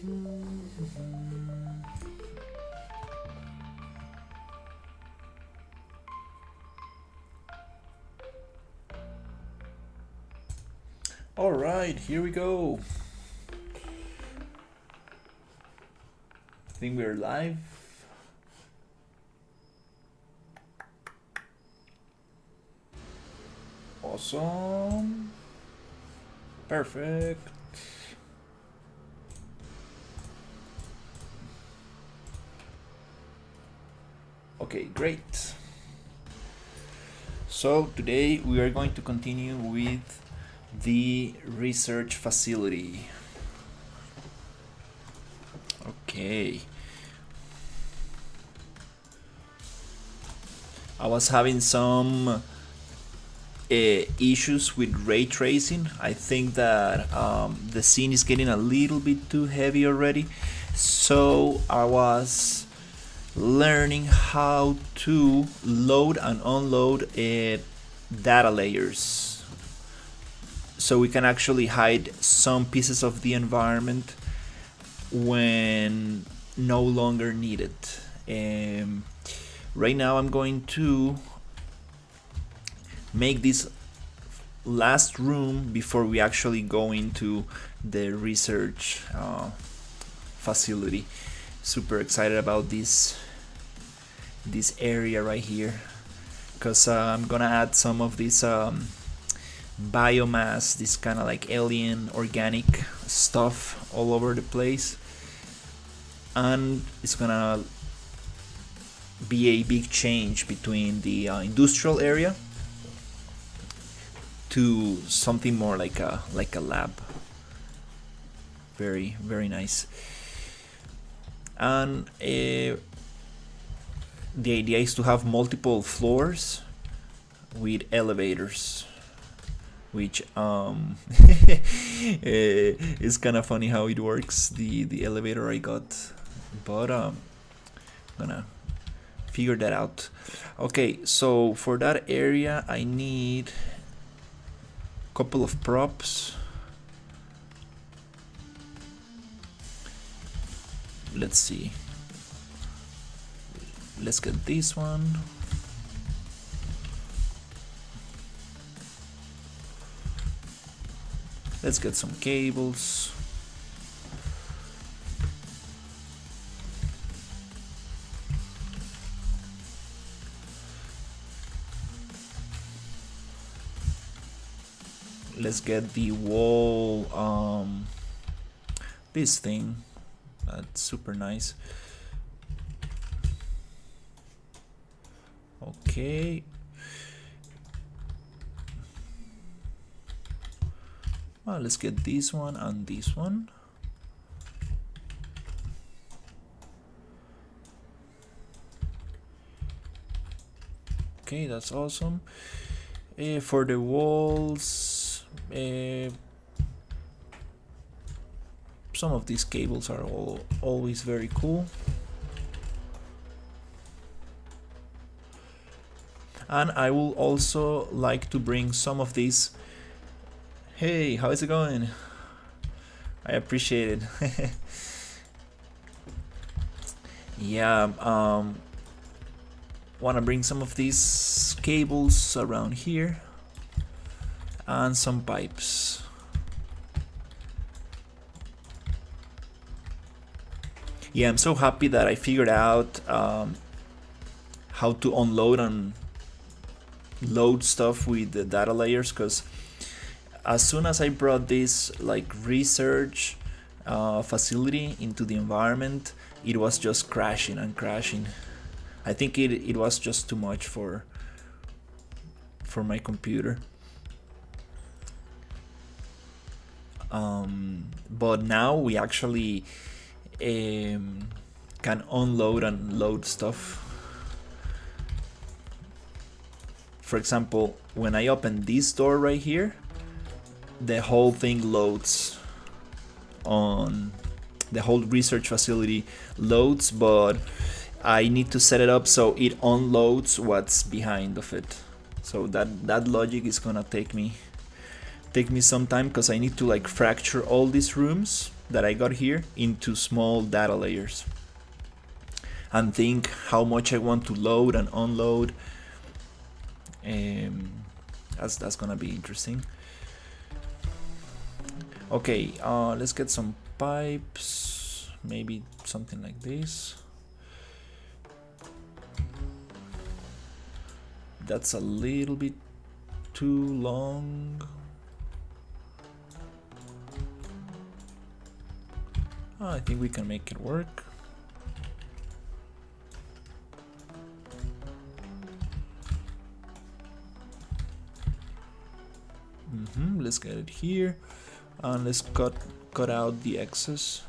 All right, here we go. I think we're live. Awesome. Perfect. Okay, great. So today we are going to continue with the research facility. Okay. I was having some issues with ray tracing. I think that the scene is getting a little bit too heavy already. So I was learning how to load and unload data layers, so we can actually hide some pieces of the environment when no longer needed. Right now I'm going to make this last room before we actually go into the research facility. Super excited about this area right here, because I'm gonna add some of this biomass, this kind of like alien organic stuff all over the place, and it's gonna be a big change between the industrial area to something more like a lab. Very, very nice. And the idea is to have multiple floors with elevators, which is kind of funny how it works, the elevator I got, but I'm gonna figure that out. Okay, so for that area I need a couple of props. Let's see, let's get this one. Let's get some cables. Let's get the wall, this thing. That's super nice. Okay. Well, let's get this one and this one. Okay, that's awesome. For the walls, some of these cables are always very cool. And I will also like to bring some of these. Hey, how is it going? I appreciate it. Yeah, want to bring some of these cables around here and some pipes. Yeah, I'm so happy that I figured out how to unload and load stuff with the data layers, because as soon as I brought this like research facility into the environment, it was just crashing and crashing. I think it was just too much for my computer. But now we actually can unload and load stuff. For example, when I open this door right here, the whole thing loads on the whole research facility loads, but I need to set it up so it unloads what's behind of it. So that logic is gonna take me some time, because I need to like fracture all these rooms that I got here into small data layers and think how much I want to load and unload. That's gonna be interesting. Okay, let's get some pipes, maybe something like this. That's a little bit too long. I think we can make it work. Let's get it here, and let's cut out the excess.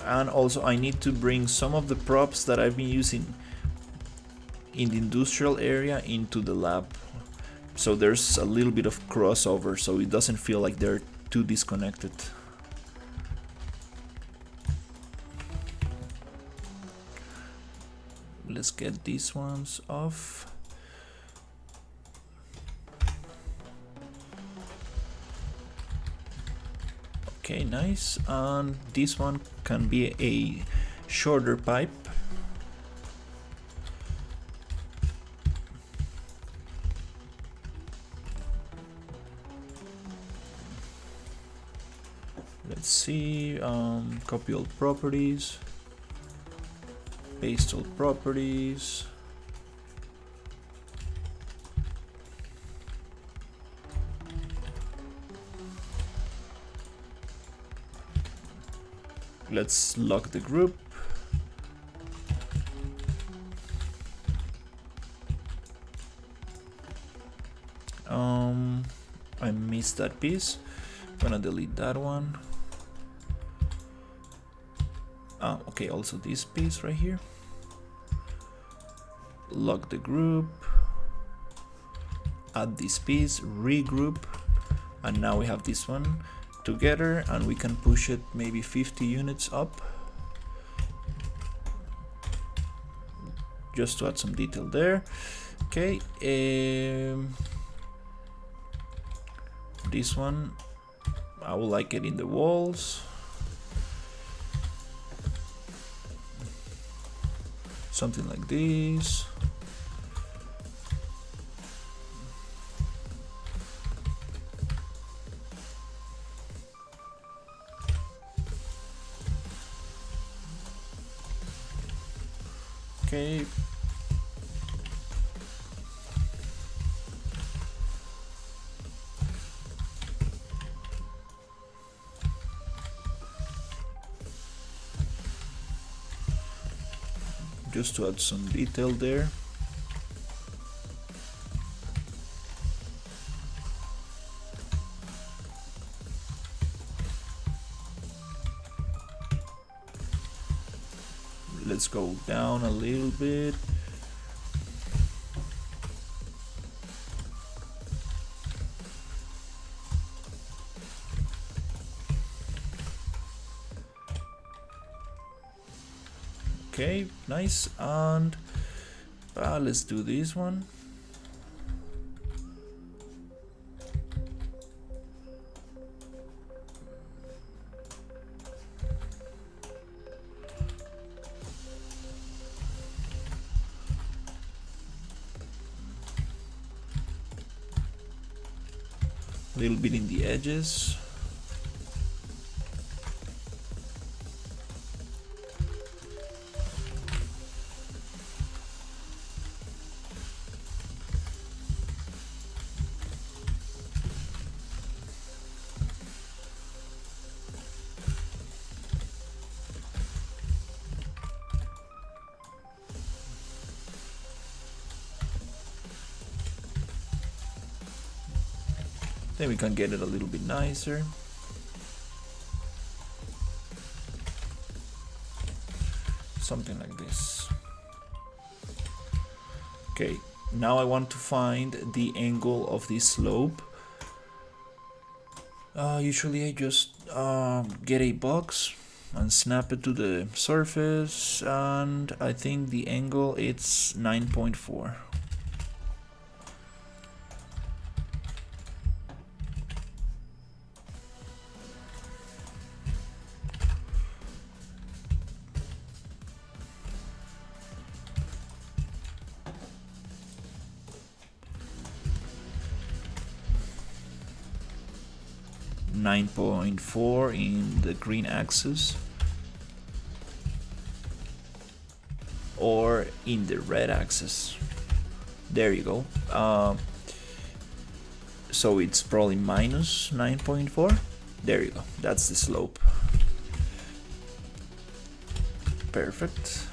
And also I need to bring some of the props that I've been using in the industrial area into the lab, so there's a little bit of crossover, so it doesn't feel like they're too disconnected. Let's get these ones off. Okay, nice. And this one can be a shorter pipe. Let's see, copy all properties, paste all properties. Let's lock the group. I missed that piece. I'm gonna delete that one. Okay, also this piece right here. Lock the group. Add this piece, regroup, and now we have this one together, and we can push it maybe 50 units up, just to add some detail there. Okay, this one I would like it in the walls, something like this. Okay. Just to add some detail there. Let's go down a little bit. Okay, nice. And let's do this one. A little bit in the edges. Then we can get it a little bit nicer. Something like this. Okay, Now I want to find the angle of this slope. Usually I just get a box and snap it to the surface, and I think the angle it's 9.4. .4 in the green axis or in the red axis. There you go. So it's probably minus 9.4. There you go. That's the slope. Perfect.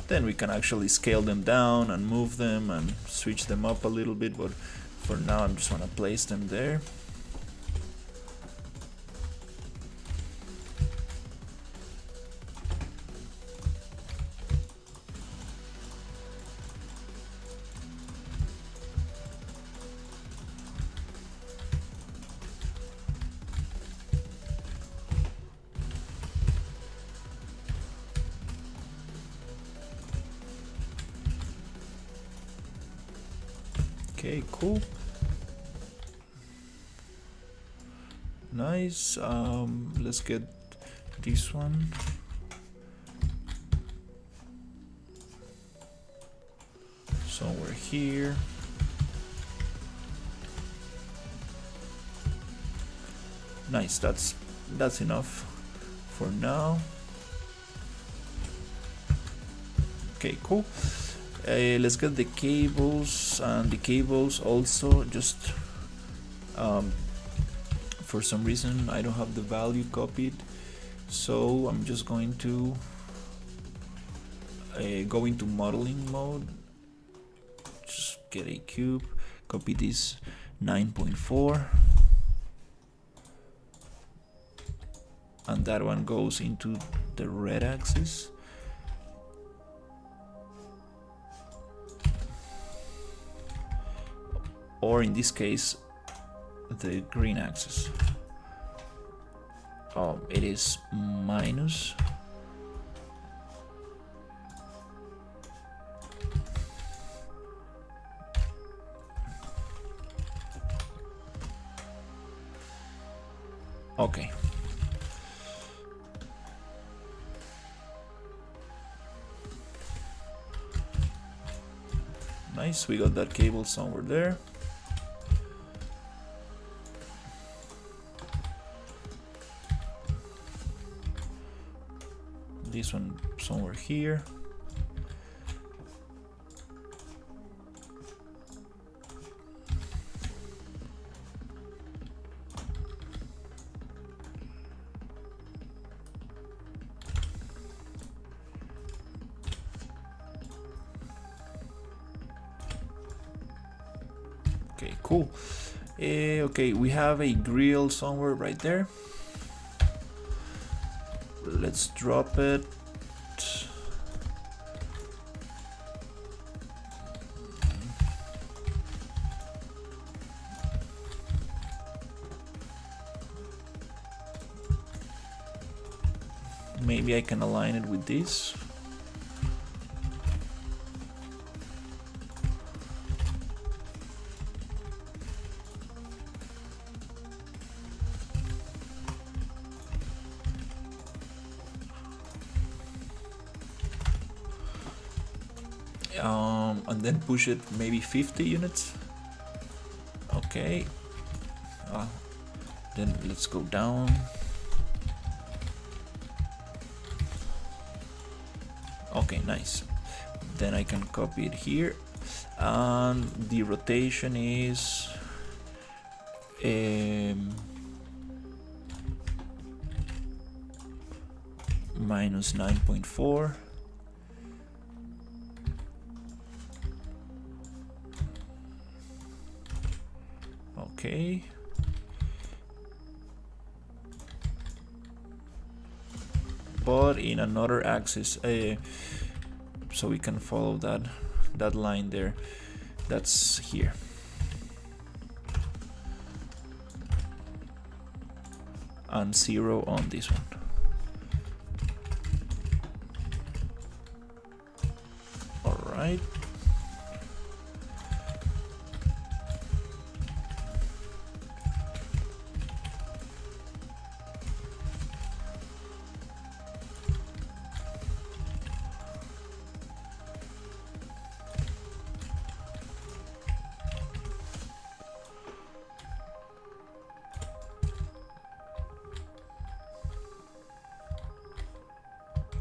Then we can actually scale them down and move them and switch them up a little bit, but for now I'm just gonna place them there. Okay, cool. Nice. Let's get this one. Somewhere here. Nice, that's enough for now. Okay, cool. Let's get the cables, and the cables also just for some reason I don't have the value copied, so I'm just going to go into modeling mode, just get a cube, copy this 9.4, and that one goes into the red axis. Or in this case, the green axis. Oh, it is minus. Okay. Nice, we got that cable somewhere there. This one somewhere here. Okay, cool. Okay, we have a grill somewhere right there. Let's drop it. Maybe I can align it with this. And then push it maybe 50 units. Okay. Then let's go down. Okay, nice. Then I can copy it here, and the rotation is minus 9.4. Okay. But in another axis, so we can follow that line there. That's here. And 0 on this one. All right.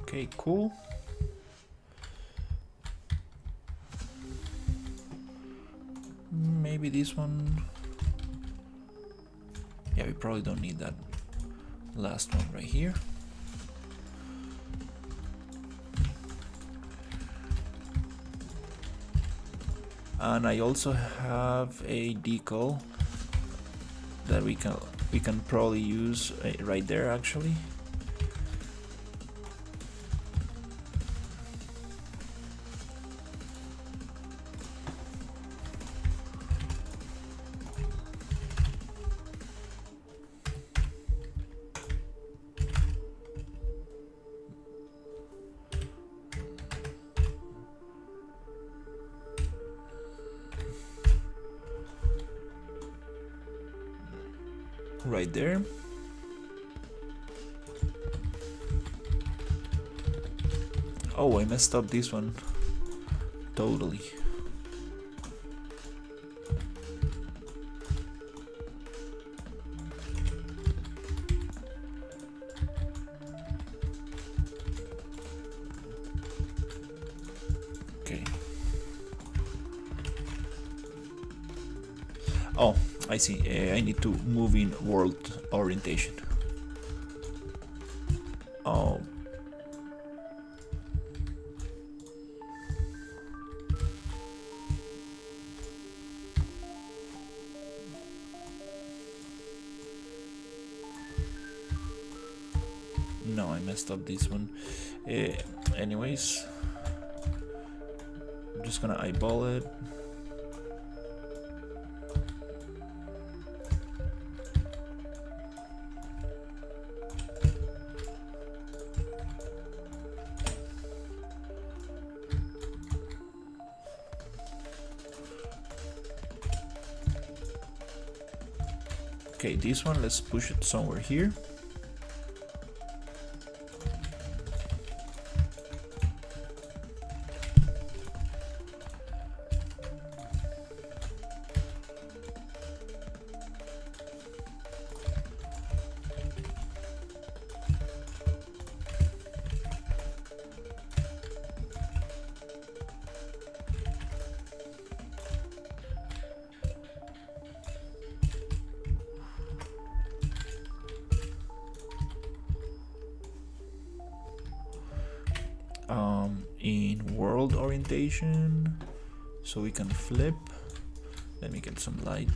Okay, cool. Maybe this one. Yeah, we probably don't need that last one right here. And I also have a decal that we can probably use right there actually. Right there. Oh, I messed up this one. Totally. Okay. Oh, I see. I need to move in world orientation. Oh. No, I messed up this one. Anyways, I'm just gonna eyeball it. Okay, this one, let's push it somewhere here. In world orientation, so we can flip. Let me get some light.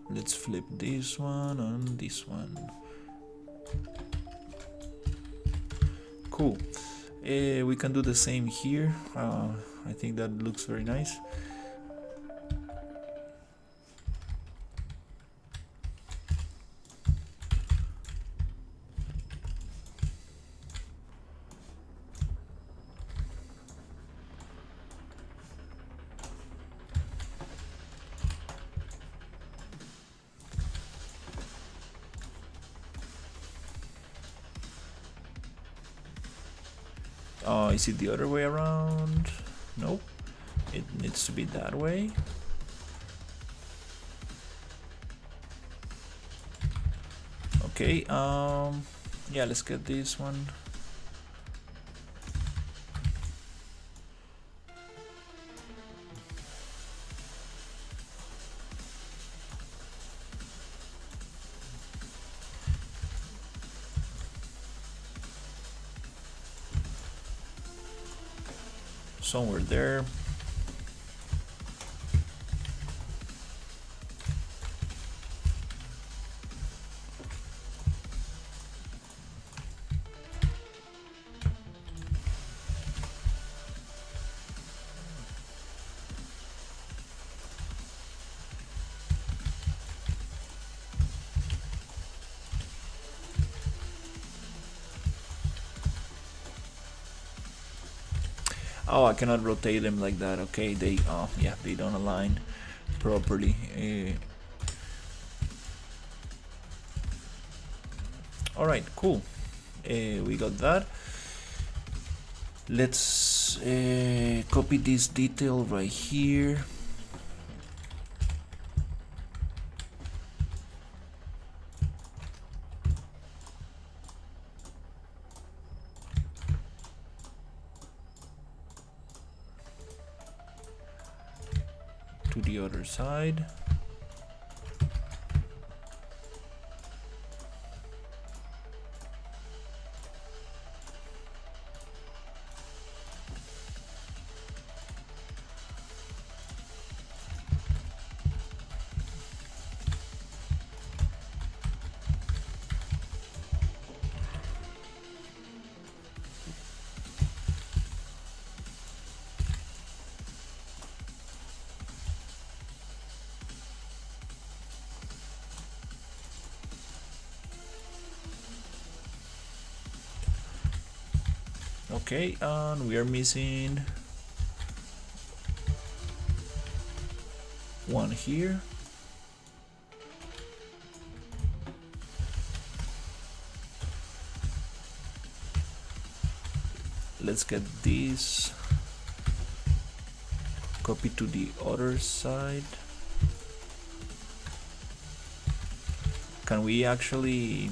Let's flip this one and this one. Cool. We can do the same here. I think that looks very nice. Is it the other way around? Nope. It needs to be that way. Okay, yeah, let's get this one. Somewhere there. Oh, I cannot rotate them like that. Okay, they yeah, they don't align properly. All right, cool. We got that. Let's copy this detail right here. To the other side. Okay, and we are missing one here. Let's get this copy to the other side. Can we actually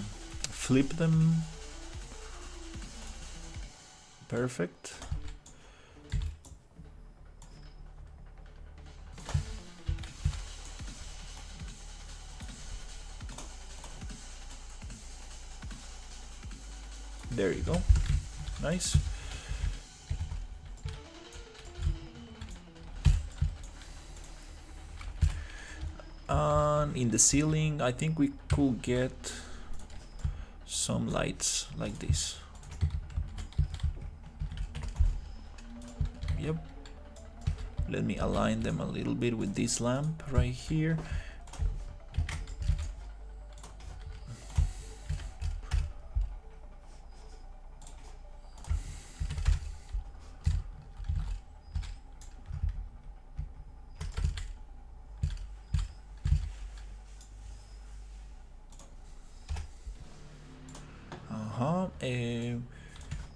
flip them? Perfect. There you go. Nice. And in the ceiling, I think we could get some lights like this. Yep. Let me align them a little bit with this lamp right here.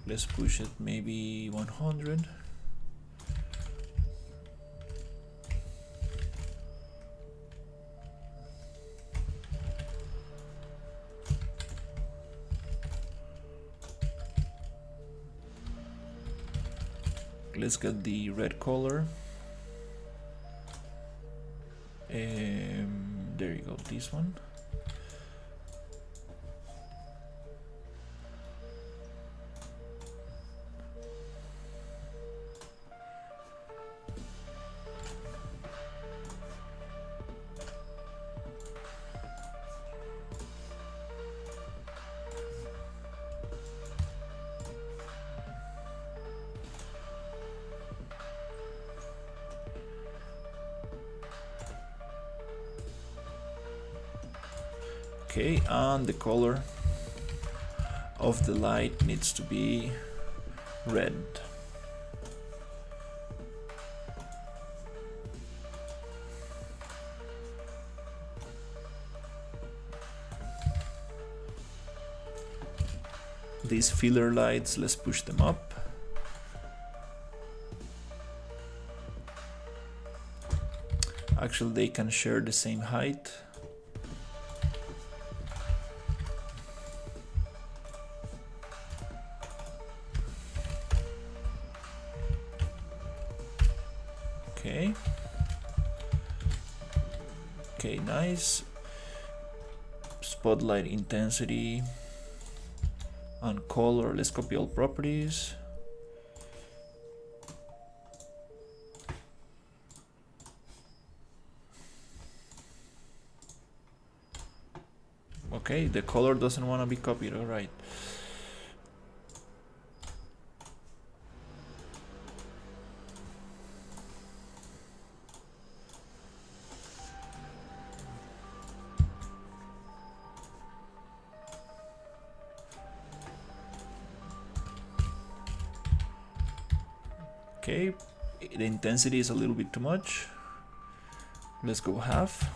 Let's push it maybe 100. Let's get the red color. There you go, this one. Okay, and the color of the light needs to be red. These filler lights, let's push them up. Actually, they can share the same height. Okay. Okay, nice. Spotlight intensity and color. Let's copy all properties. Okay, the color doesn't want to be copied. All right. Okay, the intensity is a little bit too much. Let's go half.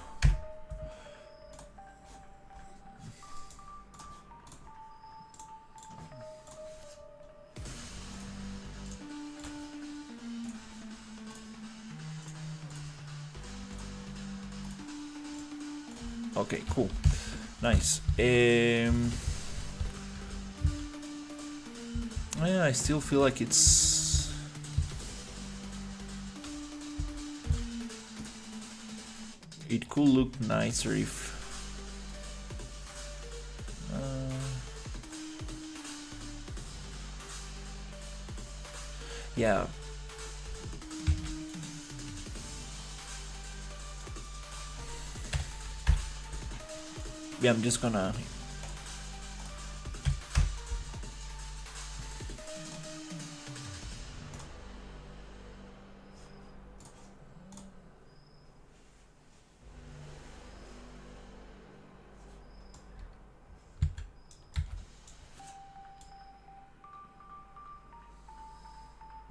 Okay, cool. Nice. Yeah, I still feel like it could look nicer if yeah. Yeah, I'm just gonna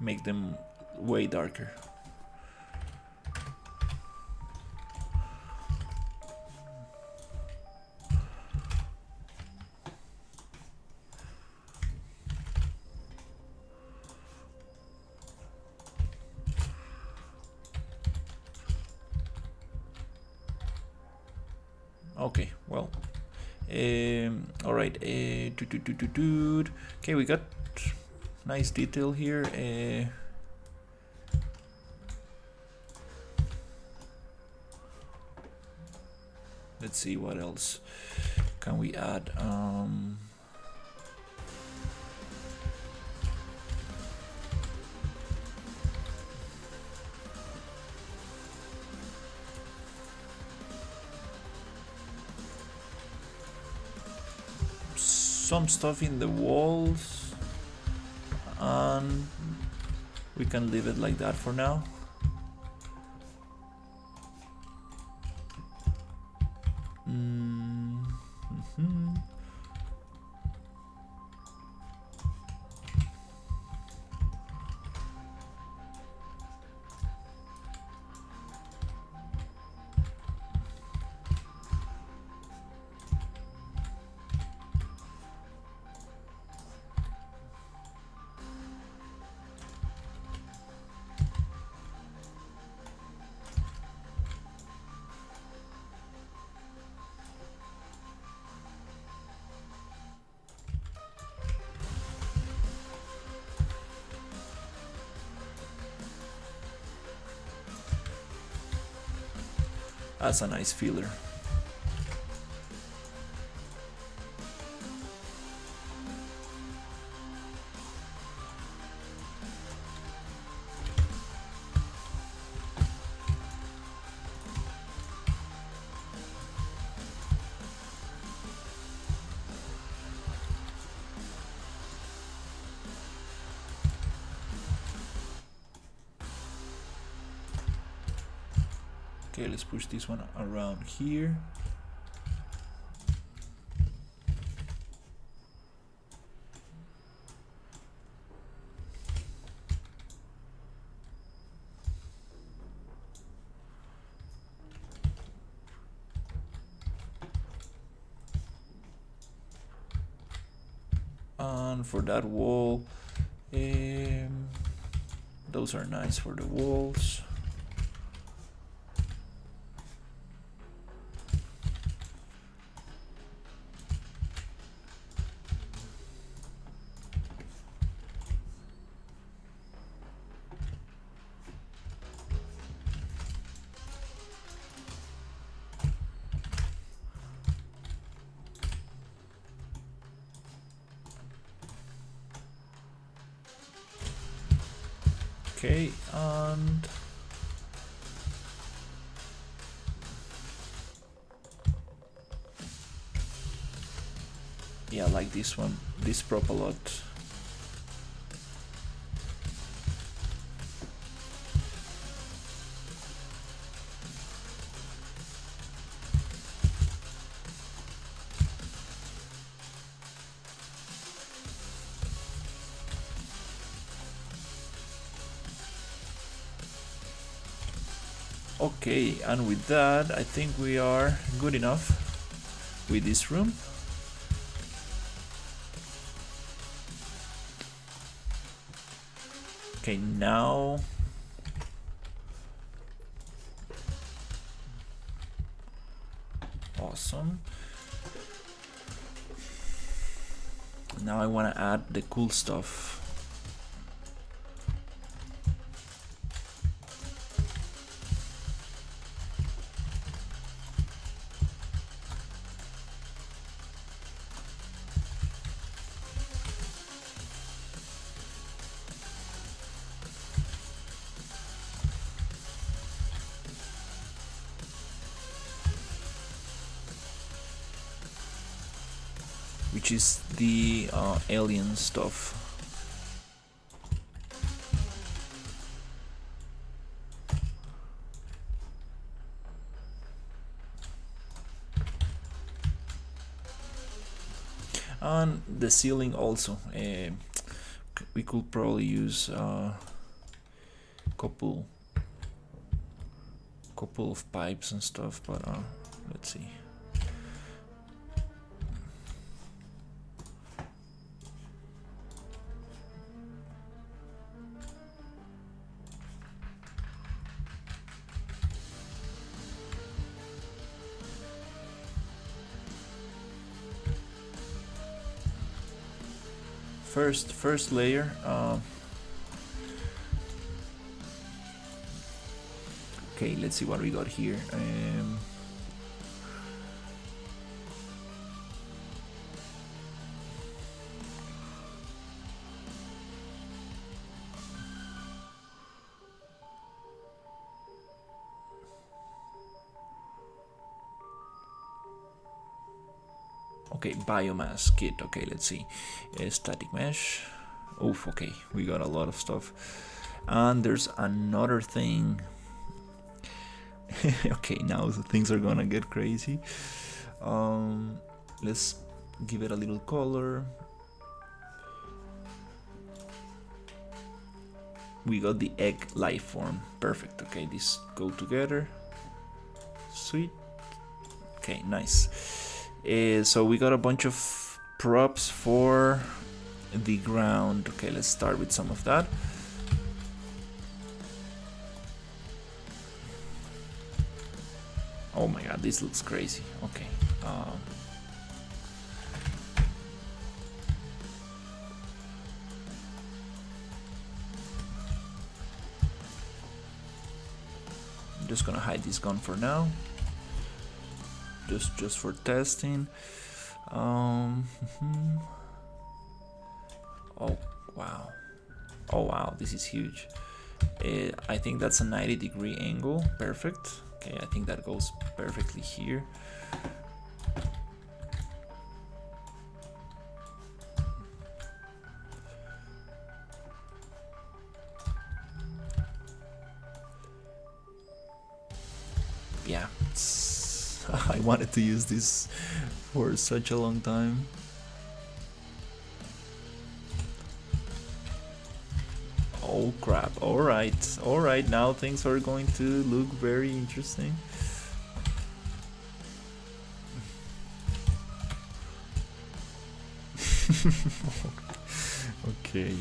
make them way darker. Okay, well, all right. Okay, we got nice detail here. Let's see what else can we add. Some stuff in the walls, and we can leave it like that for now. That's a nice feeler. Okay, let's push this one around here. And for that wall, those are nice for the walls. Okay, and yeah, like this one, this prop a lot. Okay, and with that, I think we are good enough with this room. Okay, now awesome. Now I want to add the cool stuff. Which is the alien stuff. And the ceiling also. We could probably use a couple of pipes and stuff, but let's see. First layer. Okay, let's see what we got here. Okay, biomass kit. Okay, let's see. Static mesh. Oof, okay, we got a lot of stuff. And there's another thing. Okay, now things are gonna get crazy. Let's give it a little color. We got the egg life form. Perfect. Okay, these go together. Sweet. Okay, nice. So we got a bunch of props for the ground. Okay, let's start with some of that. Oh my god, this looks crazy. Okay. I'm just gonna hide this gun for now. Just for testing. Oh wow. Oh wow, this is huge. I think that's a 90-degree angle. Perfect. Okay, I think that goes perfectly here. Yeah, I wanted to use this for such a long time. Oh crap, alright, now things are going to look very interesting. Okay,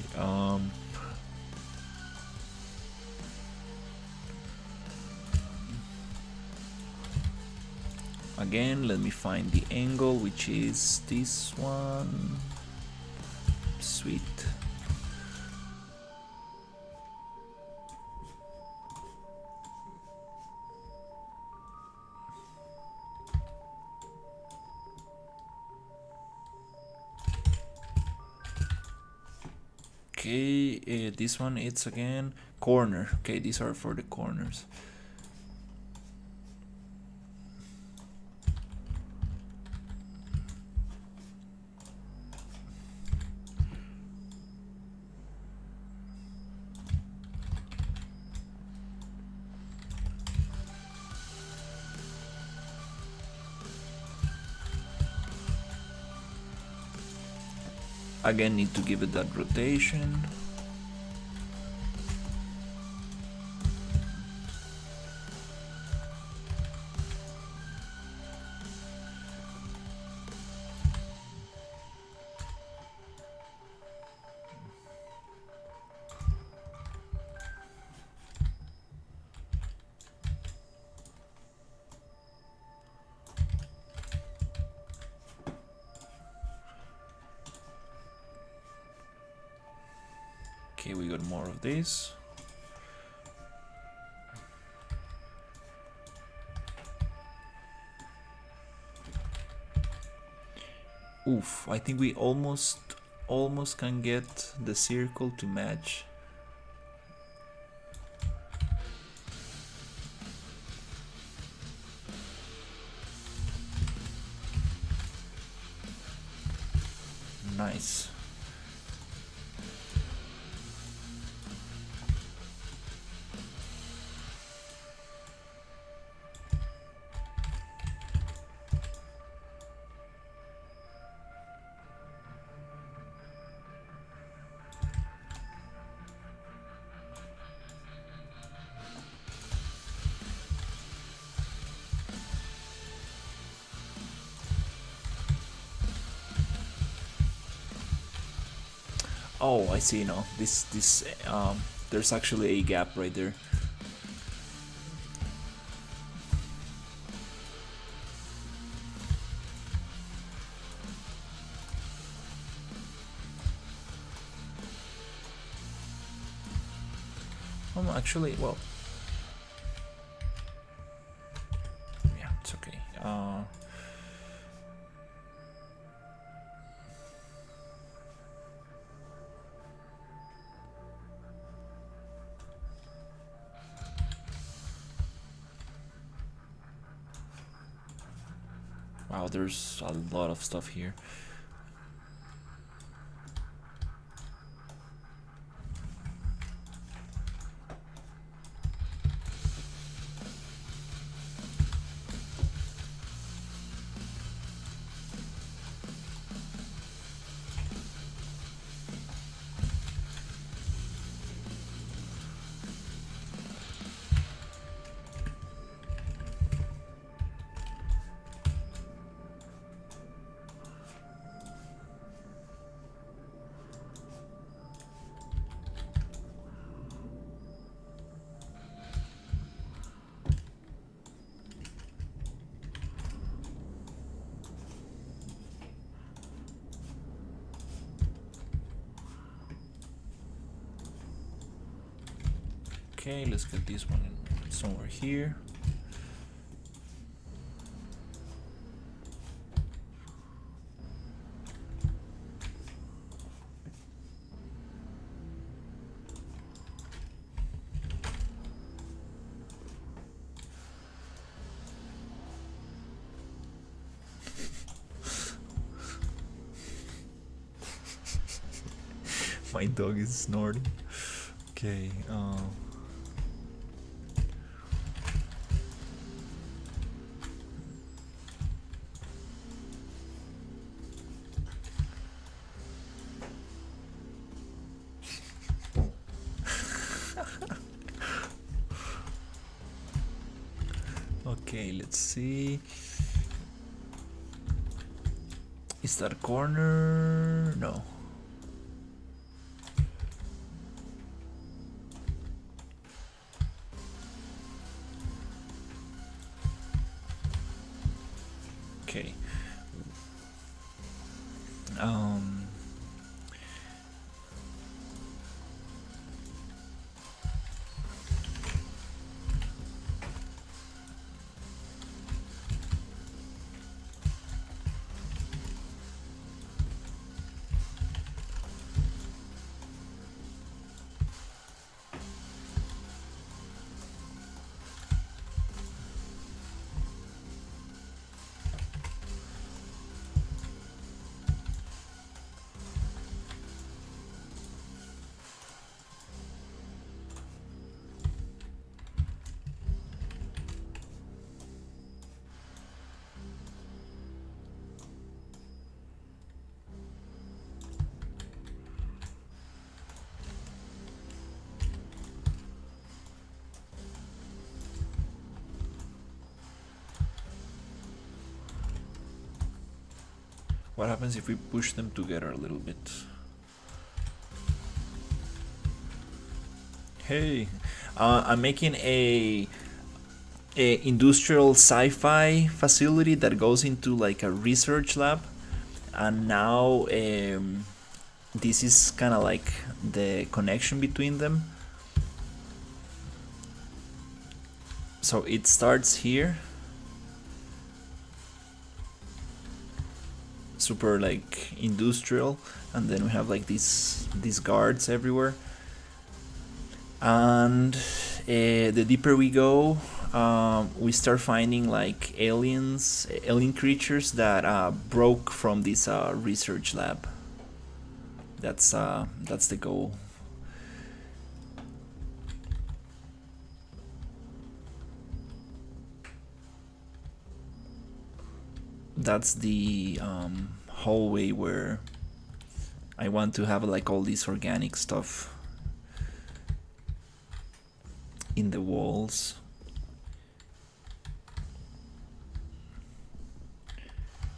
again, let me find the angle, which is this one. Sweet. Okay, this one it's again corner. Okay, these are for the corners. Again, need to give it that rotation. Okay, we got more of this. Oof, I think we almost can get the circle to match. Nice. Oh, I see now. This there's actually a gap right there. Actually, well, yeah, it's okay. Wow, there's a lot of stuff here. Okay, let's get this one in somewhere here. My dog is snorting. Okay, okay, let's see. Is that a corner? No. Okay. What happens if we push them together a little bit? Hey, I'm making a industrial sci-fi facility that goes into like a research lab, and now this is kind of like the connection between them. So it starts here, super like industrial, and then we have like these guards everywhere. And the deeper we go, we start finding like alien creatures that broke from this research lab. That's the goal. That's the hallway where I want to have like all this organic stuff in the walls.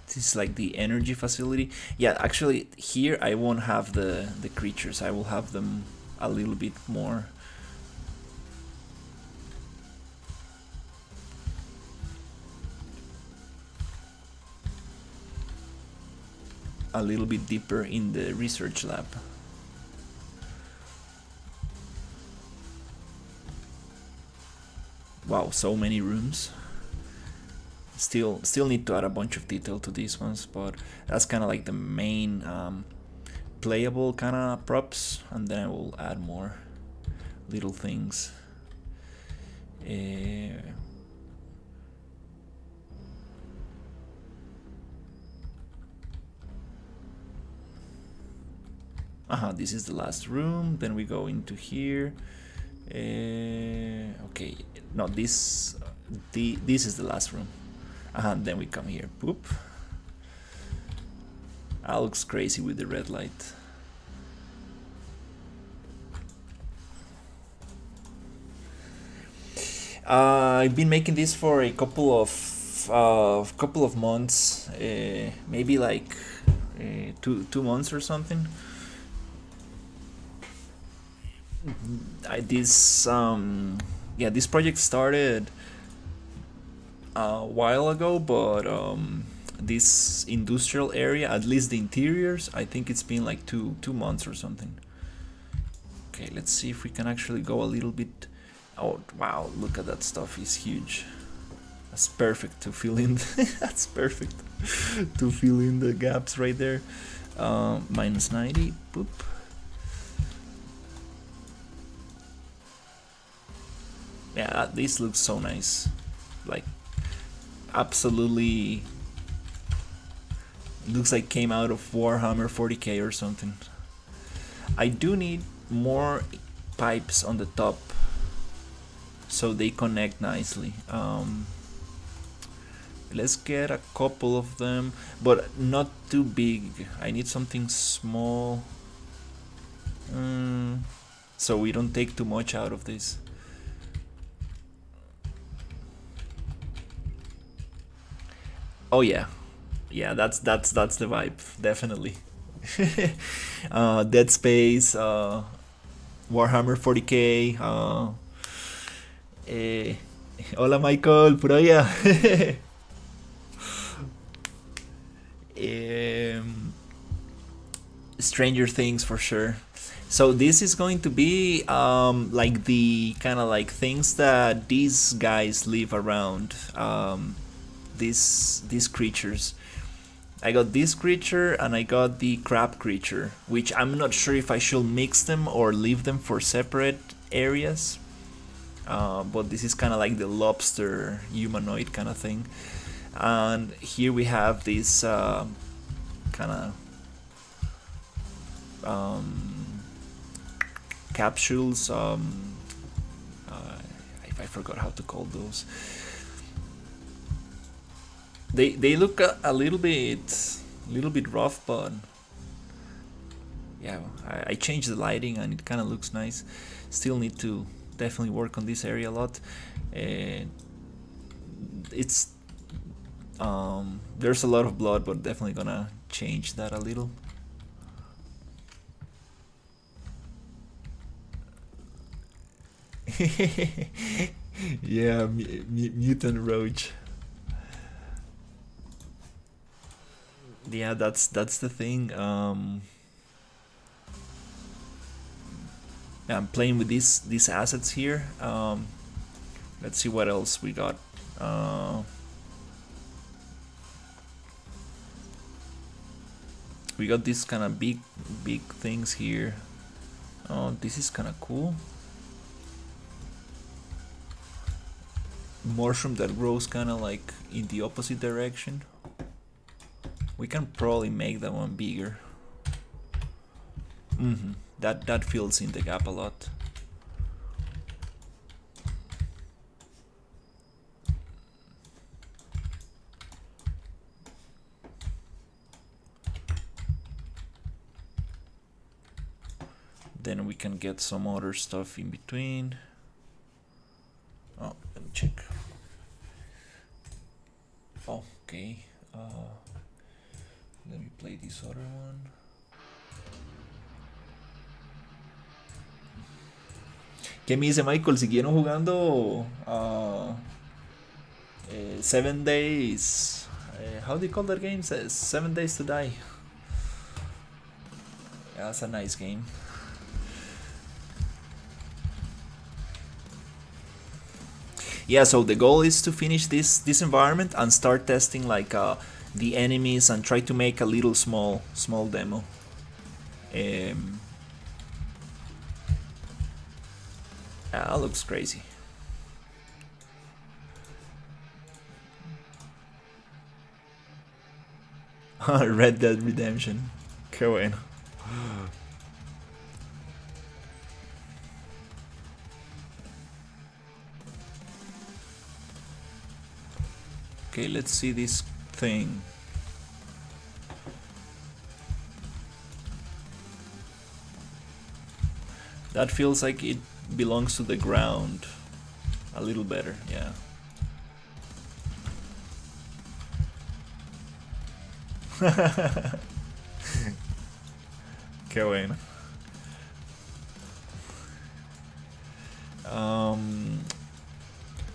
This is like the energy facility. Yeah, actually here I won't have the creatures. I will have them a little bit more. A little bit deeper in the research lab. Wow, so many rooms. Still need to add a bunch of detail to these ones, but that's kind of like the main playable kind of props, and then I will add more little things. This is the last room. Then we go into here. Okay, no, this is the last room. Then we come here. Boop. That looks crazy with the red light. I've been making this for a couple of months, maybe like 2 months or something. This project started a while ago, but this industrial area, at least the interiors, I think it's been like two months or something. Okay, let's see if we can actually go a little bit. Oh wow, look at that stuff, it's huge. That's perfect to fill in. That's perfect to fill in the gaps right there. Minus 90. Boop. Yeah, this looks so nice. Like, absolutely looks like came out of Warhammer 40k or something. I do need more pipes on the top so they connect nicely. Let's get a couple of them, but not too big. I need something small, so we don't take too much out of this. Oh yeah, that's the vibe, definitely. Dead Space, Warhammer 40k. Hola Michael, por allá. Stranger Things for sure. So this is going to be like the kind of like things that these guys live around. These creatures. I got this creature and I got the crab creature, which I'm not sure if I should mix them or leave them for separate areas. But this is kind of like the lobster humanoid kind of thing. And here we have this kind of capsules. I forgot how to call those. They look a little bit rough, but yeah, I changed the lighting and it kind of looks nice. Still need to definitely work on this area a lot. It's there's a lot of blood, but definitely gonna change that a little. Yeah, mutant roach. Yeah, that's the thing. I'm playing with these assets here. Let's see what else we got. We got these kind of big things here. Oh, this is kind of cool. Mushroom that grows kind of like in the opposite direction. We can probably make that one bigger. That fills in the gap a lot. Then we can get some other stuff in between. Oh, let me check. Oh, okay. Let me play this other one. ¿Qué me dice Michael? ¿Siguieron jugando 7 Days? How do you call that game? 7 Days to Die. Yeah, that's a nice game. Yeah, so the goal is to finish this environment and start testing like the enemies and try to make a little small demo. That looks crazy. Red Dead Redemption. Qué bueno. Okay, let's see this thing. That feels like it belongs to the ground a little better, yeah. Qué bueno.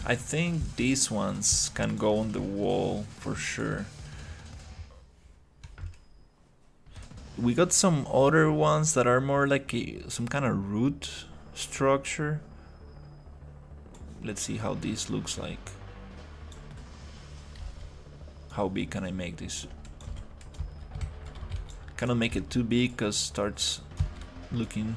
I think these ones can go on the wall for sure. We got some other ones that are more like some kind of root structure. Let's see how this looks like. How big can I make this? Cannot make it too big because starts looking.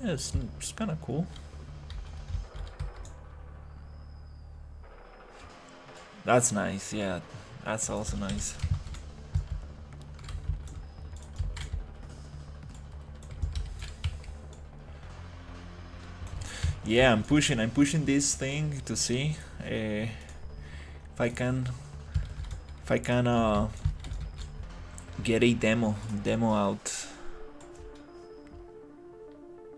Yeah, it's kind of cool. That's nice, yeah, that's also nice. Yeah, I'm pushing this thing to see if I can get a demo out.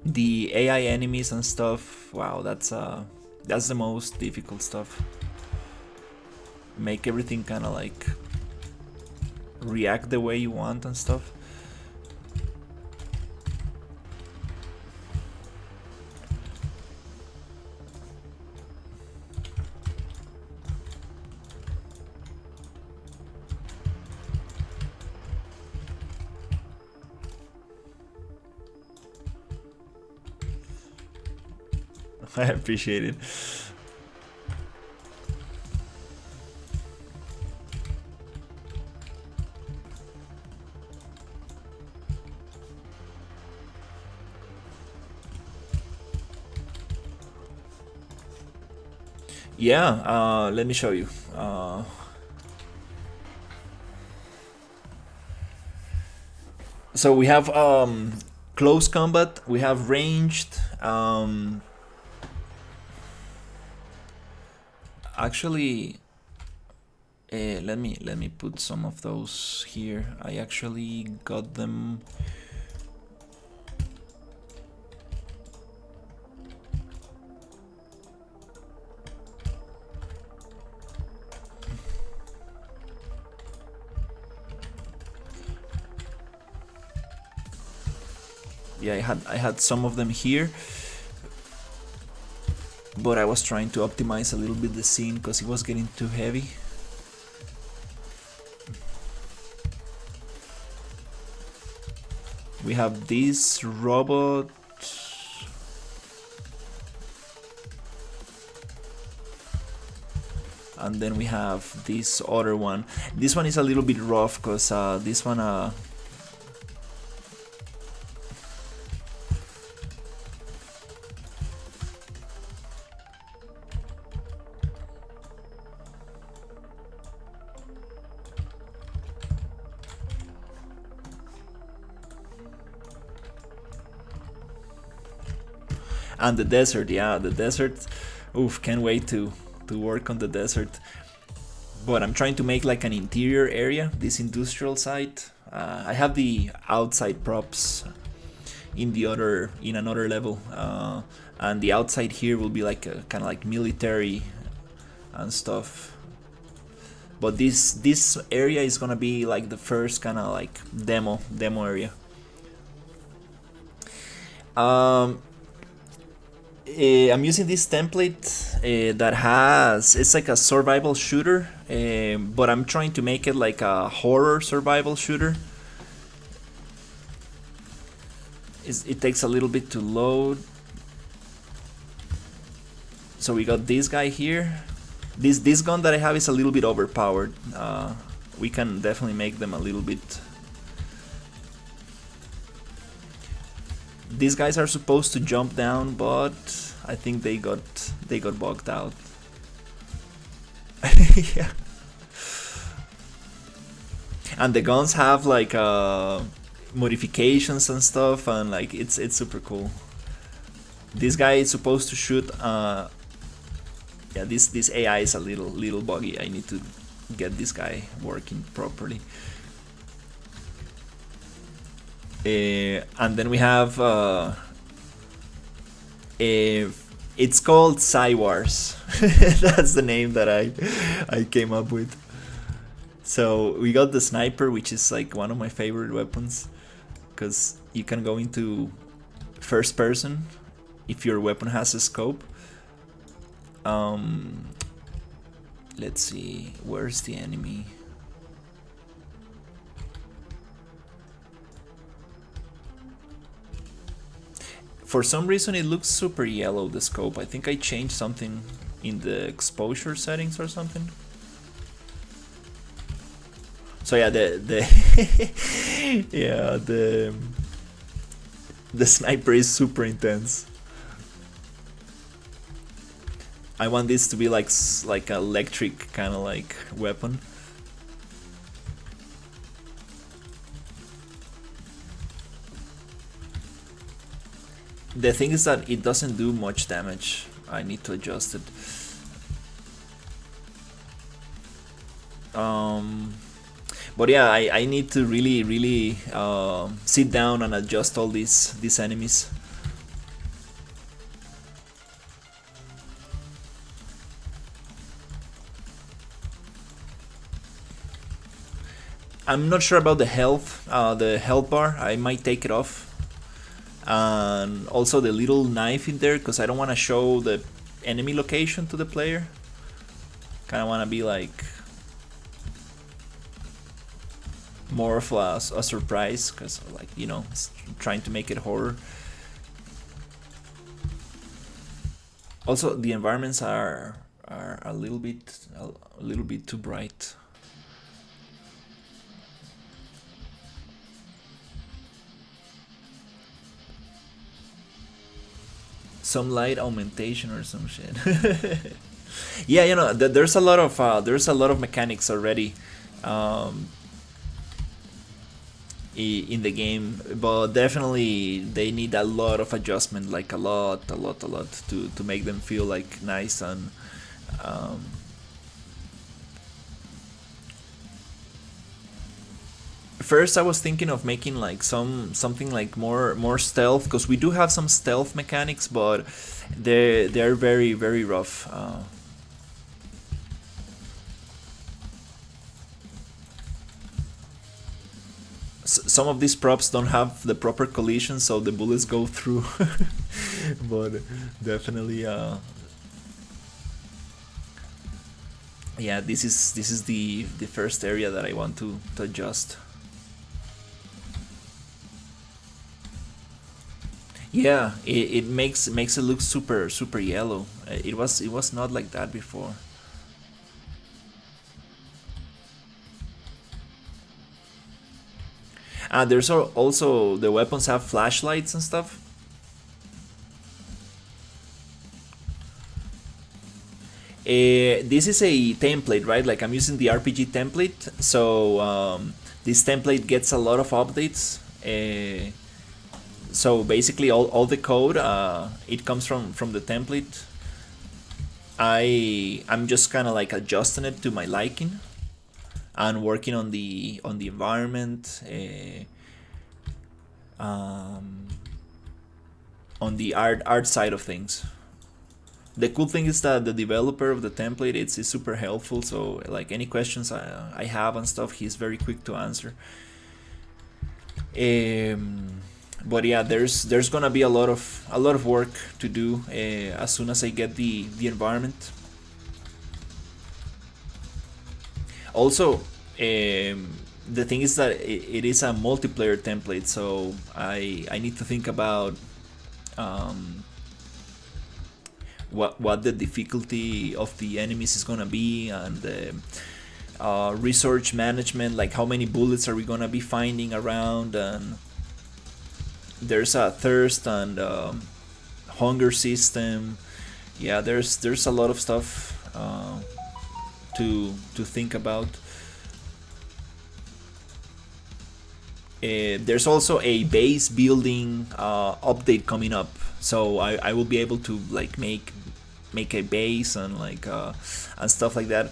The AI enemies and stuff, wow, that's the most difficult stuff. Make everything kind of like react the way you want and stuff. I appreciate it. Yeah, let me show you. So we have close combat, we have ranged. Actually, let me put some of those here. I actually got them. Yeah, I had some of them here, but I was trying to optimize a little bit the scene because it was getting too heavy. We have this robot. And then we have this other one. This one is a little bit rough because this one and the desert, yeah, the desert. Oof, can't wait to work on the desert. But I'm trying to make like an interior area, this industrial site. I have the outside props in another level, and the outside here will be like a kind of like military and stuff. But this area is gonna be like the first kind of like demo area. I'm using this template that it's like a survival shooter, but I'm trying to make it like a horror survival shooter. It takes a little bit to load. So we got this guy here. This gun that I have is a little bit overpowered. We can definitely make them a little bit. These guys are supposed to jump down, but I think they got bugged out. Yeah. And the guns have like modifications and stuff, and like it's super cool. This guy is supposed to shoot. Yeah, this AI is a little buggy. I need to get this guy working properly. And then we have it's called Sci Wars. That's the name that I came up with. So we got the sniper, which is like one of my favorite weapons, because you can go into first person if your weapon has a scope. Let's see, where's the enemy? For some reason it looks super yellow, the scope. I think I changed something in the exposure settings or something. So yeah, yeah, the sniper is super intense. I want this to be like an electric kind of like weapon. The thing is that it doesn't do much damage. I need to adjust it. But yeah, I need to really sit down and adjust all these enemies. I'm not sure about the health bar. I might take it off. And also the little knife in there, because I don't want to show the enemy location to the player. Kind of want to be like more of a surprise, because like, you know, trying to make it horror. Also the environments are a little bit too bright. Some light augmentation or some shit. Yeah, you know, there's a lot of mechanics already in the game, but definitely they need a lot of adjustment, like a lot to make them feel like nice. And first I was thinking of making like something like more stealth, because we do have some stealth mechanics, but they're very rough. some of these props don't have the proper collision, so the bullets go through. But definitely, yeah, this is the first area that I want to adjust. Yeah, it makes it look super yellow. It was not like that before. There's also the weapons have flashlights and stuff. This is a template, right? Like I'm using the RPG template, so this template gets a lot of updates. So basically, all the code it comes from the template. I'm just kind of like adjusting it to my liking and working on the environment, um, on the art side of things. The cool thing is that the developer of the template it's is super helpful. So like any questions I have and stuff, he's very quick to answer. But yeah, there's gonna be a lot of work to do as soon as I get the environment. Also, the thing is that it is a multiplayer template, so I need to think about um, what the difficulty of the enemies is gonna be, and research management, like how many bullets are we gonna be finding around, and there's a thirst and hunger system. Yeah, there's a lot of stuff to think about. There's also a base building update coming up, so I will be able to like make a base and like and stuff like that.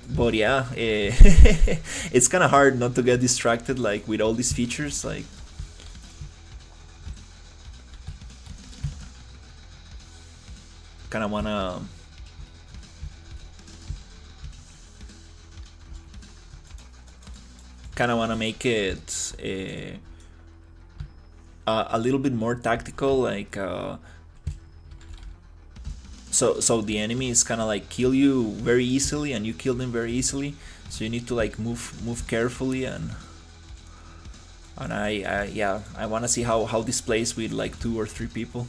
But yeah, it's kind of hard not to get distracted like with all these features. Like kind of wanna make it a little bit more tactical, like so the enemies kind of like kill you very easily and you kill them very easily, so you need to like move carefully, and I yeah, I want to see how this plays with like 2 or 3 people.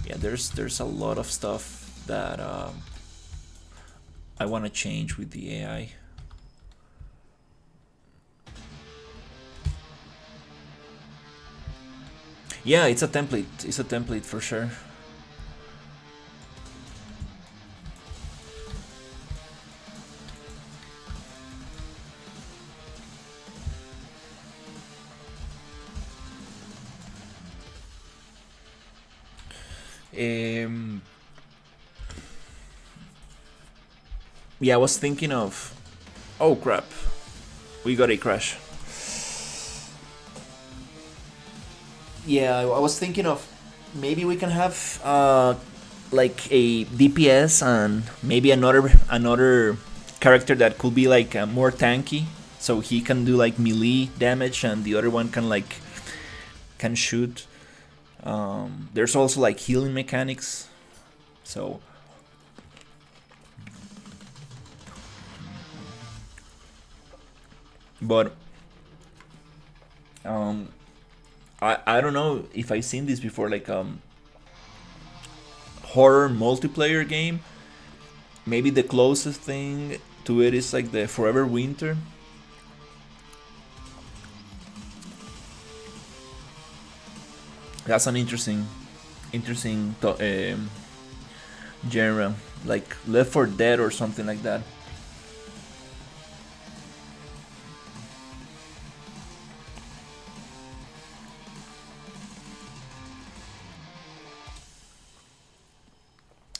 Yeah, there's a lot of stuff that I want to change with the AI. Yeah, it's a template for sure. um yeah, I was thinking of, oh crap, we got a crash. Yeah, I was thinking of maybe we can have like a DPS and maybe another character that could be like more tanky, so he can do like melee damage and the other one can shoot. There's also like healing mechanics, so but um I don't know if I've seen this before, like horror multiplayer game. Maybe the closest thing to it is like the Forever Winter. That's an interesting genre, like Left 4 Dead or something like that.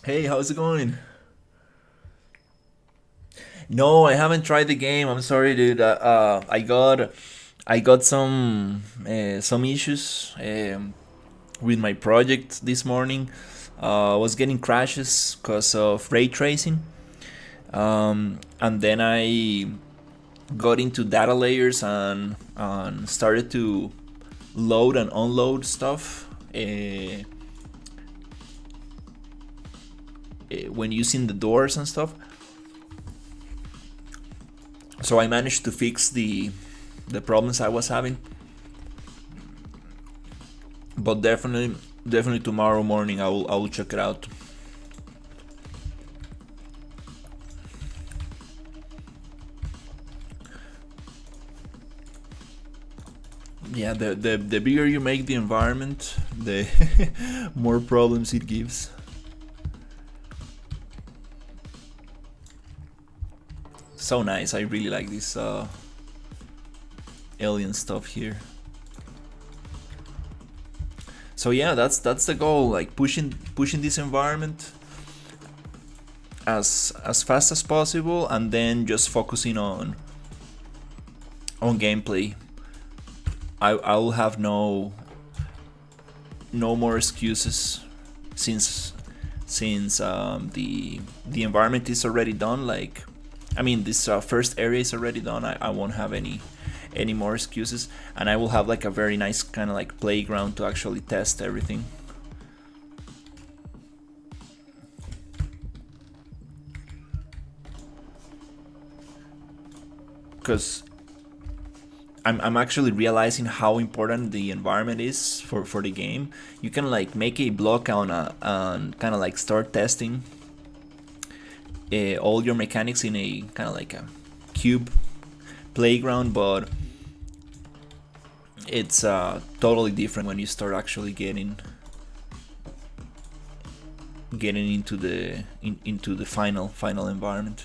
Hey, how's it going? No, I haven't tried the game. I'm sorry, dude. I got some issues with my project this morning, Was getting crashes because of ray tracing. And then I got into data layers and started to load and unload stuff when using the doors and stuff. So I managed to fix the problems I was having. But definitely tomorrow morning I will check it out. Yeah, the bigger you make the environment, the more problems it gives. So nice. I really like this alien stuff here. So yeah, that's the goal. Like pushing this environment as fast as possible, and then just focusing on gameplay. I will have no more excuses since the environment is already done. Like, I mean, this first area is already done. I won't have any more excuses, and I will have like a very nice kind of like playground to actually test everything. Because I'm actually realizing how important the environment is for the game. You can like make a block on kind of like start testing all your mechanics in a kind of like a cube playground, but it's totally different when you start actually getting into the final environment.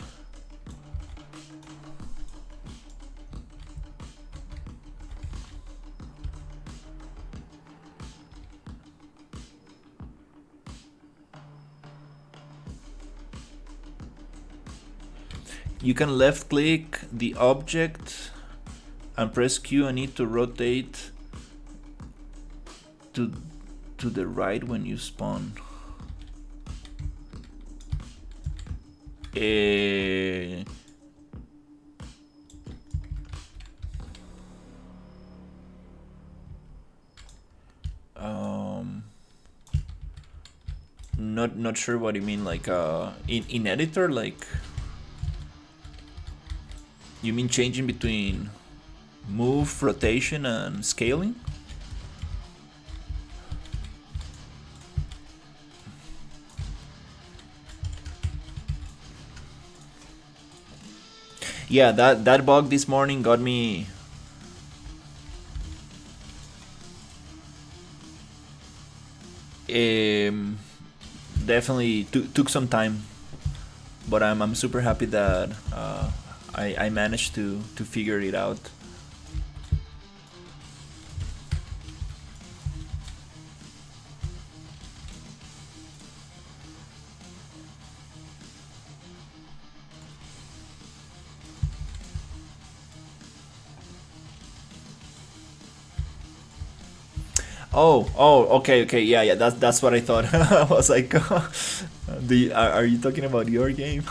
You can left click the object and press Q and E to rotate to the right when you spawn. Not sure what you mean. Like in editor, like you mean changing between move, rotation, and scaling? Yeah, that bug this morning got me. Definitely took some time, but I'm super happy that I managed to figure it out. Okay, yeah. That's what I thought. I was like, are you talking about your game?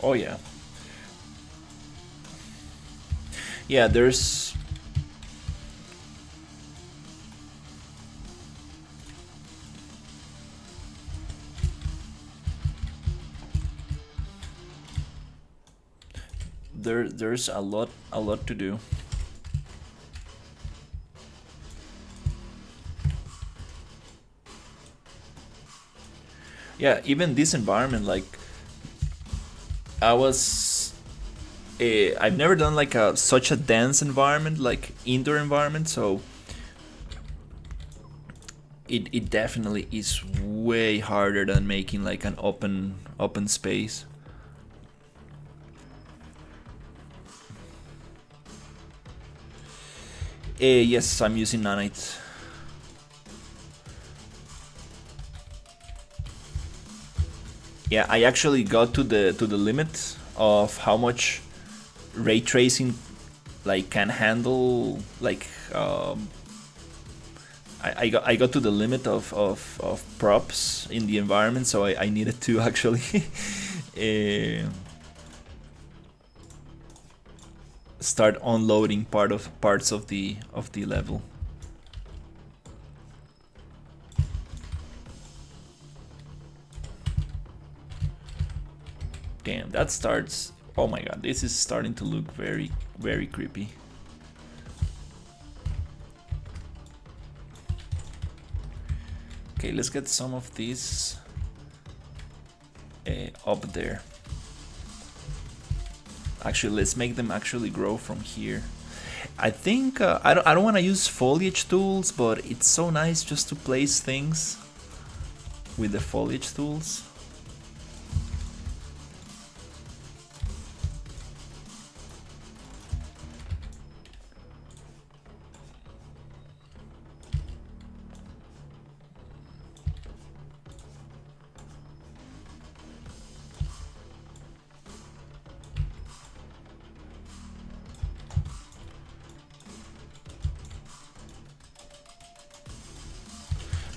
Oh yeah, yeah. There's a lot to do. Yeah, even this environment, like I was I've never done like such a dense environment, like indoor environment, so it definitely is way harder than making like an open space. Yes, I'm using nanite. Yeah, I actually got to the limit of how much ray tracing like can handle. Like I got to the limit of props in the environment, so I needed to actually start unloading parts of the level. Damn, that starts. Oh my god, this is starting to look very, very creepy. Okay, let's get some of these up there. Actually, let's make them actually grow from here. I think I don't want to use foliage tools, but it's so nice just to place things with the foliage tools.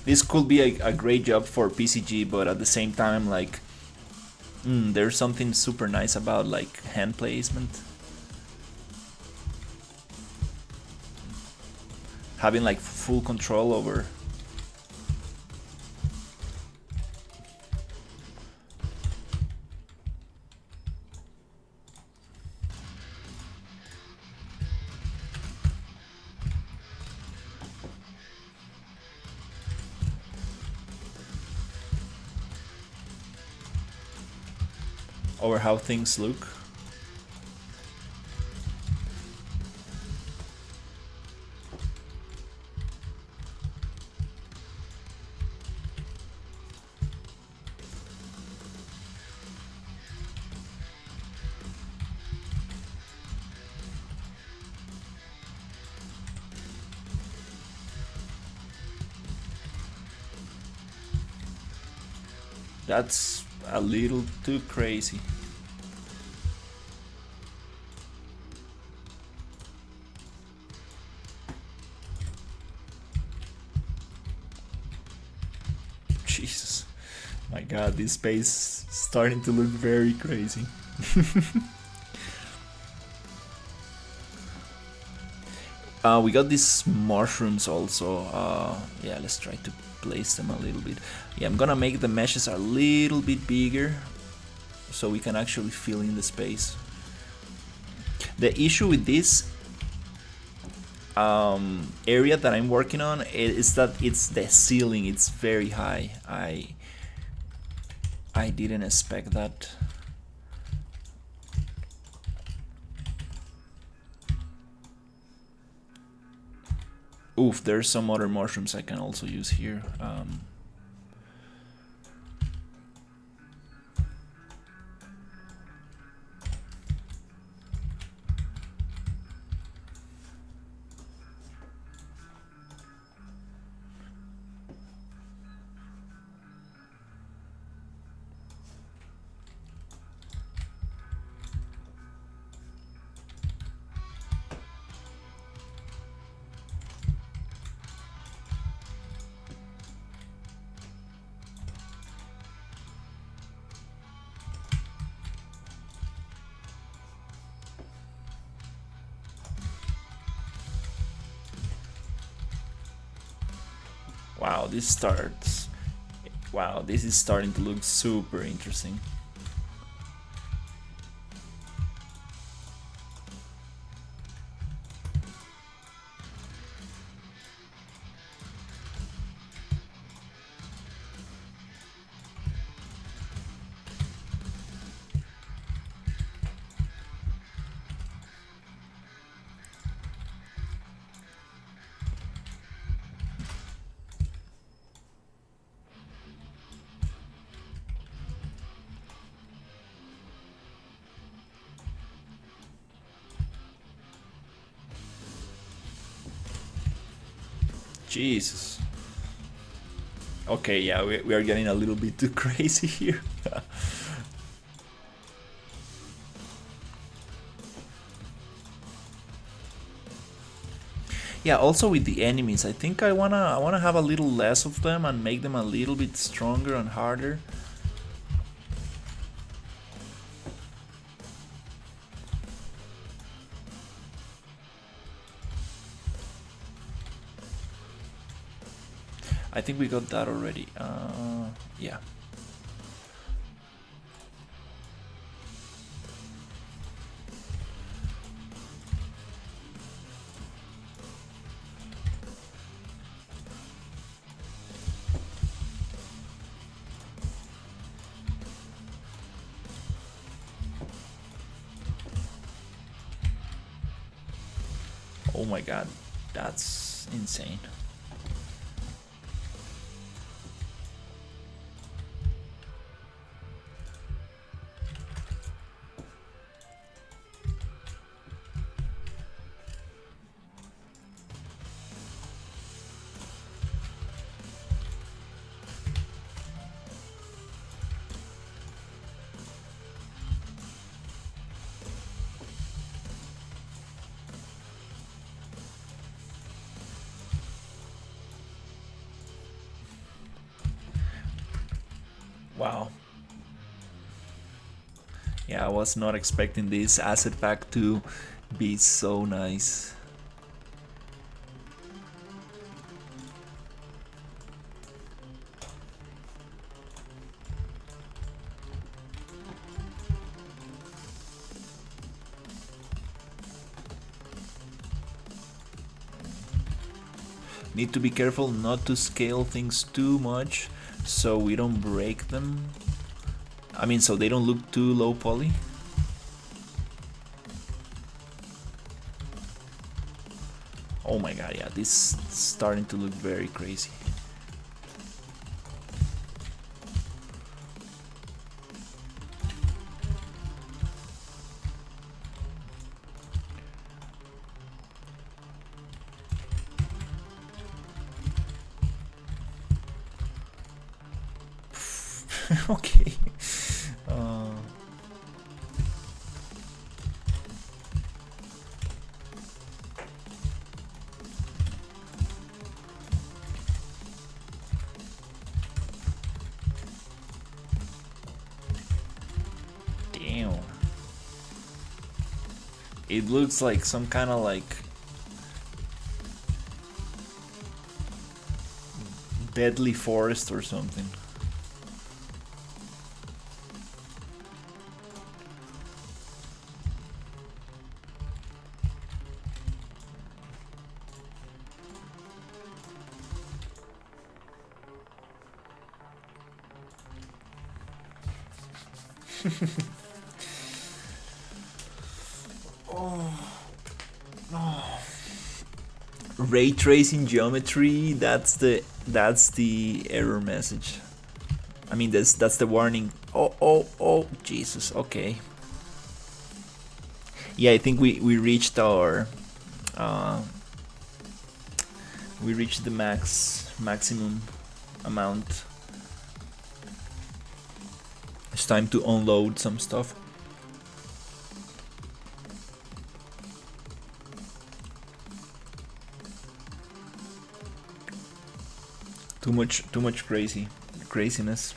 This could be a great job for PCG, but at the same time, like, there's something super nice about like hand placement. Having like full control over. Over how things look. That's a little too crazy. Jesus. My god, this space is starting to look very crazy. We got these mushrooms also. Yeah, let's try to place them a little bit. Yeah, I'm gonna make the meshes a little bit bigger so we can actually fill in the space. The issue with this area that I'm working on is that it's the ceiling. It's very high. I didn't expect that. Oof, there's some other mushrooms I can also use here. Wow, this starts. Wow, this is starting to look super interesting. Jesus. Okay, yeah, we are getting a little bit too crazy here. Yeah, also with the enemies, I think I wanna have a little less of them and make them a little bit stronger and harder. I think we got that already. Yeah. Oh my god, that's insane. Wow. Yeah, I was not expecting this asset pack to be so nice. Need to be careful not to scale things too much so we don't break them. I mean, so they don't look too low poly. Oh my god, yeah, this is starting to look very crazy. Okay. Damn. It looks like some kind of like deadly forest or something. Ray tracing geometry, that's the error message. I mean, that's the warning. Oh, Jesus. Okay. Yeah, I think we reached our we reached the maximum amount. It's time to unload some stuff. Too much craziness.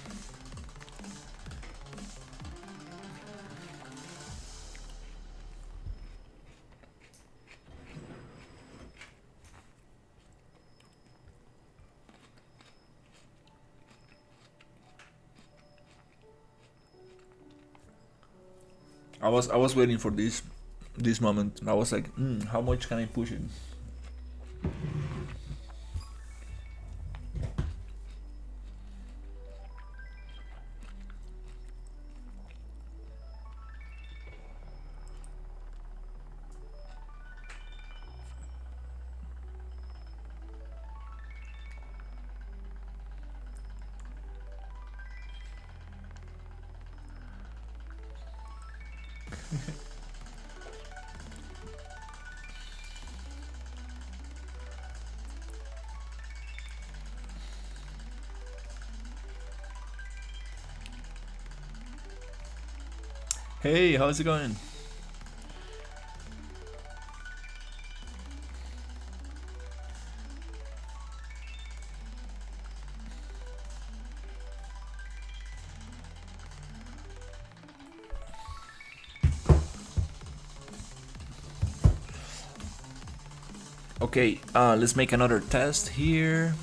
I was waiting for this moment. I was like, how much can I push it? Hey, how's it going? Okay, let's make another test here.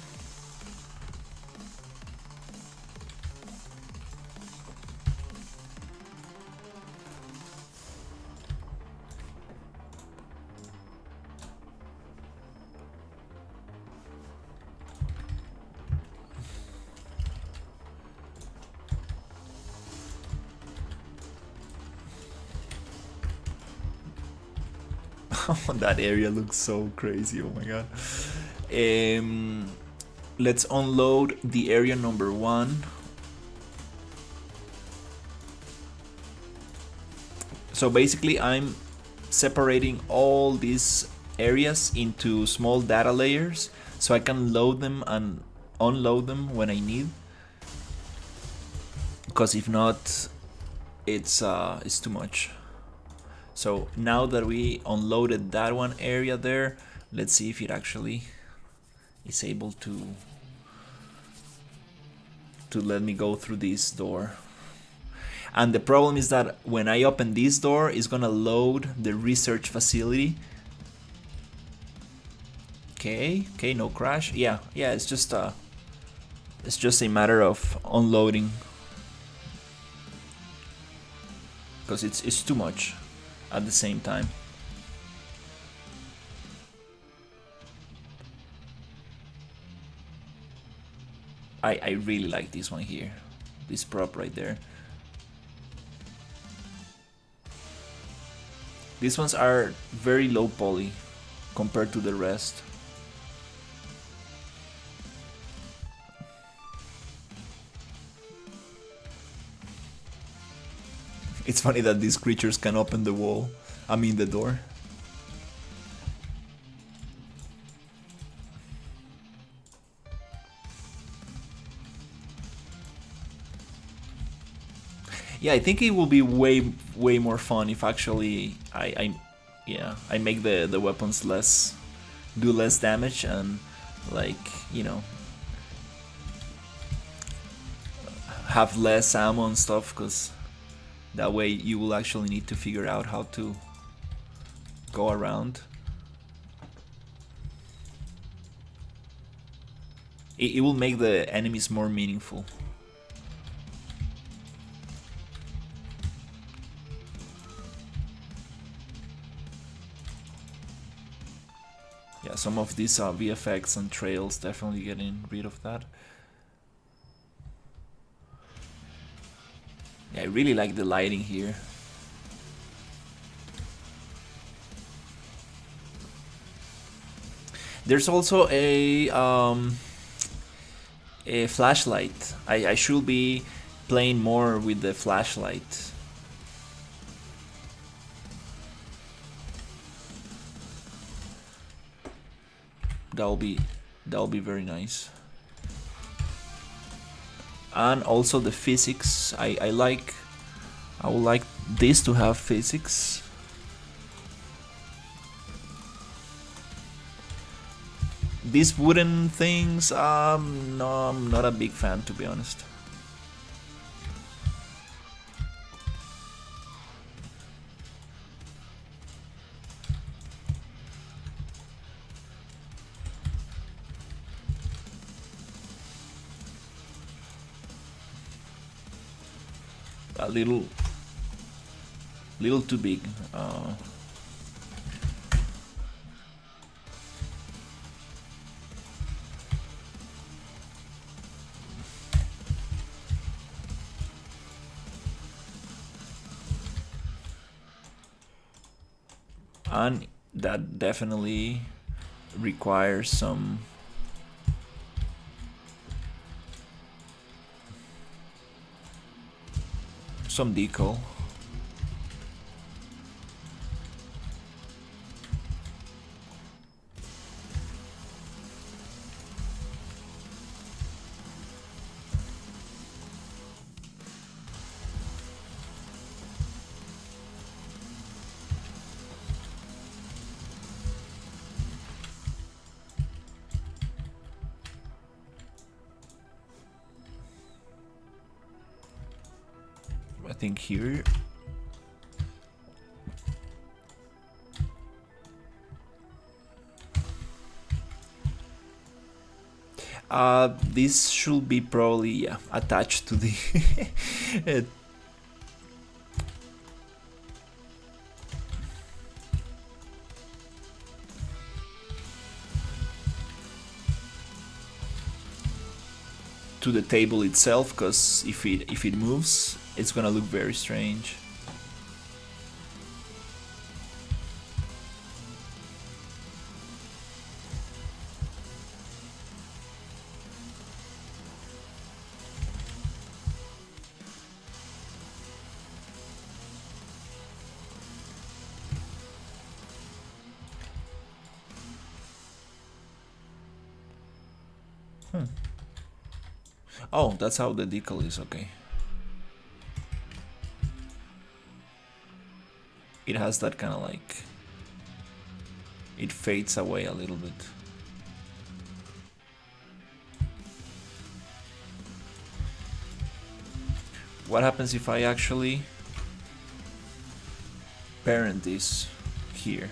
That area looks so crazy. Oh my god. Let's unload the area number 1. So basically I'm separating all these areas into small data layers so I can load them and unload them when I need, because if not it's too much. So now that we unloaded that one area there, let's see if it actually is able to let me go through this door. And the problem is that when I open this door, it's gonna load the research facility. Okay, no crash. Yeah, it's just a matter of unloading, because it's too much at the same time. I really like this one here, this prop right there. These ones are very low poly compared to the rest. It's funny that these creatures can open the wall. I mean the door. Yeah, I think it will be way more fun if actually I make the weapons do less damage, and like, you know, have less ammo and stuff, because that way you will actually need to figure out how to go around. It will make the enemies more meaningful. Yeah, some of these VFX and trails, definitely getting rid of that. Yeah, I really like the lighting here. There's also a flashlight. I should be playing more with the flashlight. That'll be very nice. And also the physics. I would like this to have physics. These wooden things, no, I'm not a big fan, to be honest. A little too big. And that definitely requires some decal. think here. This should be probably attached to the to the table itself, because if it moves, it's gonna look very strange. Oh, that's how the decal is, okay. It has that kind of like... it fades away a little bit. What happens if I actually parent this here?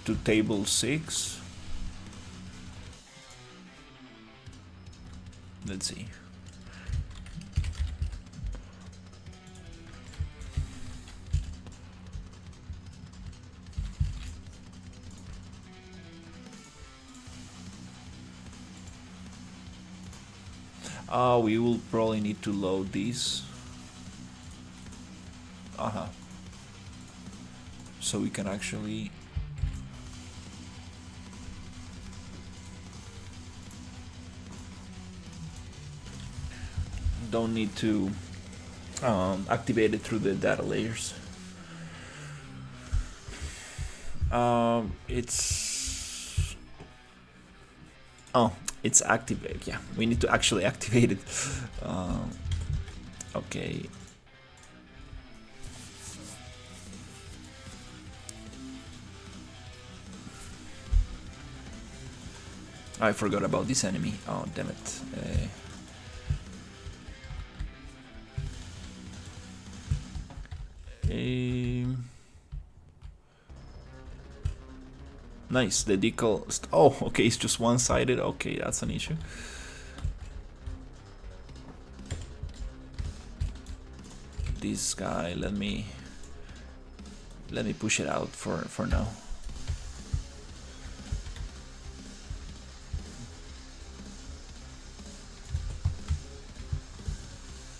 To table 6. Let's see. We will probably need to load these. So we can actually... don't need to activate it through the data layers. It's... oh, it's activated. Yeah, we need to actually activate it. Okay. I forgot about this enemy. Oh, damn it. Nice, the decal... oh, okay, it's just one-sided. Okay, that's an issue. This guy, let me push it out for now.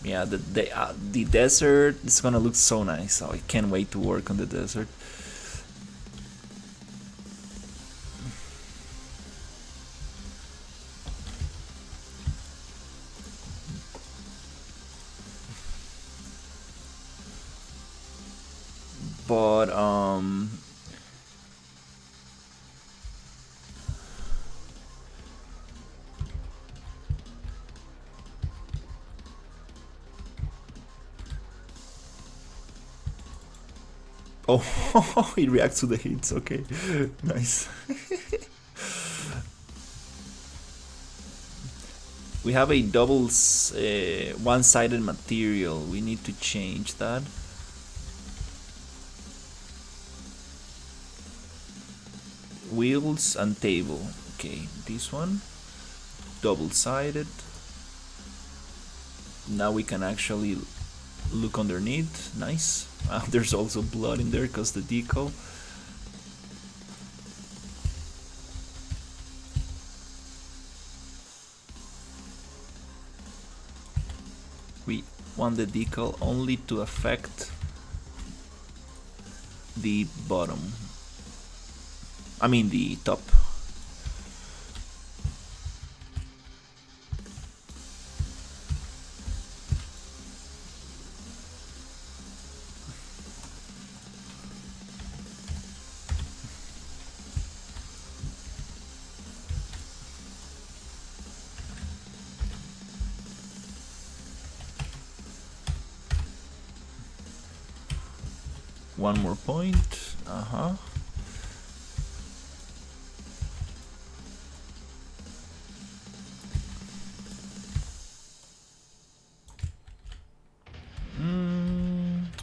Yeah, the desert is gonna look so nice. So I can't wait to work on the desert. But oh, it reacts to the hits. Okay, nice. We have a double one-sided material. We need to change that. Wheels and table. Okay, this one double-sided. Now we can actually look underneath. Nice. There's also blood in there because the decal. We want the decal only to affect the bottom. I mean the top. One more point.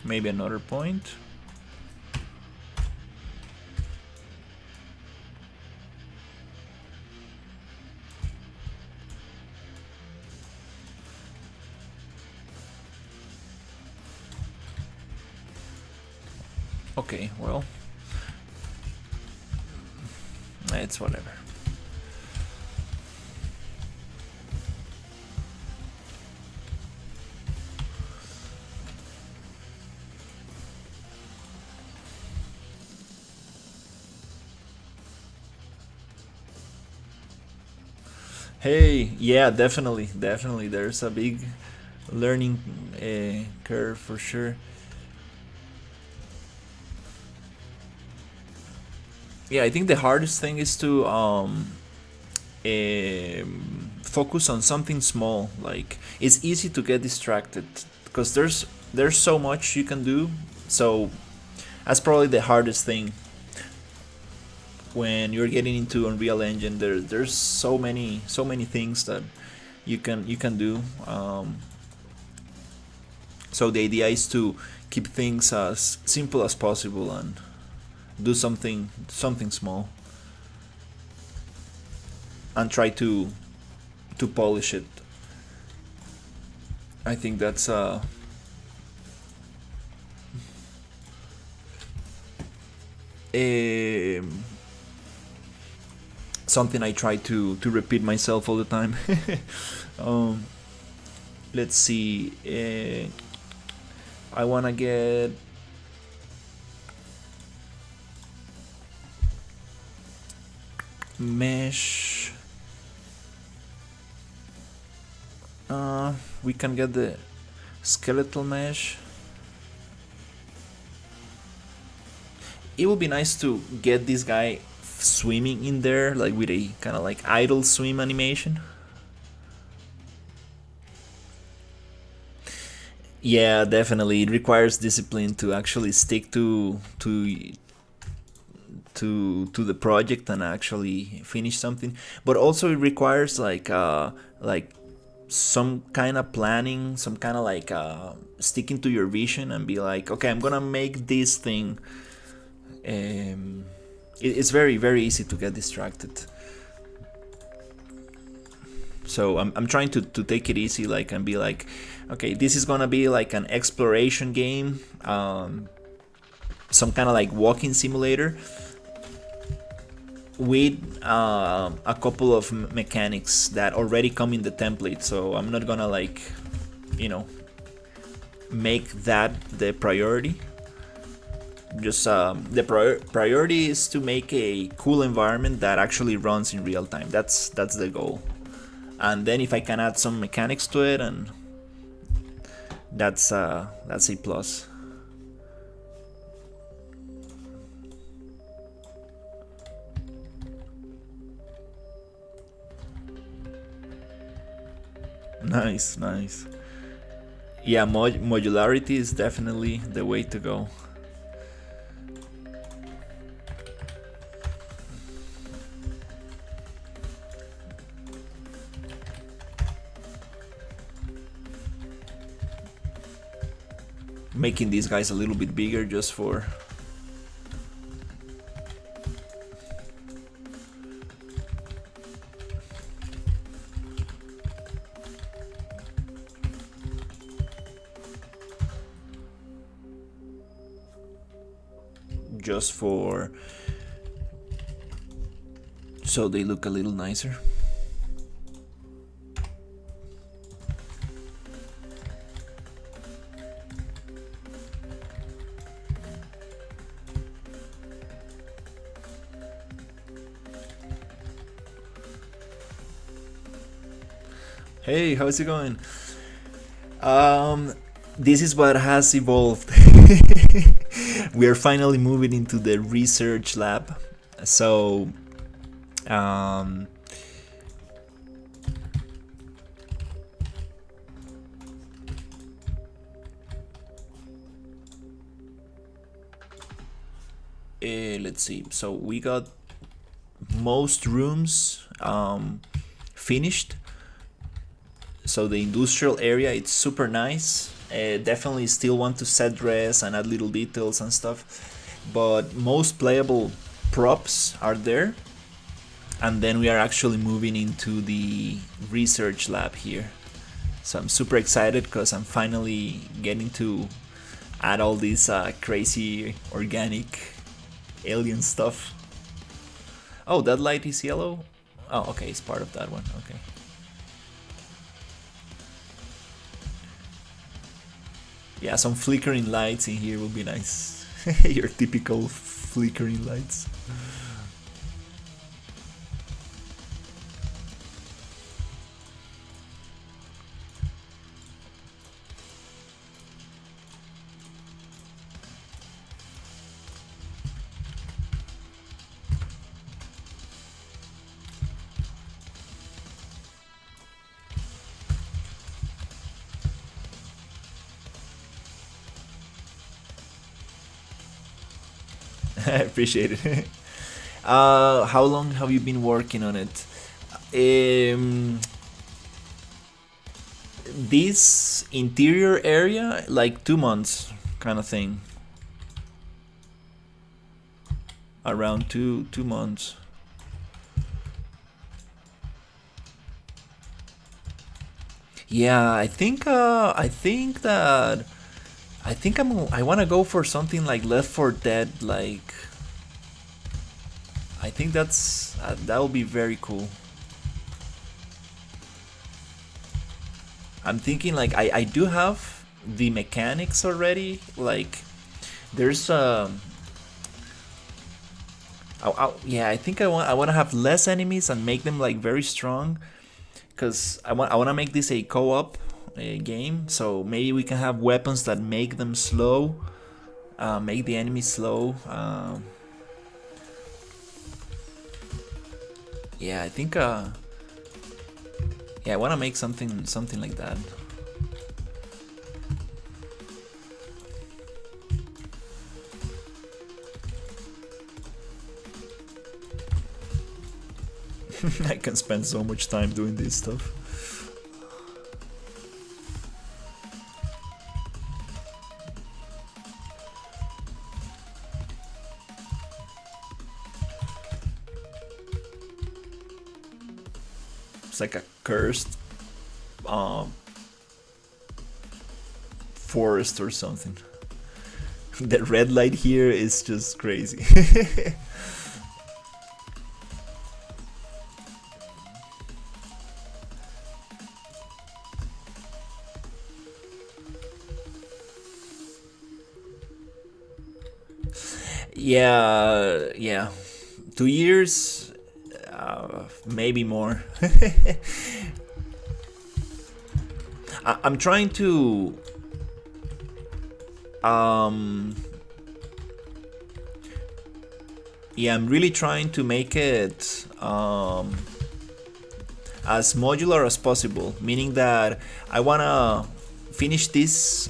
Maybe another point. Okay, well, it's whatever. Hey, yeah, definitely, definitely. There's a big learning curve for sure. Yeah, I think the hardest thing is to focus on something small. Like it's easy to get distracted because there's so much you can do. So that's probably the hardest thing when you're getting into Unreal Engine. There's so many things that you can do. So the idea is to keep things as simple as possible and do something small and try to polish it. I think that's a something I try to repeat myself all the time. um, let's see. I wanna get mesh. We can get the skeletal mesh. It would be nice to get this guy swimming in there, like with a kind of like idle swim animation. Yeah, definitely. It requires discipline to actually stick to the project and actually finish something. But also it requires like some kind of planning, some kind of like sticking to your vision and be like, okay, I'm gonna make this thing. It's very easy to get distracted. So I'm trying to take it easy, like, and be like, okay, this is gonna be like an exploration game, some kind of like walking simulator with a couple of mechanics that already come in the template. So I'm not gonna like, you know, make that the priority. Just the priority is to make a cool environment that actually runs in real time. That's the goal. And then if I can add some mechanics to it, and that's a plus. Nice. Yeah, modularity is definitely the way to go. Making these guys a little bit bigger just for so they look a little nicer. Hey, how's it going? This is what has evolved. We are finally moving into the research lab. So, um, let's see. So we got most rooms finished. So the industrial area, it's super nice. Definitely still want to set dress and add little details and stuff, but most playable props are there. And then we are actually moving into the research lab here. So I'm super excited because I'm finally getting to add all this crazy organic alien stuff. Oh, that light is yellow? Oh, okay, it's part of that one. Okay. Yeah, some flickering lights in here will be nice. Your typical flickering lights. I appreciate it. How long have you been working on it? This interior area, like 2 months, kind of thing. Around two months. Yeah, I want to go for something like Left 4 Dead. Like, I think that will be very cool. I'm thinking like I do have the mechanics already. Like, there's yeah, I think I want to have less enemies and make them like very strong, because I want to make this a co-op game. So maybe we can have weapons that make them slow, make the enemies slow. Yeah, I think yeah, I want to make something like that. I can spend so much time doing this stuff. It's like a cursed forest or something. The red light here is just crazy. Yeah. 2 years, maybe more. I'm trying to yeah, I'm really trying to make it as modular as possible, meaning that I wanna finish this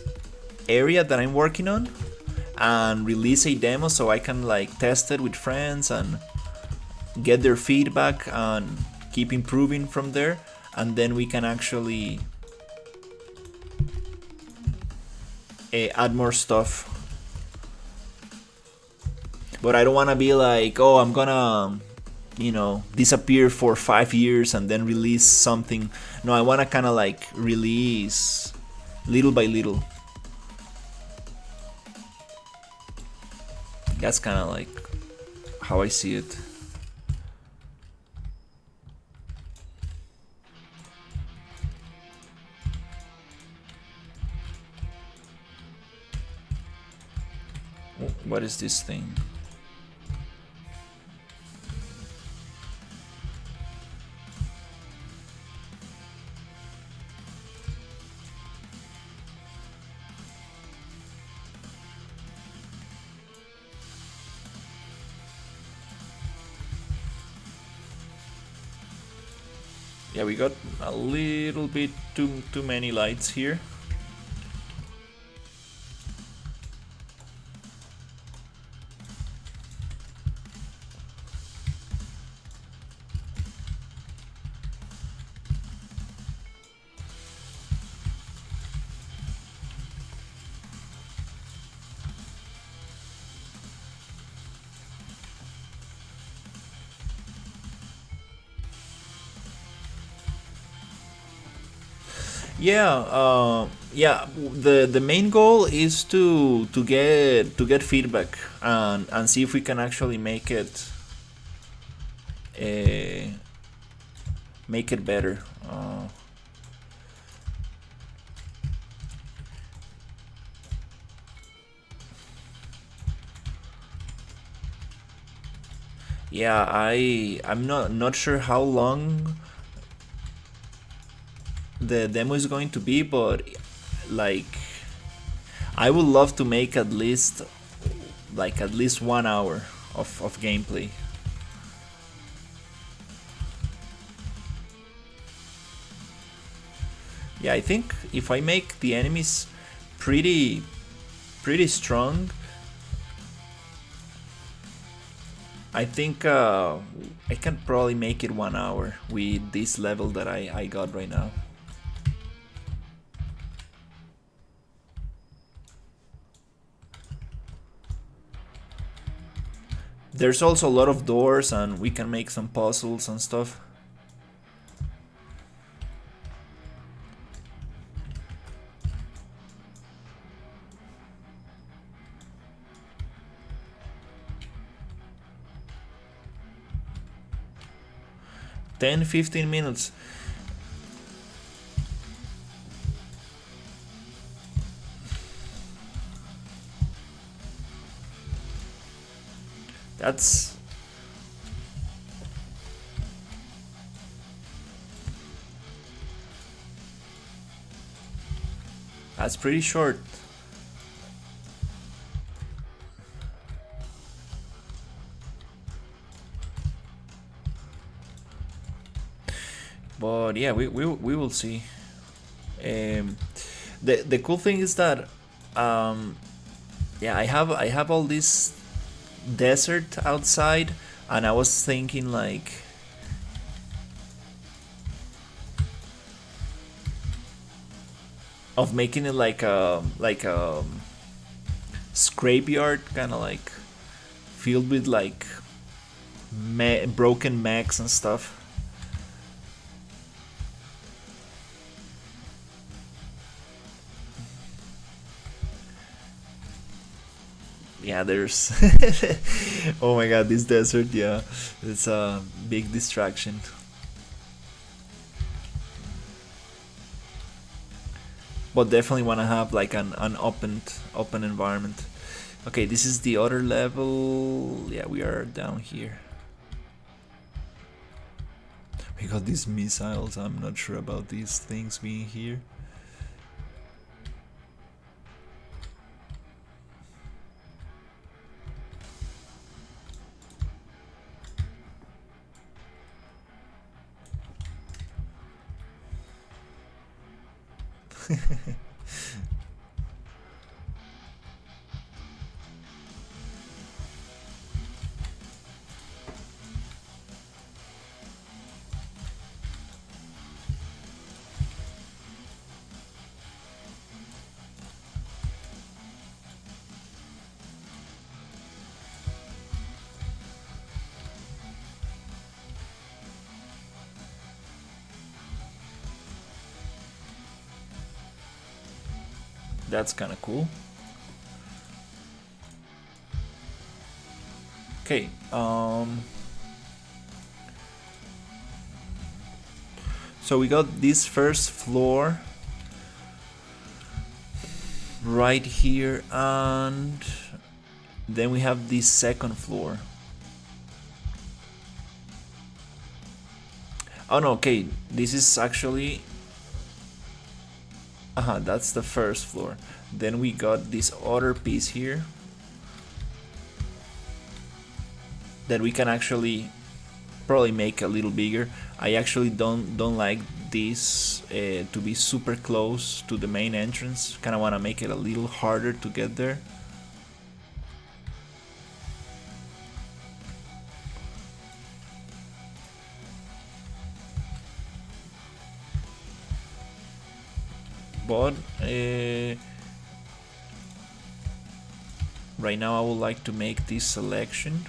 area that I'm working on and release a demo so I can like test it with friends and get their feedback and keep improving from there, and then we can actually add more stuff. But I don't want to be like, oh, I'm gonna disappear for 5 years and then release something. No, I want to kind of like release little by little. That's kind of like how I see it. What is this thing? Yeah, we got a little bit too many lights here. Yeah, yeah. The main goal is to get feedback and see if we can actually uh, make it better. Yeah, I'm not sure how long the demo is going to be, but like I would love to make at least 1 hour of gameplay. Yeah, I think if I make the enemies pretty pretty strong, I think I can probably make it 1 hour with this level that I got right now. There's also a lot of doors and we can make some puzzles and stuff. 10-15 minutes. That's that's pretty short. But yeah, we will see. Um, the cool thing is that yeah, I have all this desert outside, and I was thinking of making it like a scrapeyard, kind of like filled with like broken mechs and stuff. Yeah, there's oh my god, this desert, yeah, it's a big distraction. But definitely want to have like an open environment. Okay, this is the other level. Yeah, we are down here. We got these missiles. I'm not sure about these things being here. That's kind of cool. Okay, so we got this first floor right here, and then we have this second floor. Oh no, okay, this is actually that's the first floor. Then we got this other piece here that we can actually probably make a little bigger. I actually don't like this to be super close to the main entrance. Kind of want to make it a little harder to get there. But right now I would like to make this selection.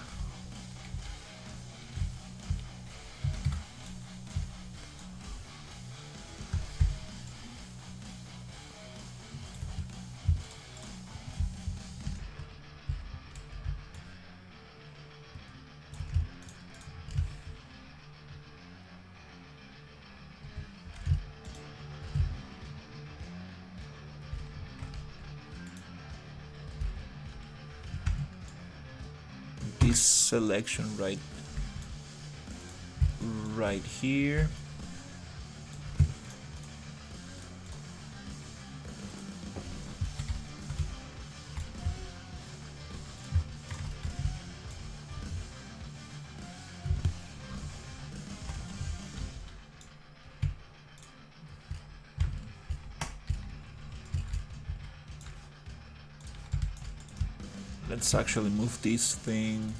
this selection right here. Let's actually move this thing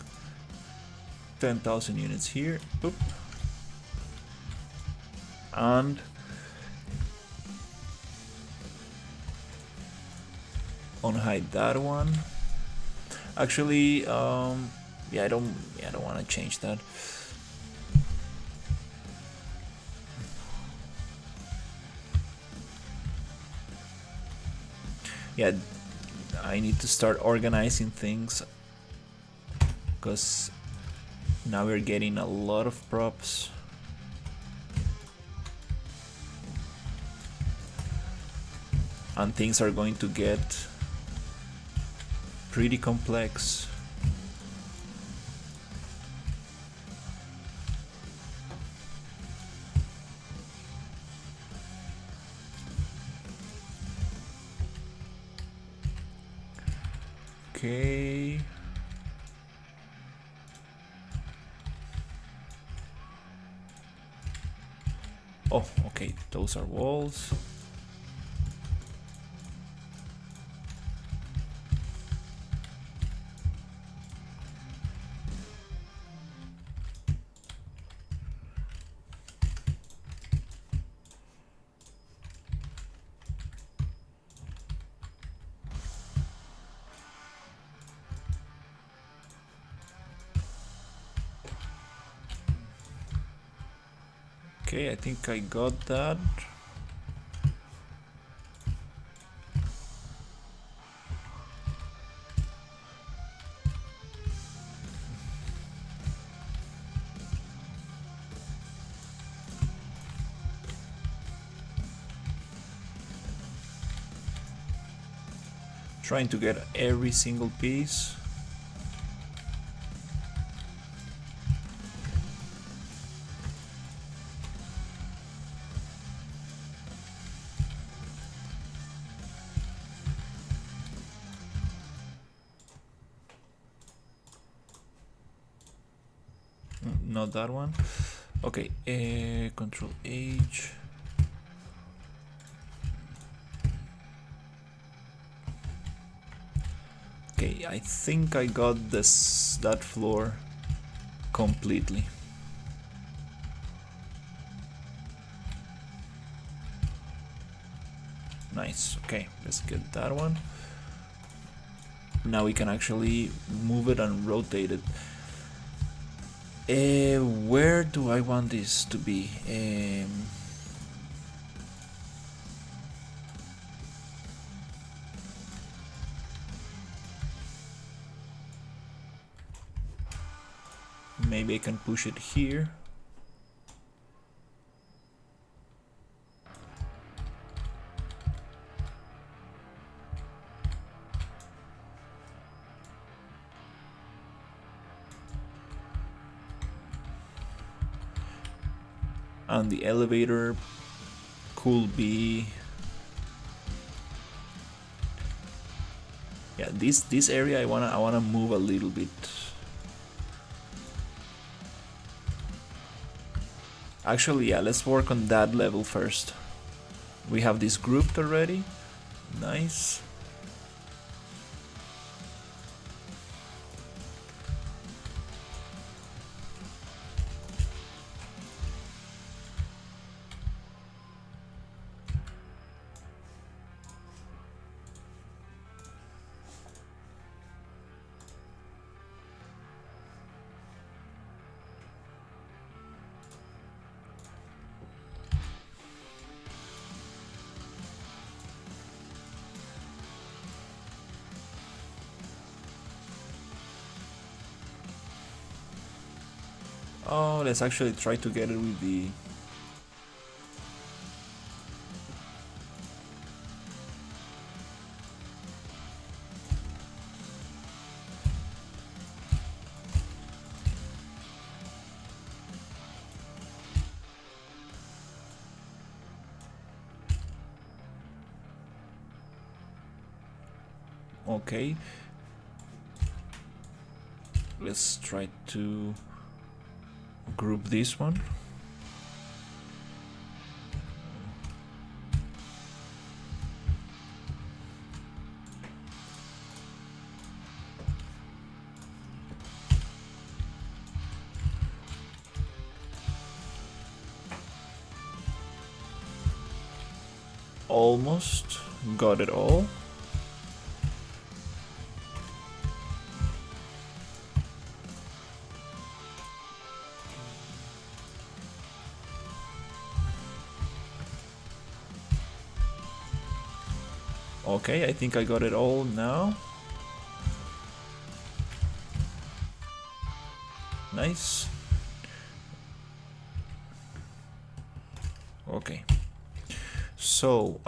10,000 units here. Oop. And unhide that one. Actually, yeah, I don't want to change that. Yeah, I need to start organizing things because now we're getting a lot of props. And things are going to get pretty complex. Okay. Oh, okay, those are walls. Okay, I think I got that. Trying to get every single piece. Not that one. Okay, Control H. Okay, I think I got that floor completely. Nice. Okay, let's get that one. Now we can actually move it and rotate it. Where do I want this to be? Maybe I can push it here. And the elevator could be, yeah, this area I wanna move a little bit. Actually, yeah, let's work on that level first. We have this grouped already. Nice. Oh, let's actually try to get it with the... Okay. Let's try to group this one. Almost got it all. Okay, I think I got it all now. Nice. Okay. So,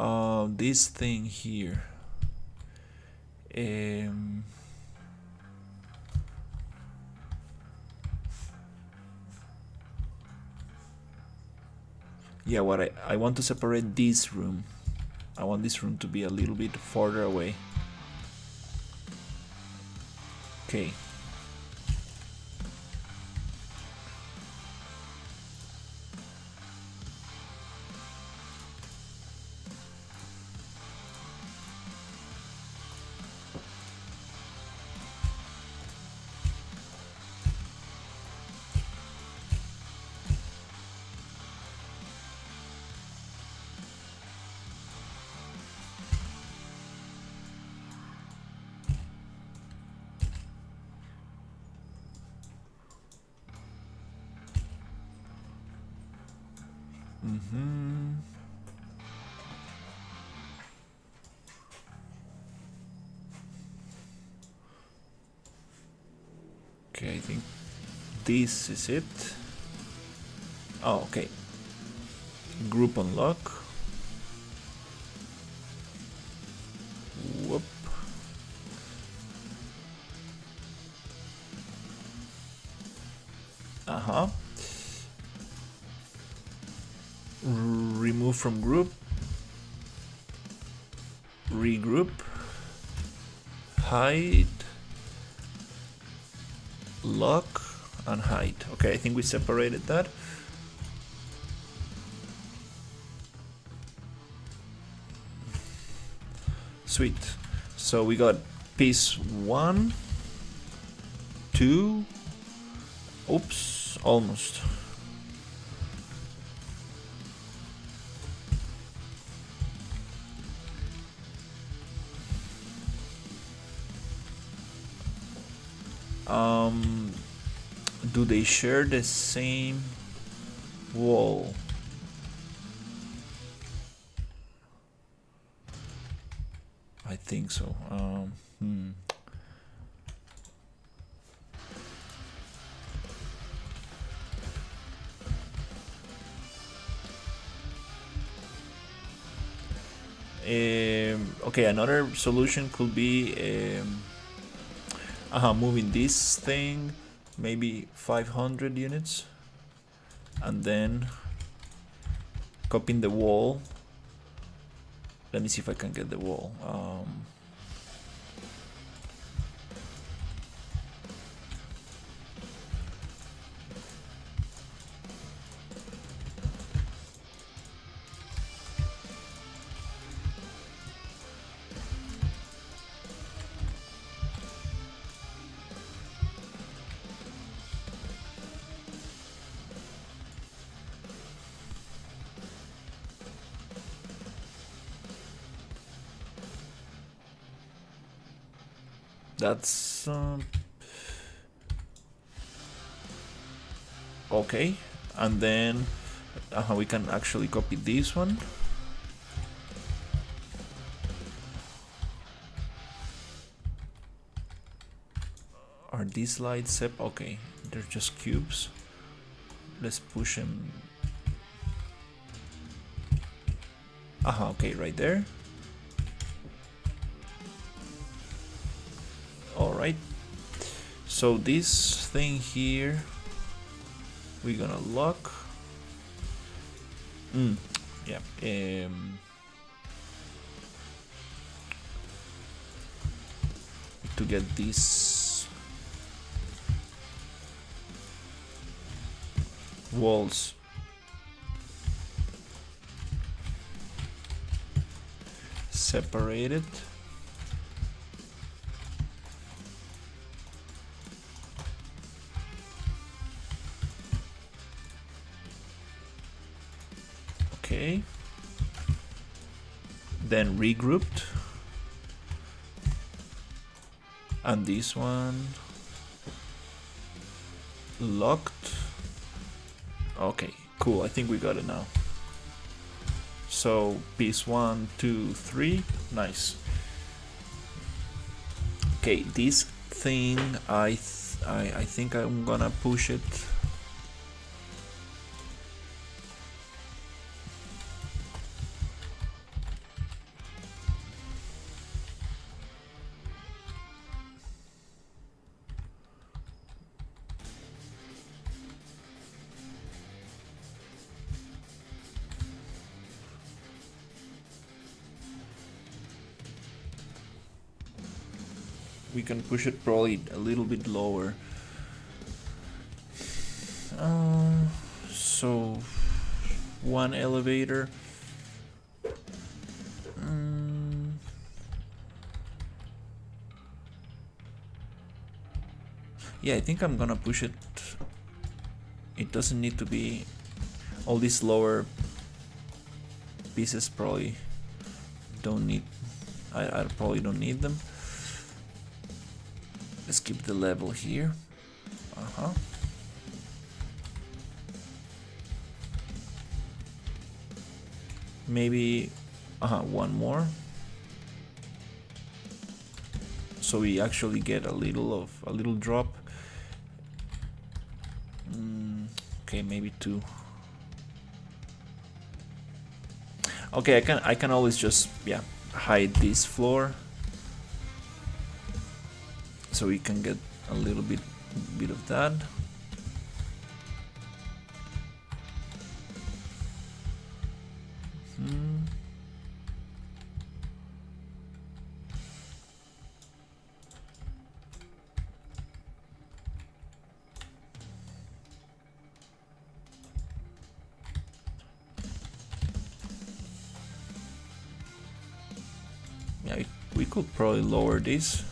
this thing here. Yeah, what I want to separate this room. I want this room to be a little bit farther away. Okay. Okay, I think this is it. Oh, okay. Group unlock. Whoop. Remove from group. Regroup. Hide. Lock and hide. Okay, I think we separated that. Sweet. So we got piece 1, 2. Oops, almost. Do they share the same wall? I think so. Okay, another solution could be moving this thing maybe 500 units and then copying the wall. Let me see if I can get the wall. That's okay, and then we can actually copy this one. Are these lights up? Okay, they're just cubes. Let's push them. Okay, right there. Alright, so this thing here we're gonna lock. to get these walls. Separated. Okay. Then regrouped. And this one locked. Okay, cool. I think we got it now. So piece 1, 2, 3. Nice. Okay, this thing I think I'm gonna push it. We can push it probably a little bit lower. So one elevator. Yeah, I think I'm gonna push it. It doesn't need to be all these lower pieces. Probably don't need. I probably don't need them. Let's keep the level here. Maybe one more. So we actually get a little drop. Okay, maybe 2. Okay, I can always just hide this floor, so we can get a little bit of that. Yeah, we could probably lower this.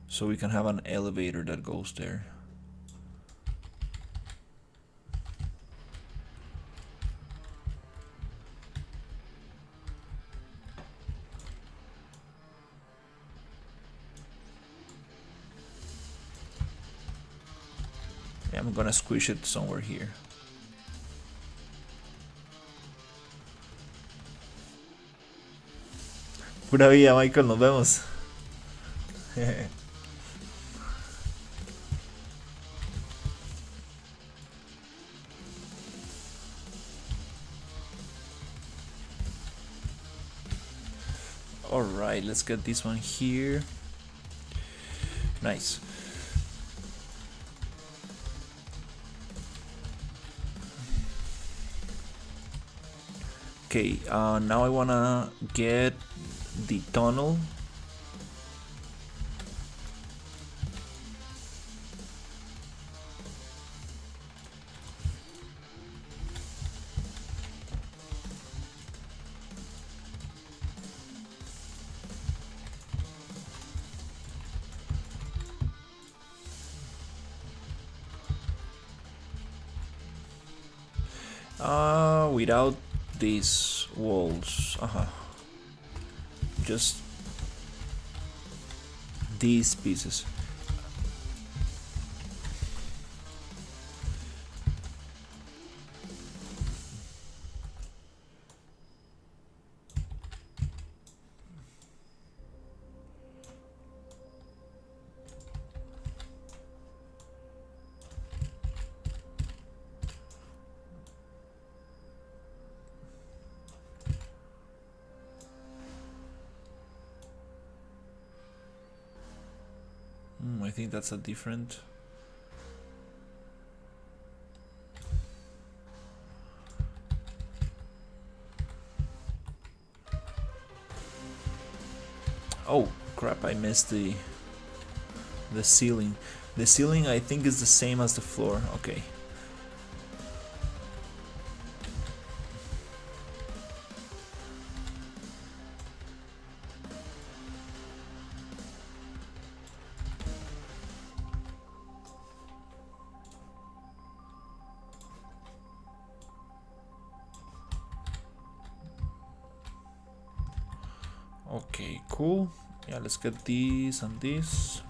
So we can have an elevator that goes there. Yeah, I'm gonna squish it somewhere here. Pura vida, Michael, nos vemos. Alright, let's get this one here. Nice. Okay, now I wanna get the tunnel. Without these walls, just these pieces. I think that's a different. Oh crap! I missed the ceiling. The ceiling I think is the same as the floor. Okay. Okay, cool. Yeah, let's get these and this.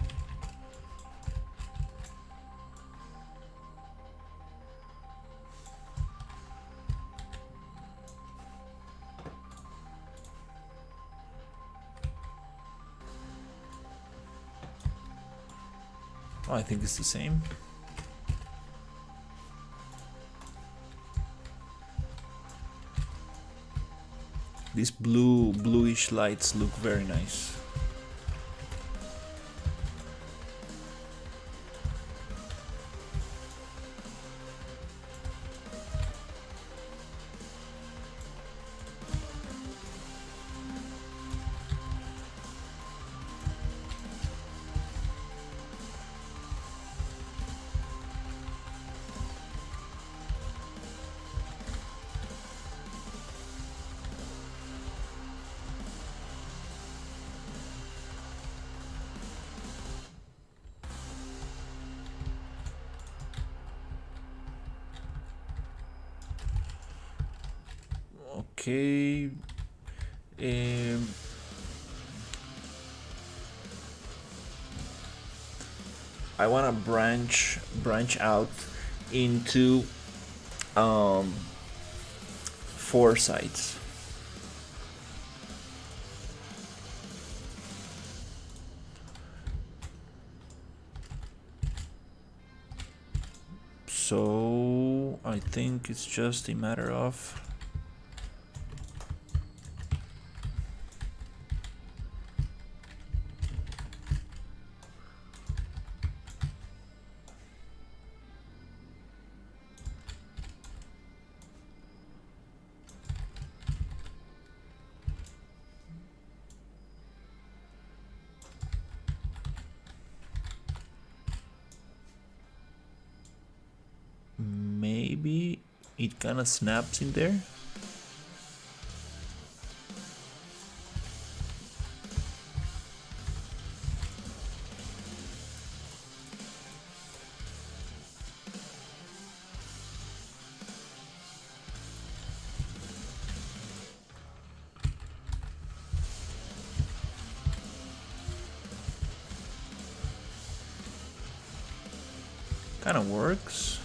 Oh, I think it's the same. These bluish lights look very nice. Okay. I want to branch out into 4 sides. So I think it's just a matter of maybe it kind of snaps in there. Kind of works.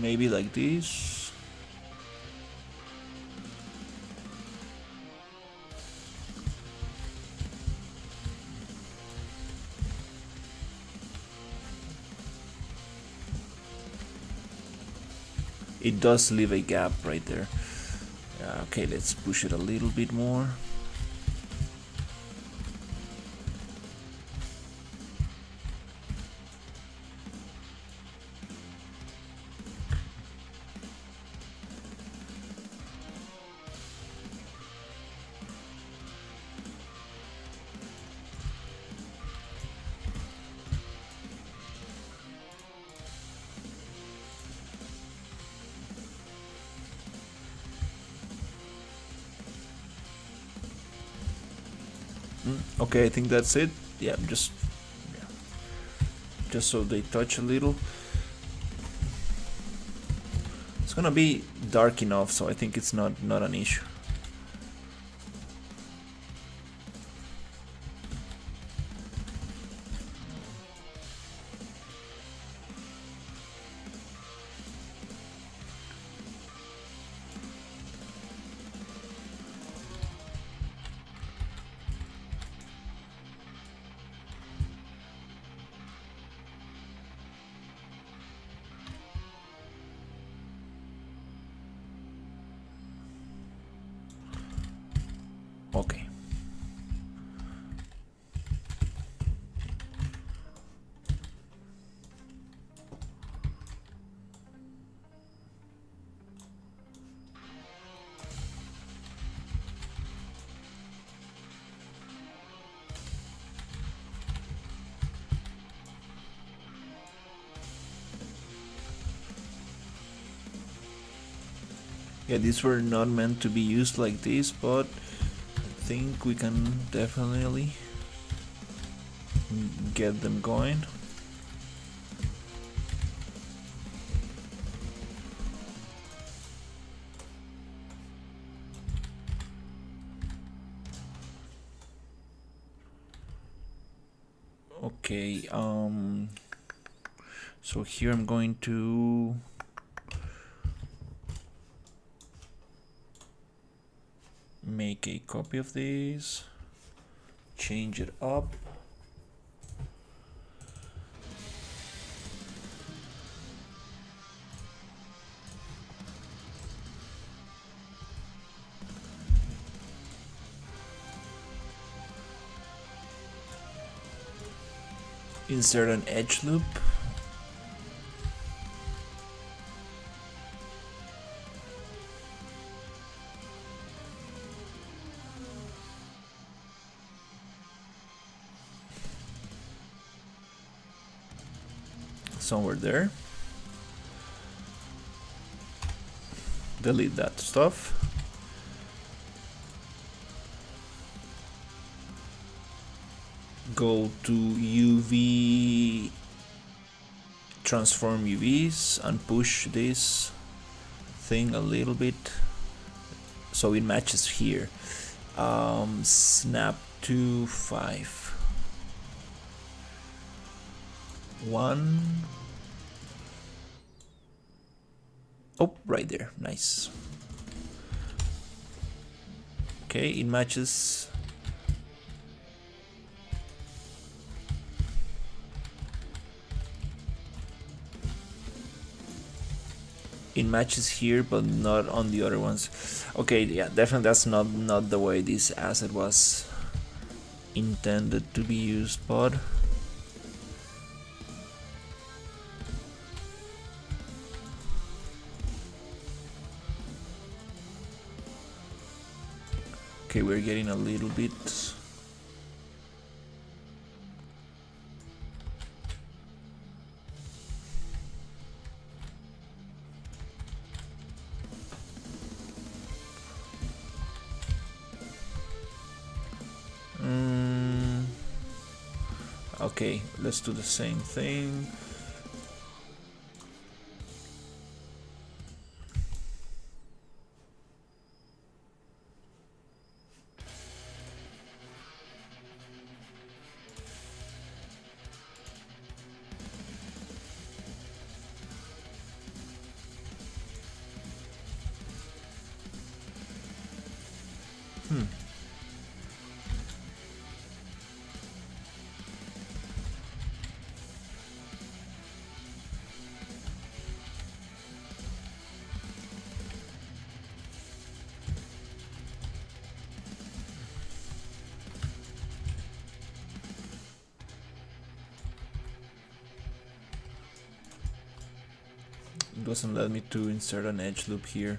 Maybe like this. It does leave a gap right there. Okay, let's push it a little bit more. Okay, I think that's it. Yeah, just so they touch a little. It's gonna be dark enough, so I think it's not an issue. Yeah, these were not meant to be used like this, but I think we can definitely get them going. Okay, so here I'm going to make a copy of this, change it up. Insert an edge loop. Somewhere there. Delete that stuff. Go to UV, transform UVs, and push this thing a little bit so it matches here. Snap to 5. 1. Oh, right there. Nice. Okay, it matches. It matches here, but not on the other ones. Okay, yeah, definitely that's not the way this asset was intended to be used, but okay, we're getting a little bit. Okay, let's do the same thing. It doesn't let me to insert an edge loop here.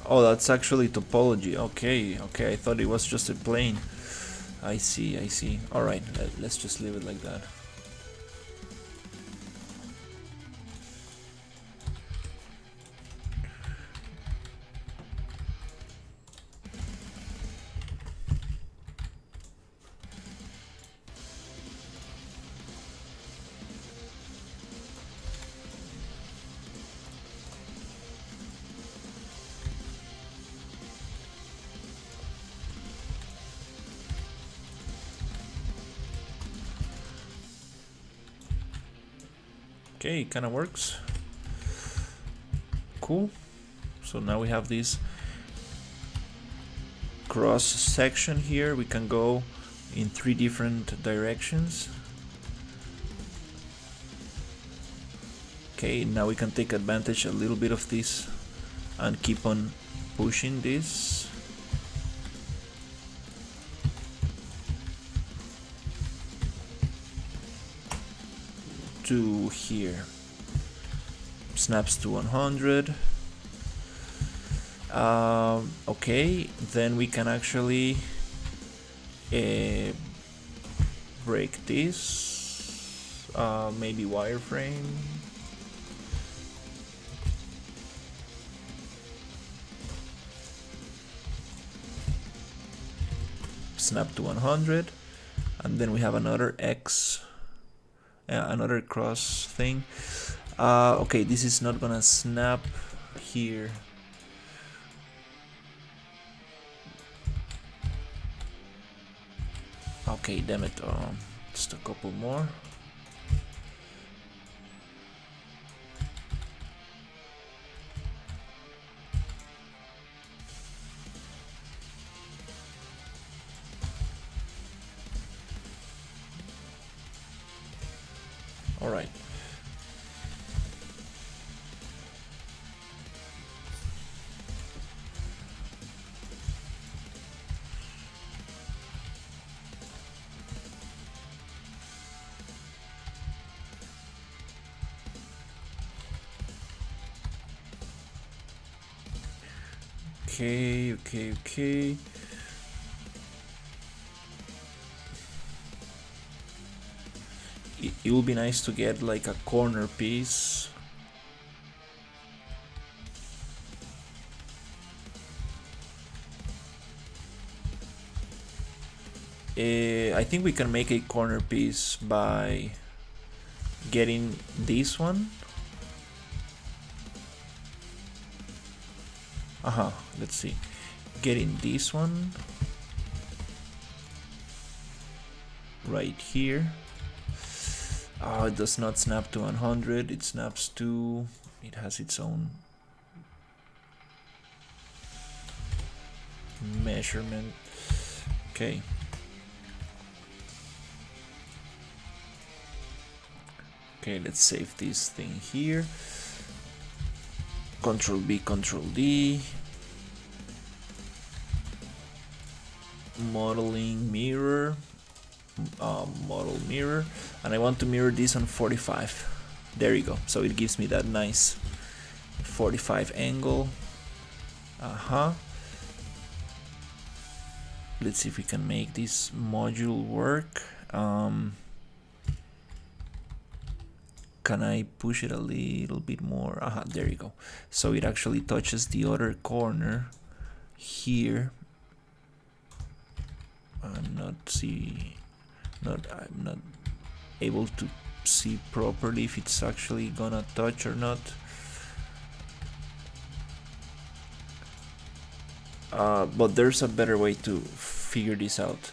Oh, that's actually topology. Okay, okay. I thought it was just a plane. I see, I see. Alright, let's just leave it like that. Okay, it kind of works. Cool. So now we have this cross section here. We can go in 3 different directions. Okay, now we can take advantage a little bit of this and keep on pushing this. To here. Snaps to 100. Okay, then we can actually break this. Maybe wireframe. Snap to 100, and then we have another X, another cross thing. Okay, this is not gonna snap here. Okay, damn it. Just a couple more. All right. Okay. It would be nice to get like a corner piece. I think we can make a corner piece by getting this one. Let's see. Getting this one right here. Oh, it does not snap to 100. It snaps to... It has its own measurement. Okay. Okay, let's save this thing here. Control B, Control D. Modeling mirror. Model mirror, and I want to mirror this on 45. There you go. So it gives me that nice 45 angle. Let's see if we can make this module work. Can I push it a little bit more? There you go. So it actually touches the other corner here. I'm not able to see properly if it's actually gonna touch or not. But there's a better way to figure this out.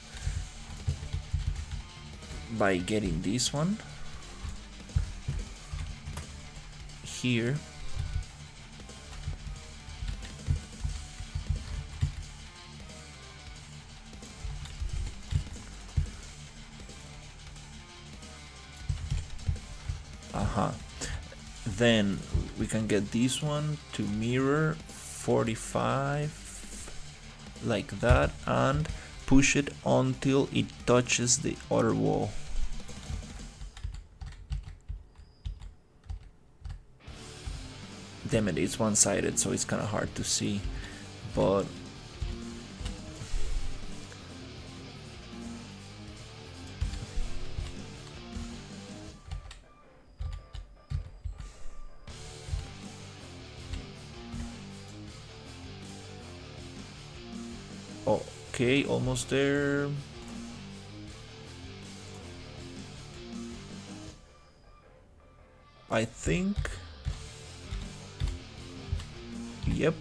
By getting this one here. Then we can get this one to mirror 45 like that and push it until it touches the other wall. Damn it, it's one-sided, so it's kind of hard to see, but okay, almost there. I think. Yep.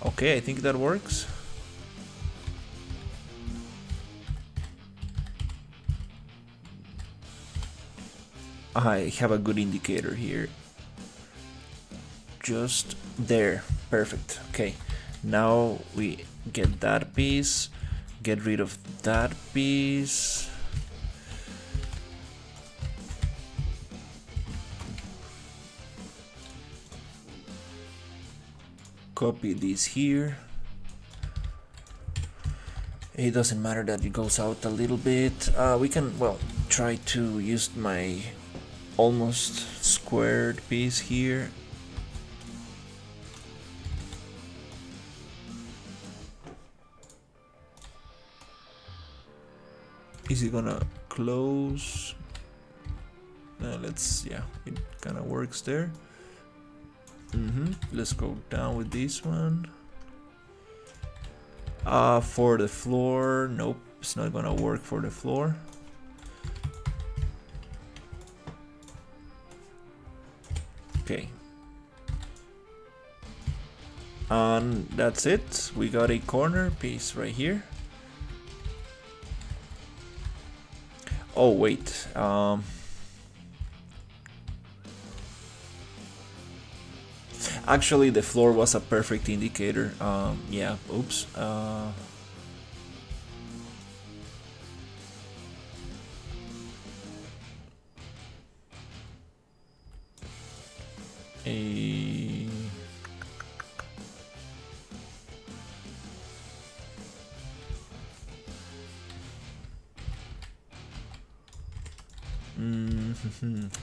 Okay, I think that works. I have a good indicator here. Just there. Perfect. Okay. Now we get that piece, get rid of that piece, copy this here. It doesn't matter that it goes out a little bit. We can, well, try to use my almost squared piece here. Is it gonna close? Let's, yeah, it kind of works there. Let's go down with this one. For the floor, nope, it's not gonna work for the floor. Okay. And that's it. We got a corner piece right here. Oh wait, actually the floor was a perfect indicator. Yeah, oops.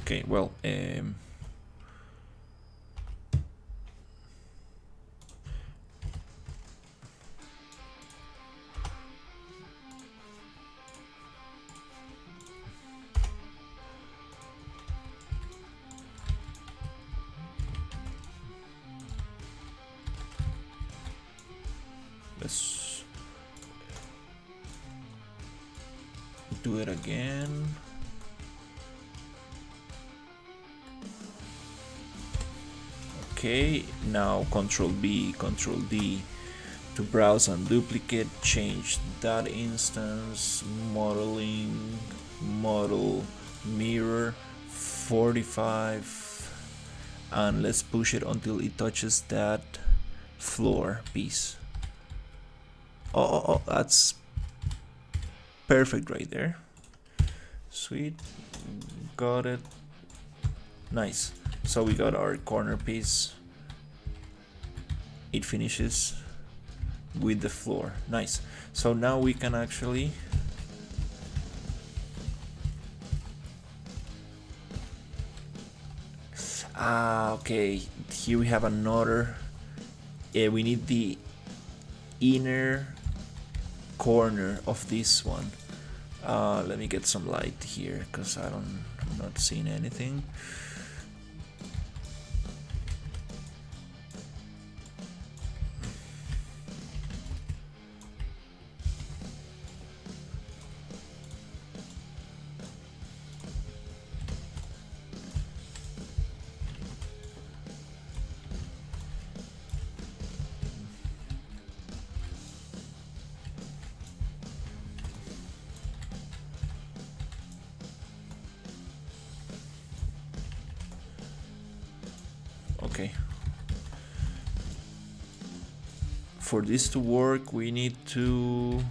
Okay, well, let's do it again. Okay, now Control B, Control D to browse and duplicate, change that instance, modeling, model, mirror, 45, and let's push it until it touches that floor piece. Oh, that's perfect right there. Sweet, got it. Nice. So we got our corner piece. It finishes with the floor. Nice. So now we can actually okay, here we have another. We need the inner corner of this one. Let me get some light here because I'm not seeing anything. Okay. For this to work, we need to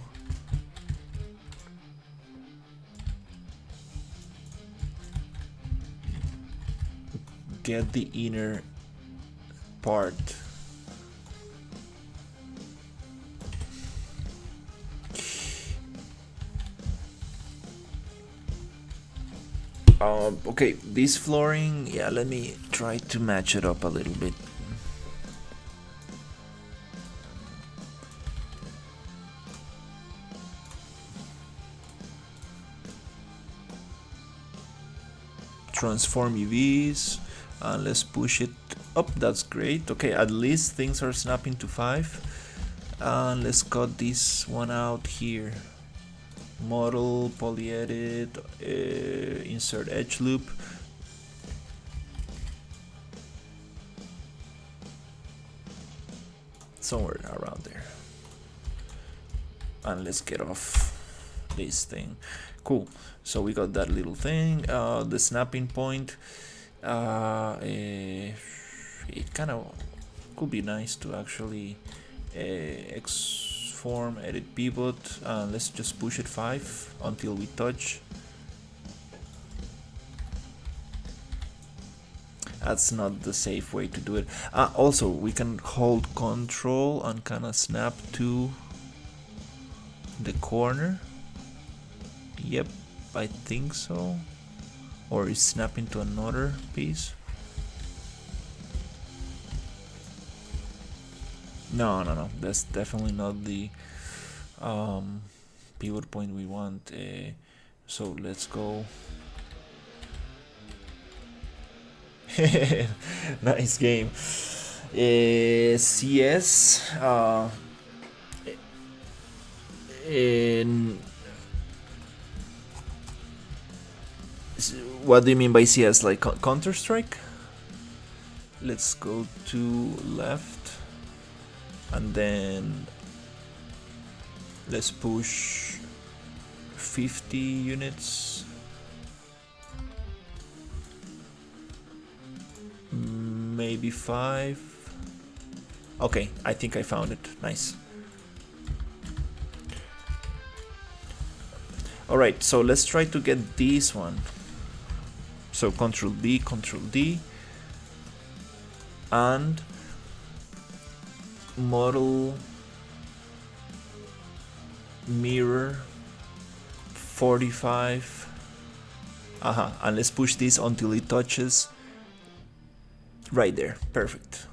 get the inner part. Okay, this flooring, yeah, let me try to match it up a little bit. Transform UVs, and let's push it up. That's great. Okay, at least things are snapping to 5. And let's cut this one out here. Model, polyedit, insert edge loop. Somewhere around there. And let's get off this thing. Cool. So we got that little thing. The snapping point. It kind of could be nice to actually form, edit pivot, and let's just push it 5 until we touch. That's not the safe way to do it. Also, we can hold control and kind of snap to the corner. Yep, I think so. Or is snap into another piece? No, no, no. That's definitely not the pivot point we want. So let's go. Nice game. CS. In what do you mean by CS? Like Counter Strike? Let's go to left, and then let's push 50 units. Maybe 5. Okay, I think I found it. Nice. Alright, so let's try to get this one. So Control B, Control D, and model mirror 45. And let's push this until it touches right there. Perfect.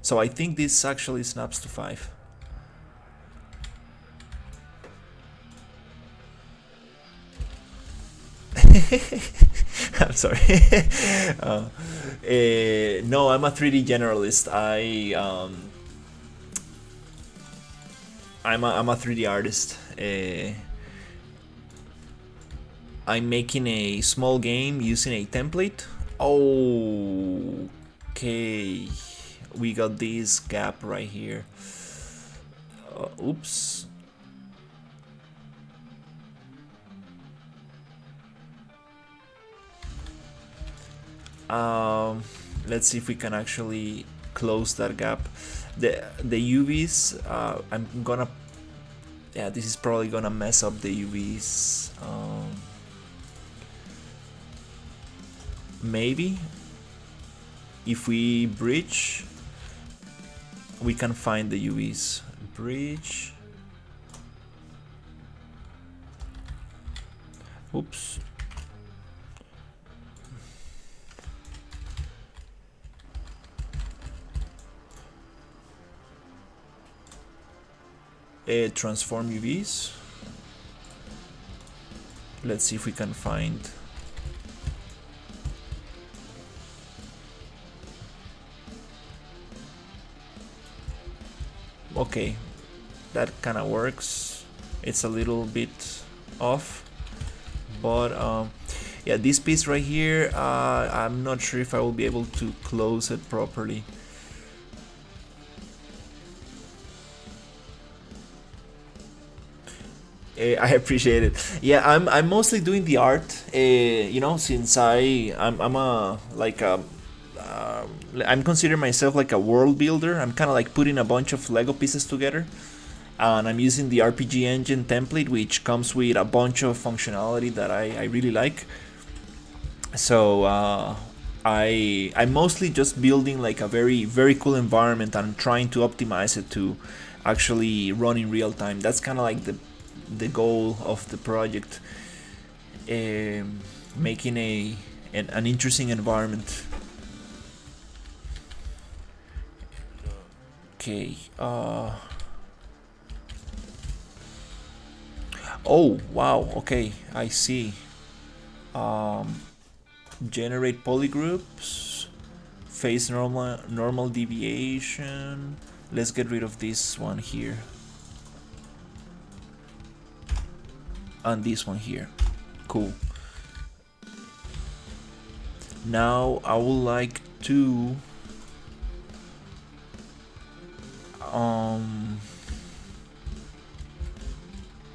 So I think this actually snaps to 5. I'm sorry. No, I'm a 3D generalist. I'm a 3D artist. I'm making a small game using a template. Okay, we got this gap right here. Oops. Let's see if we can actually close that gap. The UVs, I'm gonna, yeah, this is probably gonna mess up the UVs. Maybe if we bridge, we can find the UVs. Bridge. Oops. Transform UVs. Let's see if we can find. Okay, that kind of works. It's a little bit off, but yeah, this piece right here, I'm not sure if I will be able to close it properly. I appreciate it. Yeah, I'm mostly doing the art. You know, since I'm a like a I'm considering myself like a world builder. I'm kind of like putting a bunch of Lego pieces together, and I'm using the RPG Engine template, which comes with a bunch of functionality that I really like. So I'm mostly just building like a very cool environment and trying to optimize it to actually run in real time. That's kind of like the goal of the project, making an interesting environment. Okay. Oh wow. Okay, I see. Generate polygroups. Face normal deviation. Let's get rid of this one here. And this one here. Cool. Now I would like to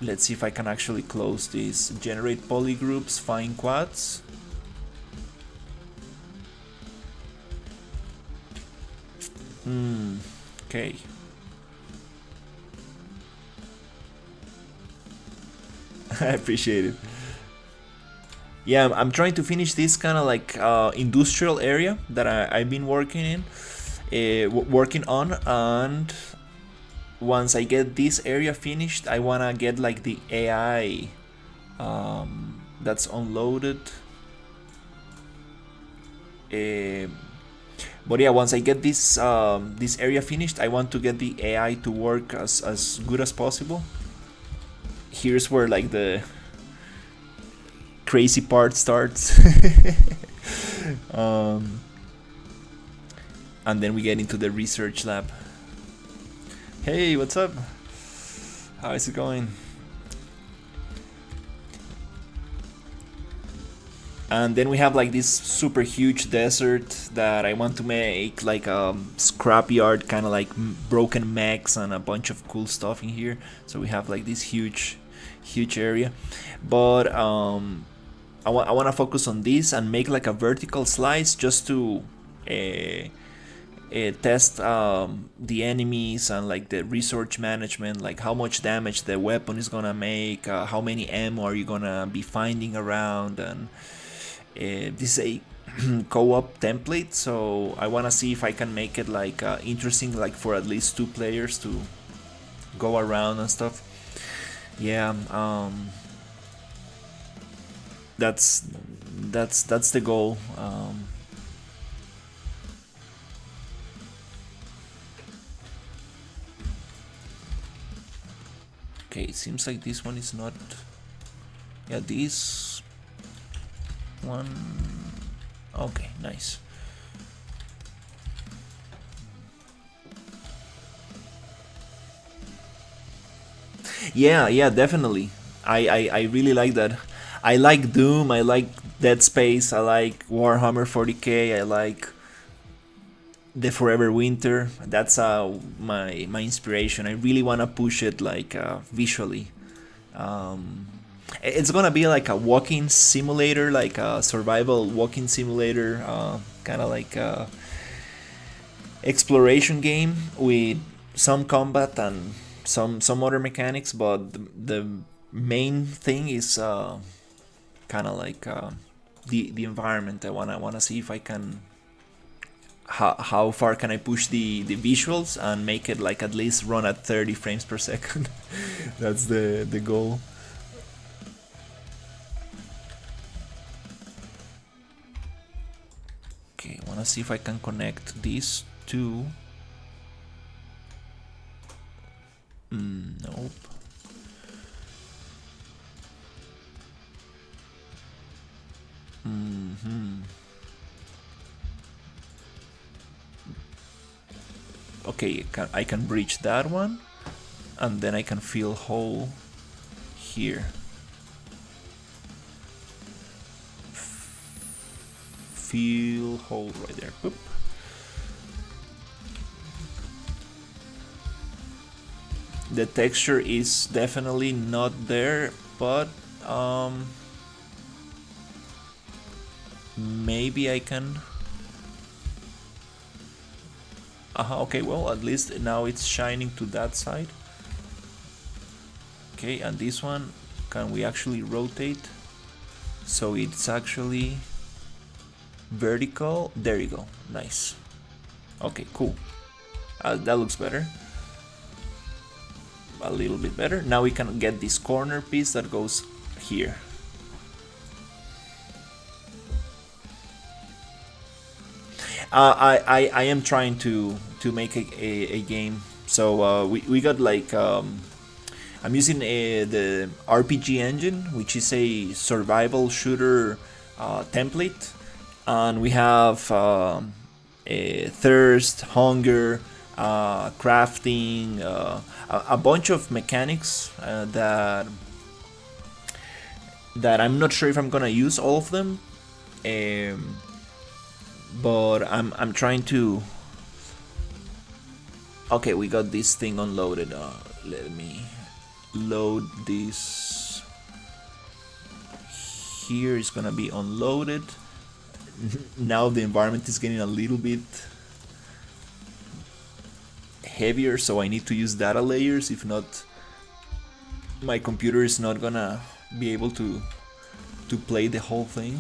let's see if I can actually close this. Generate polygroups, find quads. Okay. I appreciate it. Yeah, I'm trying to finish this kind of like industrial area that I've been working in, working on, and once I get this area finished, I wanna get like the AI that's unloaded. Um but yeah, once I get this area finished, I want to get the AI to work as good as possible. Here's where like the crazy part starts. um, and then we get into the research lab. Hey, what's up? How is it going? And then we have like this super huge desert that I want to make like a scrapyard, kind of like broken mechs and a bunch of cool stuff in here. So we have like this huge area. But I want to focus on this and make like a vertical slice just to test the enemies and like the resource management, like how much damage the weapon is gonna make, how many ammo are you gonna be finding around, and this is a co-op template, so I want to see if I can make it like interesting, like for at least 2 players to go around and stuff. Yeah, that's the goal. Okay, it seems like this one is not. Yeah, this one. Okay, nice. Yeah, definitely. I really like that. I like Doom. I like Dead Space. I like Warhammer 40k. I like the Forever Winter. That's my inspiration. I really wanna push it like visually. It's gonna be like a walking simulator, like a survival walking simulator, kind of like a exploration game with some combat and some other mechanics. But the main thing is kind of like the environment. I wanna see if I can how far can I push the visuals and make it like at least run at 30 frames per second. That's the goal. Okay, I wanna see if I can connect these two. Nope. Okay, I can breach that one, and then I can fill hole here. Fill hole right there. Boop. The texture is definitely not there, but maybe I can. Okay, well, at least now it's shining to that side. Okay, and this one, can we actually rotate? So it's actually vertical. There you go. Nice. Okay, cool. That looks better. A little bit better. Now we can get this corner piece that goes here. I am trying to make a game. So we got like I'm using the RPG engine, which is a survival shooter template, and we have thirst, hunger, crafting, a bunch of mechanics that I'm not sure if I'm gonna use all of them. But I'm trying to. Okay, we got this thing unloaded. Let me load this. Here is gonna be unloaded. Now the environment is getting a little bit heavier, so I need to use data layers. If not, my computer is not gonna be able to to play the whole thing.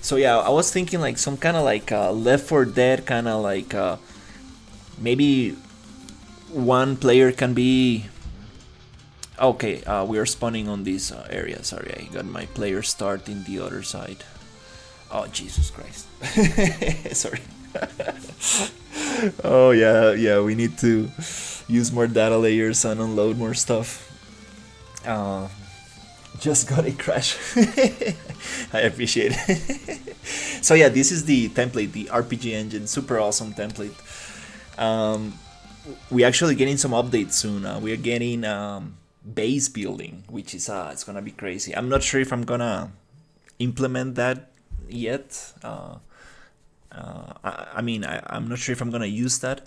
So yeah, I was thinking like some kind of like Left 4 Dead kind of like maybe one player can be. Okay, we are spawning on this area. Sorry, I got my player start in the other side. Oh Jesus Christ! Sorry. Oh yeah, yeah. We need to use more data layers and unload more stuff. Uh, just got a crash. I appreciate it. So yeah, this is the template, the RPG engine, super awesome template. We actually getting some updates soon. We are getting base building, which is it's gonna be crazy. I'm not sure if I'm gonna implement that yet. I mean, I'm not sure if I'm gonna use that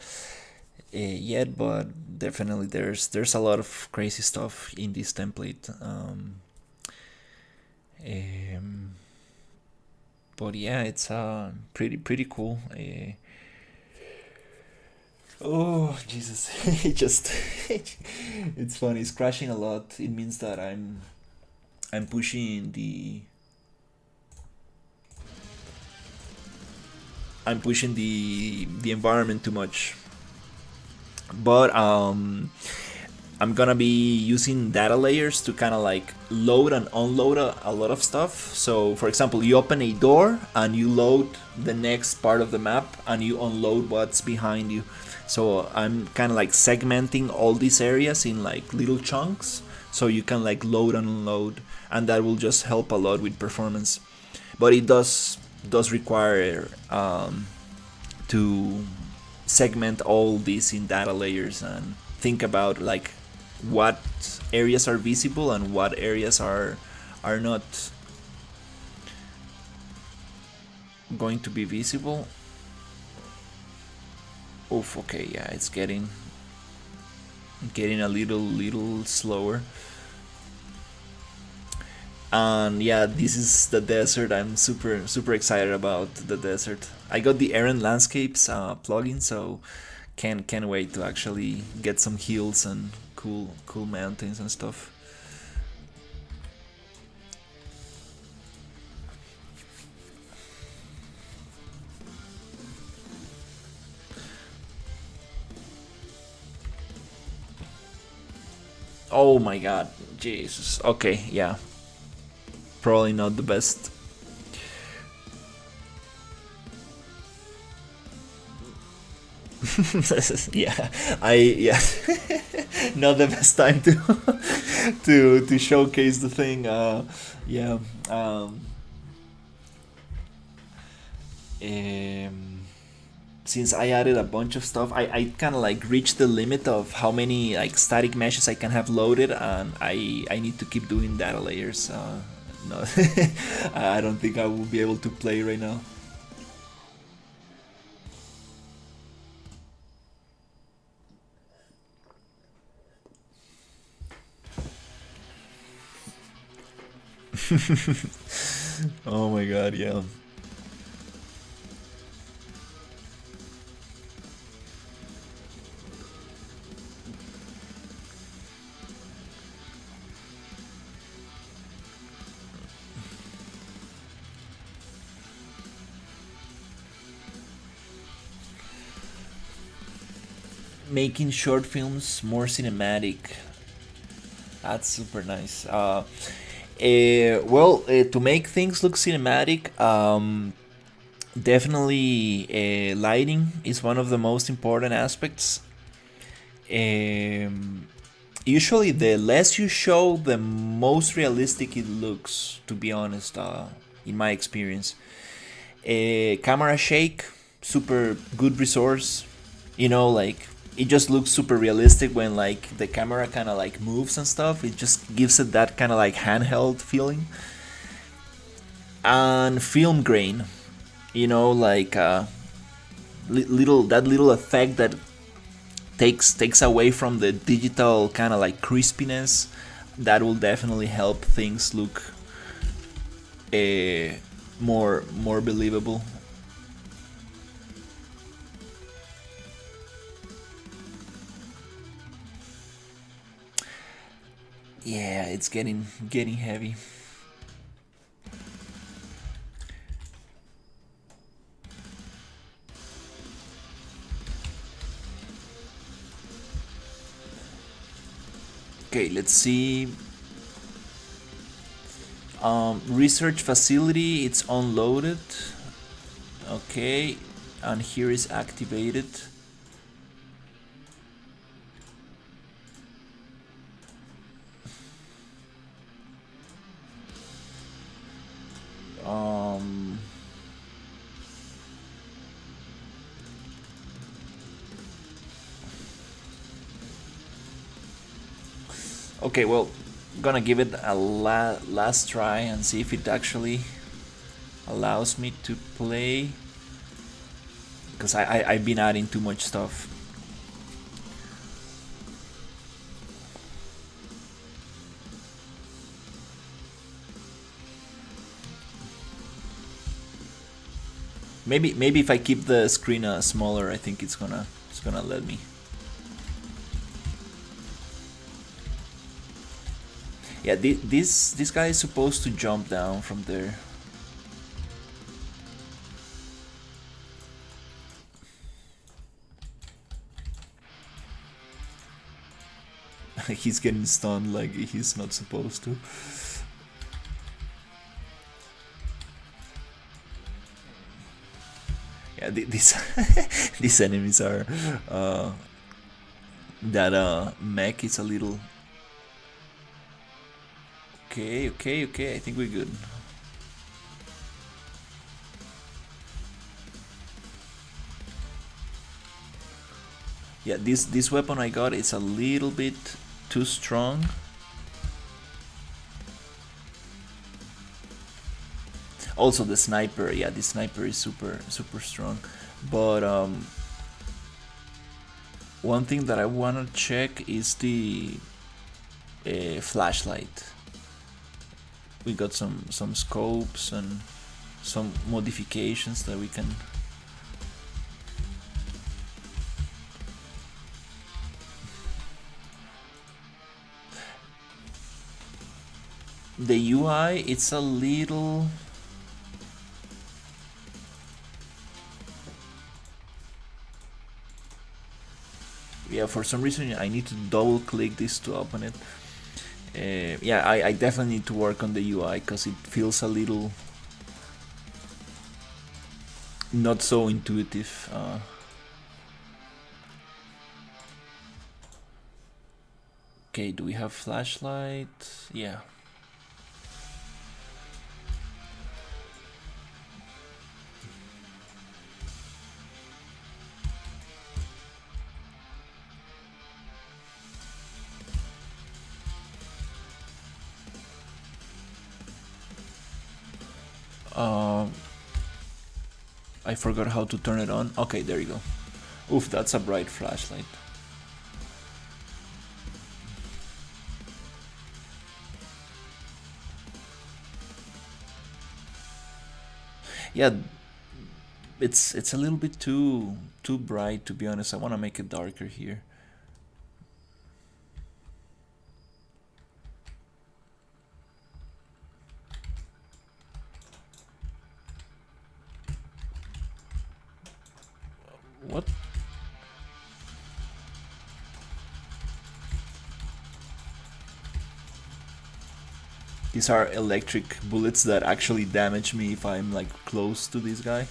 yet, but definitely there's a lot of crazy stuff in this template. But yeah, it's pretty cool. Oh Jesus! It just it's funny. It's crashing a lot. It means that I'm pushing the environment too much. But I'm gonna be using data layers to kind of like load and unload a lot of stuff. So for example, you open a door and you load the next part of the map and you unload what's behind you. So I'm kind of like segmenting all these areas in like little chunks so you can like load and unload, and that will just help a lot with performance. But it does require to segment all this in data layers and think about like what areas are visible and what areas are not going to be visible. Oof, okay, yeah, it's getting a little slower. And yeah, this is the desert. I'm super excited about the desert. I got the Errand Landscapes plugin, so can't wait to actually get some hills and cool mountains and stuff. Oh my god, Jesus. Okay, yeah. Probably not the best. Yeah, not the best time to to showcase the thing. Yeah. Um, since I added a bunch of stuff, I kind of like reached the limit of how many like static meshes I can have loaded, and I need to keep doing data layers. No, I don't think I will be able to play right now. Oh my god, yeah. Making short films more cinematic. That's super nice. To make things look cinematic, definitely lighting is one of the most important aspects. Um, Usually, the less you show, the most realistic it looks. To be honest, in my experience, camera shake, super good resource. Like it just looks super realistic when like the camera kind of like moves and stuff. It just gives it that kind of like handheld feeling. And film grain, like little effect that takes away from the digital kind of like crispiness. That will definitely help things look more believable. Yeah, it's getting heavy. Okay, let's see. Research facility, it's unloaded. Okay, and here is activated. Um, okay, well, gonna give it a last try and see if it actually allows me to play, because I've been adding too much stuff. Maybe if I keep the screen smaller, I think it's gonna let me. Yeah, this guy is supposed to jump down from there. He's getting stunned like he's not supposed to. Yeah, these these enemies are that mech is a little. Okay, I think we're good. Yeah, this weapon I got is a little bit too strong. Also the sniper, yeah, the sniper is super strong. But one thing that I wanna check is the flashlight. We got some scopes and some modifications that we can. The UI, it's a little. Yeah, for some reason I need to double click this to open it. Yeah, I definitely need to work on the UI because it feels a little not so intuitive. Okay, do we have flashlight? Yeah. I forgot how to turn it on. Okay, there you go. Oof, that's a bright flashlight. Yeah, it's a little bit too bright, to be honest. I want to make it darker here. What? These are electric bullets that actually damage me if I'm like close to this guy.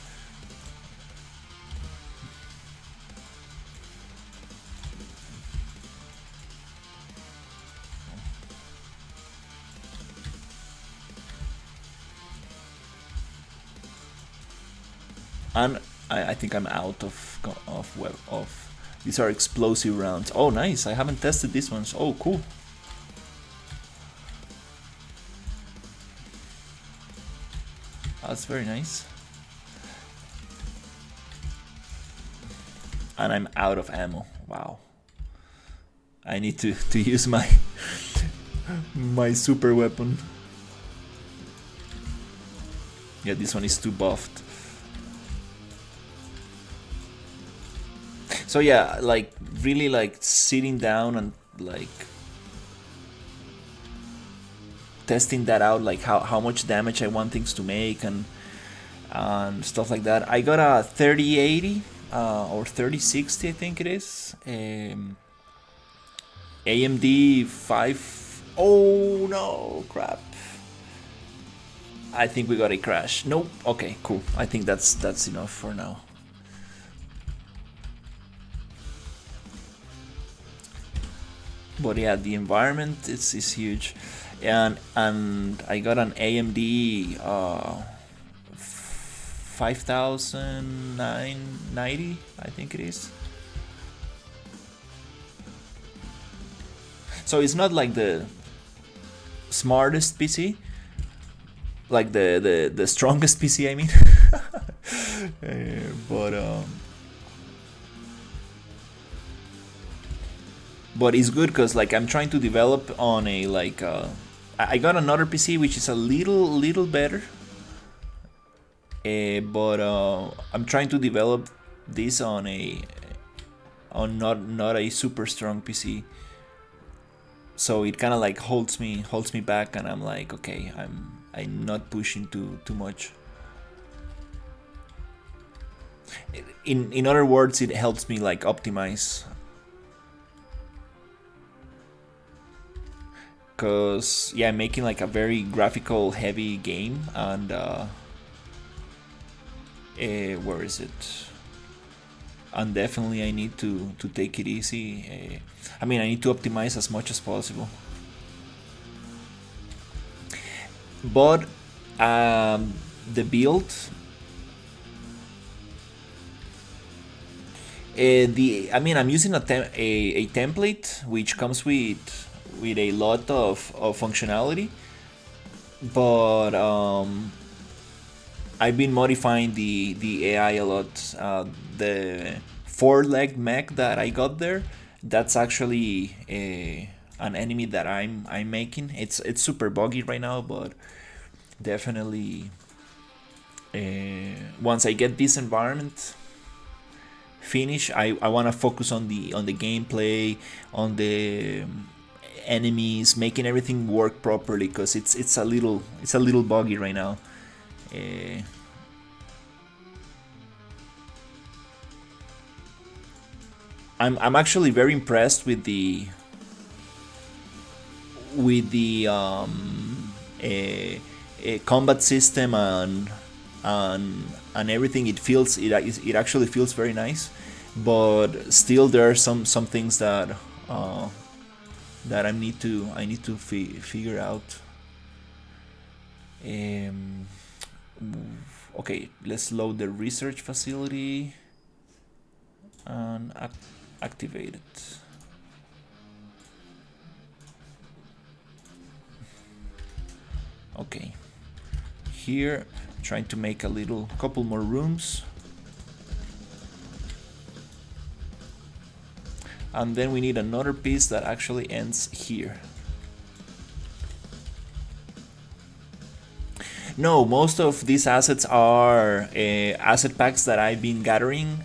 And I think I'm out of these are explosive rounds. Oh, nice! I haven't tested these ones. Oh, cool. That's very nice. And I'm out of ammo. Wow. I need to use my my super weapon. Yeah, this one is too buffed. So yeah, like really like sitting down and like testing that out, like how much damage I want things to make and stuff like that. I got a 3080 or 3060, I think it is. AMD 5. Oh no, crap. I think we got a crash. Nope. Okay, cool. I think that's enough for now. But yeah, the environment is huge, and I got an AMD 5990, I think it is. So it's not like the smartest PC, like the strongest PC, I mean. But it's good because like I'm trying to develop on a like I got another PC which is a little better, but I'm trying to develop this on not a super strong PC. So it kind of like holds me back, and I'm like, okay, I'm not pushing too much. In other words, it helps me like optimize, cause yeah, I'm making like a very graphical heavy game, and where is it? And definitely I need to take it easy. I mean, I need to optimize as much as possible. But the build, I mean, I'm using a template which comes with a lot of functionality, but I've been modifying the AI a lot. The 4-legged mech that I got there, that's actually an enemy that I'm making. It's super buggy right now, but definitely once I get this environment finished, I want to focus on the gameplay, on the enemies, making everything work properly, because it's a little buggy right now. I'm actually very impressed with the combat system and everything. It actually feels very nice, but still there are some things that I need to figure out. Okay, let's load the research facility and activate it. Okay, here trying to make a couple more rooms, and then we need another piece that actually ends here. No, most of these assets are asset packs that I've been gathering.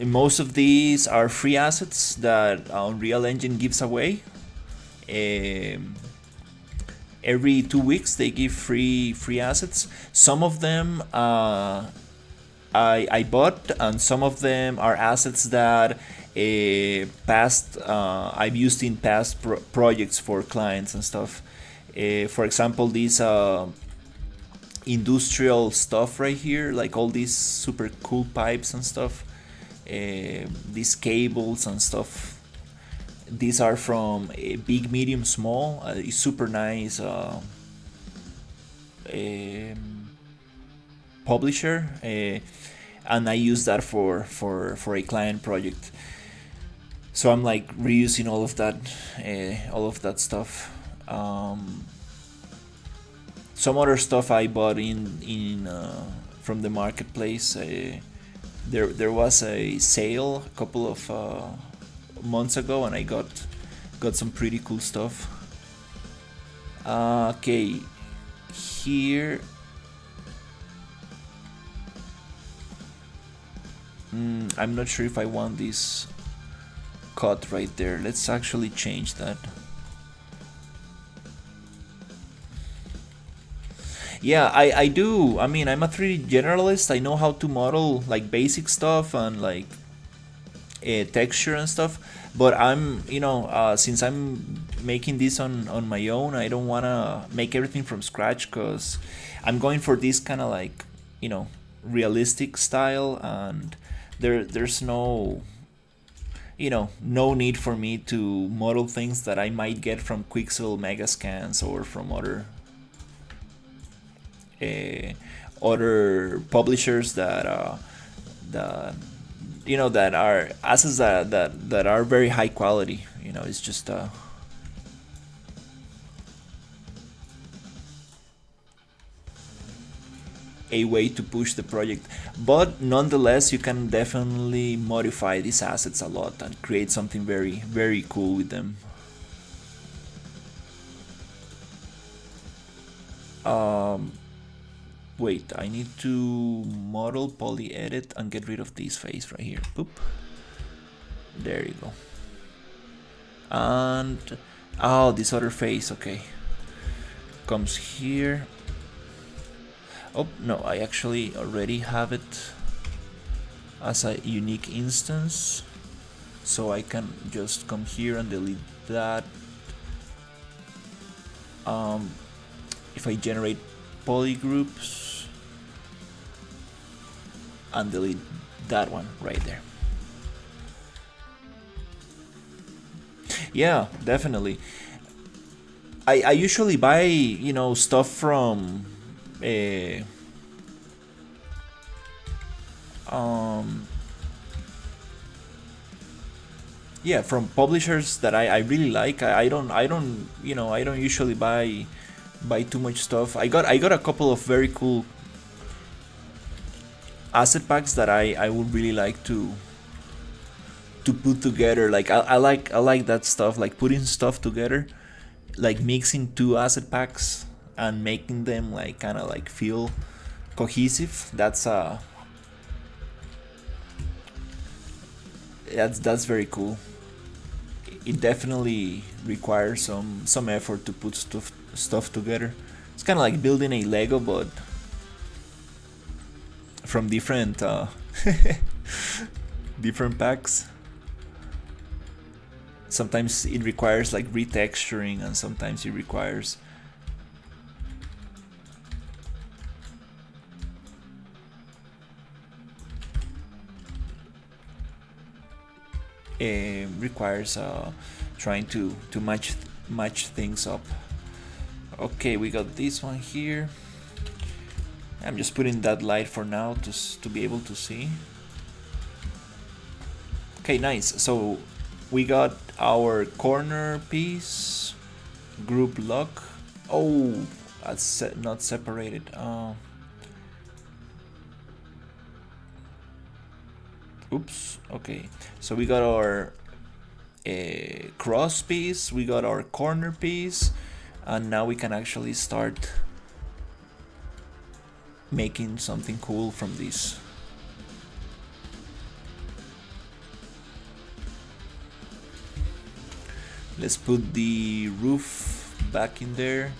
Most of these are free assets that Unreal Engine gives away. Every 2 weeks they give free assets. Some of them I bought, and some of them are assets that I've used in past projects for clients and stuff. For example, these industrial stuff right here, like all these super cool pipes and stuff, these cables and stuff. These are from big, medium, small. It's super nice publisher, and I use that for a client project. So I'm like reusing all of that stuff. Some other stuff I bought in from the marketplace. There was a sale a couple of months ago, and I got some pretty cool stuff. Okay, here. I'm not sure if I want this cut right there. Let's actually change that. Yeah, I do. I mean, I'm a 3D generalist. I know how to model like basic stuff and like texture and stuff. But since I'm making this on my own, I don't wanna make everything from scratch because I'm going for this kind of like realistic style, and there's no need for me to model things that I might get from Quixel Megascans or from uh, other publishers that that are assets that are very high quality. It's just a way to push the project, but nonetheless you can definitely modify these assets a lot and create something very very cool with them. um Wait, I need to model, poly edit, and get rid of this face right here. Boop. There you go. And oh, this other face, okay, comes here. Oh no, I actually already have it as a unique instance, so I can just come here and delete that. If I generate polygroups and delete that one right there. Yeah, definitely. I usually buy stuff from uh, um yeah, from publishers that I really like. I don't usually buy too much stuff. I got a couple of very cool asset packs that I would really like to put together. Like I like that stuff, like putting stuff together, like mixing two asset packs and making them like kind of like feel cohesive. That's very cool. It definitely requires some effort to put stuff together. It's kind of like building a Lego, but from different different packs. Sometimes it requires like retexturing, and sometimes it requires trying to match things up. Okay, we got this one here. I'm just putting that light for now to be able to see. Okay, nice. So we got our corner piece, group lock. Oh, that's not separated. Oops. Okay, so we got our cross piece, we got our corner piece, and now we can actually start making something cool from this. Let's put the roof back in there.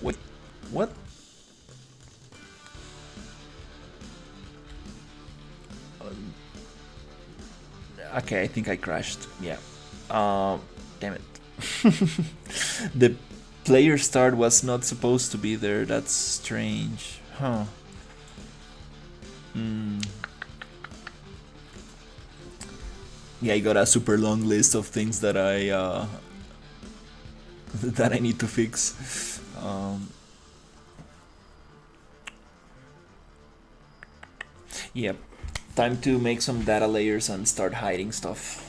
Wait, what? Okay, I think I crashed. Yeah. Damn it. The player start was not supposed to be there. That's strange. Huh. Yeah, I got a super long list of things that I that I need to fix. Yep. Time to make some data layers and start hiding stuff.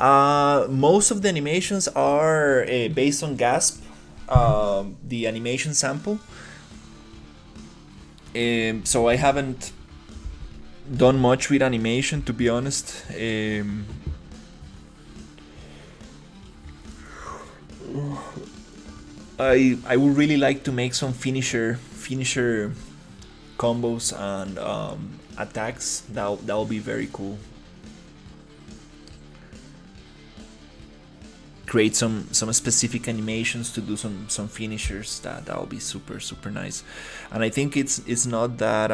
Most of the animations are based on Gasp, the animation sample. So I haven't done much with animation, to be honest. I would really like to make some finisher combos and attacks. That'll be very cool. Create some specific animations to do some finishers. That'll be super nice. And I think it's not that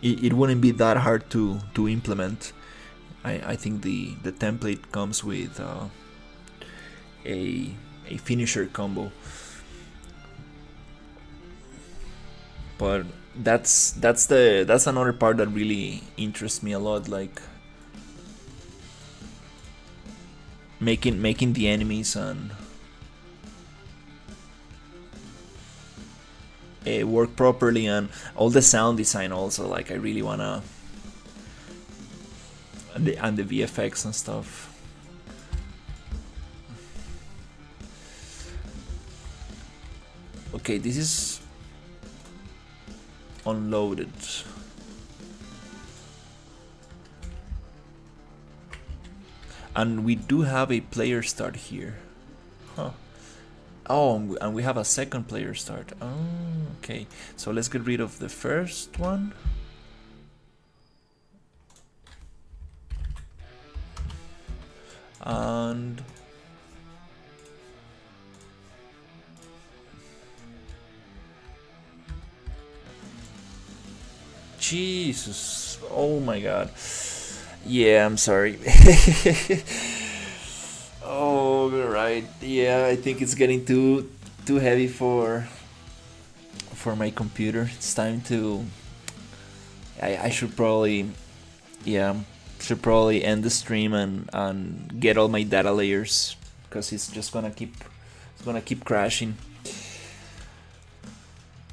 it wouldn't be that hard to implement. I think the template comes with a finisher combo. But that's another part that really interests me a lot, like making the enemies and work properly, and all the sound design also. Like I really wanna, and the VFX and stuff. Okay, this is unloaded. And we do have a player start here. Huh. Oh, and we have a second player start. Oh, okay. So let's get rid of the first one. And Jesus, oh my god. Yeah, I'm sorry. Oh, right. Yeah, I think it's getting too heavy for my computer. It's time to. I should probably, yeah, should probably end the stream and get all my data layers, because it's just gonna keep crashing.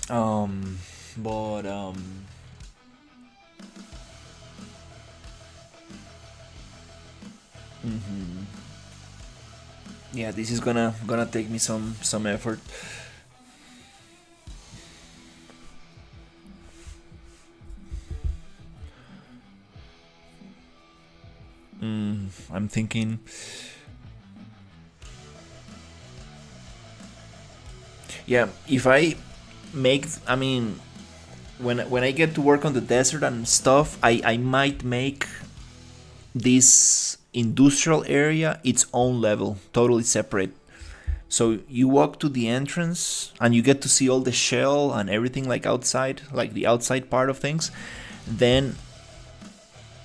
But mhm. Yeah, this is gonna take me some effort. I'm thinking. Yeah, if I make, I mean, when I get to work on the desert and stuff, I might make this industrial area its own level, totally separate. So you walk to the entrance and you get to see all the shell and everything, like outside, like the outside part of things. Then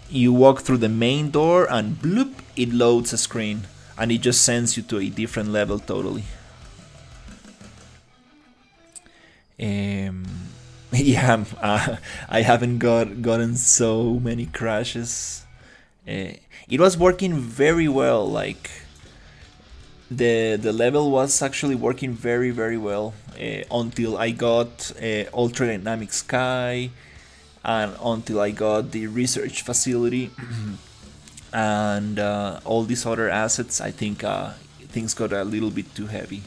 you walk through the main door and bloop, it loads a screen and it just sends you to a different level totally. Yeah, I haven't gotten so many crashes. It was working very well. Like the level was actually working very well until I got ultra dynamic sky, and until I got the research facility and all these other assets. I think things got a little bit too heavy.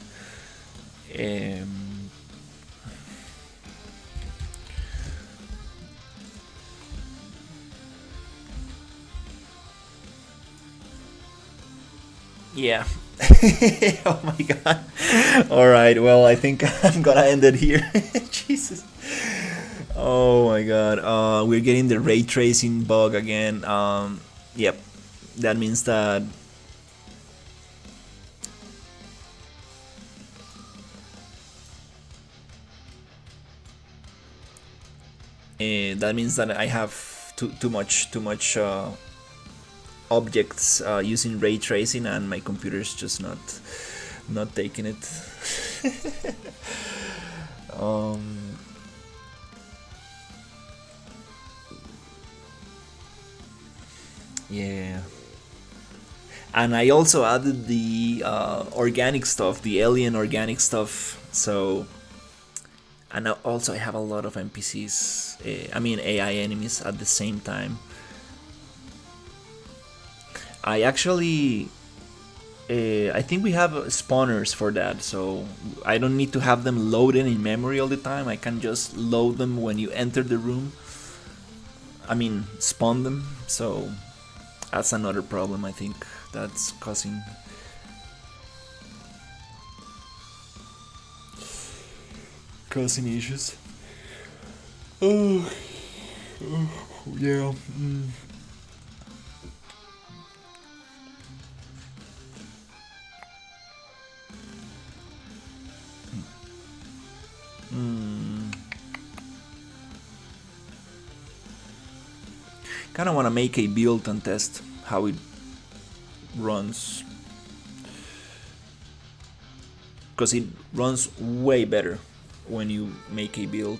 Yeah. Oh my god. Alright, well, I think I'm gonna end it here. Jesus. Oh my god. We're getting the ray tracing bug again. Yep. That means that I have too much objects using ray tracing, and my computer's just not taking it. Yeah, and I also added the organic stuff, the alien organic stuff. So, and also I have a lot of NPCs. I mean AI enemies at the same time. I actually I think we have spawners for that, so I don't need to have them loaded in memory all the time. I can just load them when you enter the room. I mean, spawn them. So that's another problem. I think that's causing issues. Oh, yeah. Kind of want to make a build and test how it runs, because it runs way better when you make a build.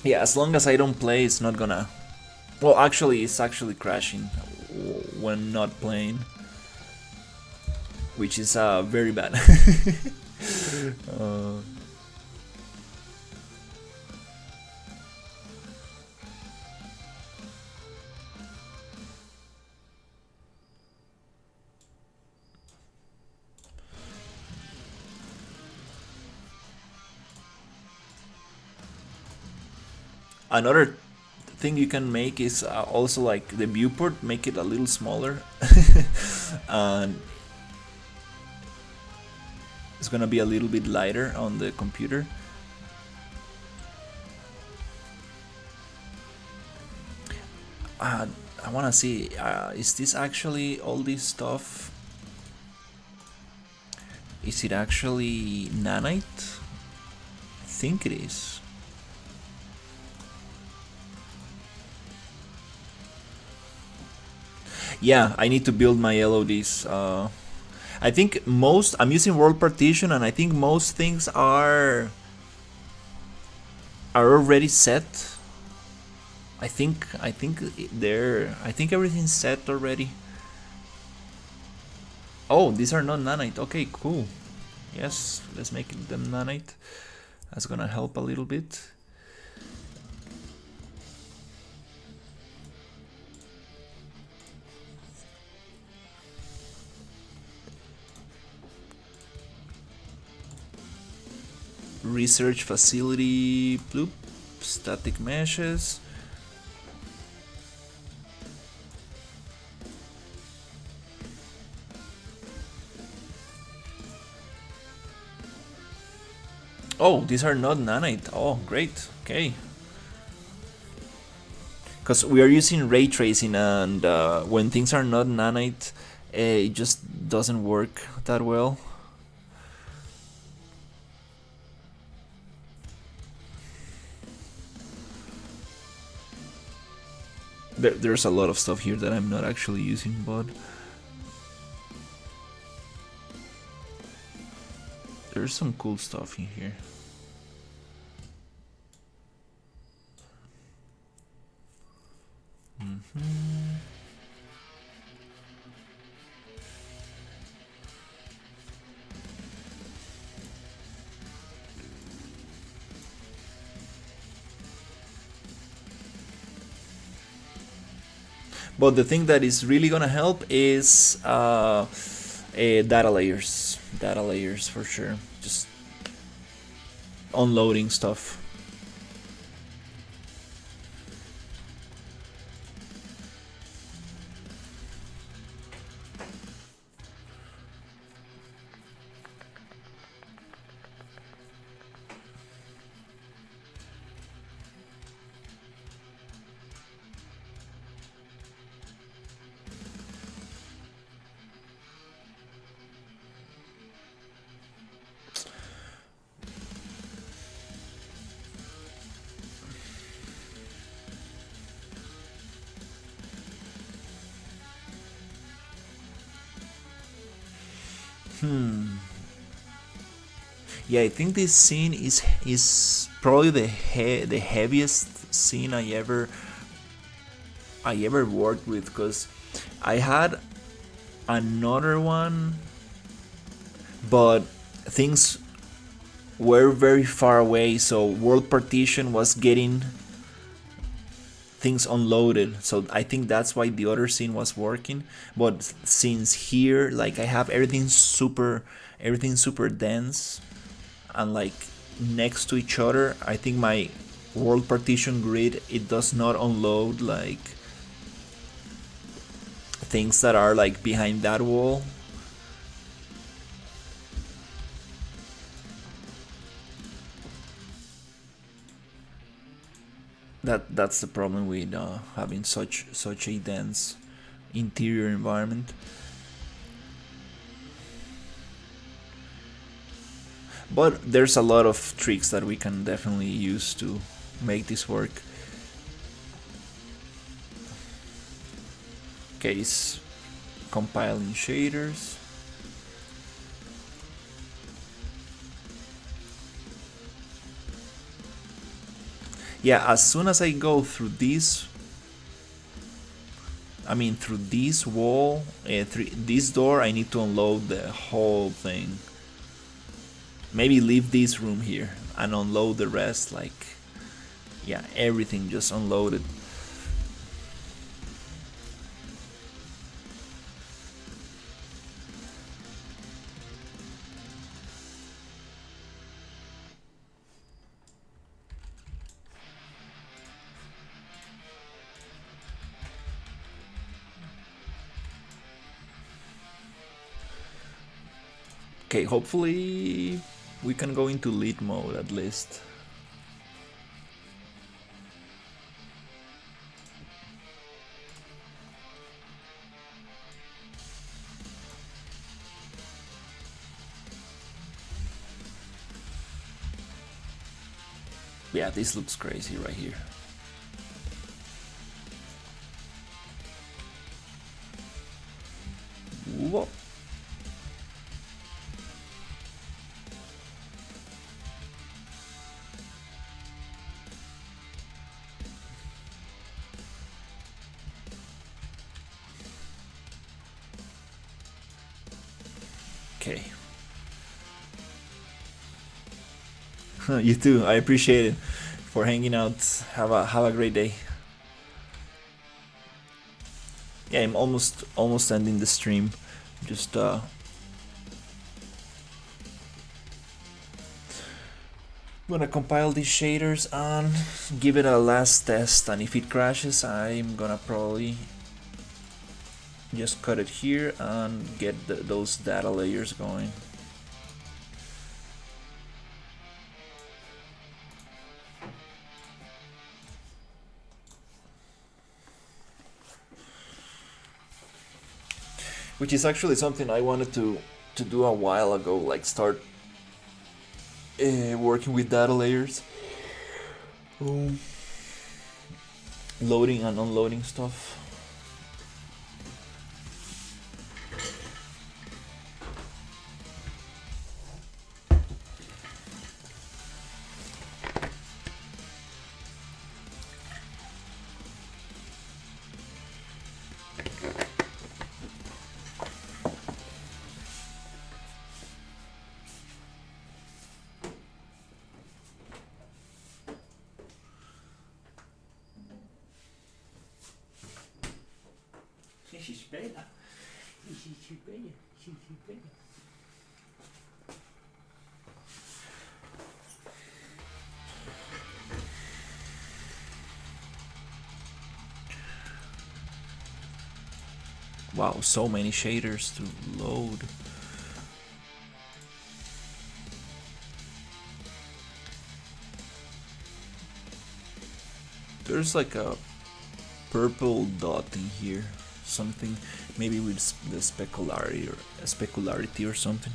Yeah, as long as I don't play, it's not gonna. Well, actually, it's actually crashing when not playing, which is very bad. Another thing you can make is also like the viewport, make it a little smaller, and it's gonna be a little bit lighter on the computer. I wanna see, is this actually all this stuff? Is it actually nanite? I think it is. Yeah, I need to build my LODs. I think I'm using world partition, and I think most things are already set. I think everything's set already. Oh, these are not nanite. Okay, cool. Yes, let's make them nanite. That's gonna help a little bit. Research facility, bloop, static meshes. Oh, these are not nanite. Oh, great. Okay. Because we are using ray tracing, and when things are not nanite, it just doesn't work that well. There's a lot of stuff here that I'm not actually using, but there's some cool stuff in here. But the thing that is really gonna help is data layers. Data layers for sure. Just unloading stuff. Yeah, I think this scene is probably the heaviest scene I ever worked with, because I had another one, but things were very far away, so world partition was getting things unloaded. So I think that's why the other scene was working. But since here, like I have everything super dense and like next to each other, I think my world partition grid, it does not unload like things that are like behind that wall. That's the problem with having such a dense interior environment. But there's a lot of tricks that we can definitely use to make this work. Case compiling shaders. Yeah, as soon as I go through this, through this wall, through this door, I need to unload the whole thing. Maybe leave this room here and unload the rest, like, yeah, everything just unloaded. Okay, hopefully we can go into lead mode at least. Yeah, this looks crazy right here. Whoa. Okay. You too. I appreciate it for hanging out. Have a great day. Yeah, I'm almost ending the stream. Just gonna compile these shaders and give it a last test, and if it crashes, I'm gonna probably just cut it here and get those data layers going. Which is actually something I wanted to do a while ago, like start working with data layers, loading and unloading stuff. Wow, so many shaders to load. There's like a purple dot in here. Something maybe with the specularity or something.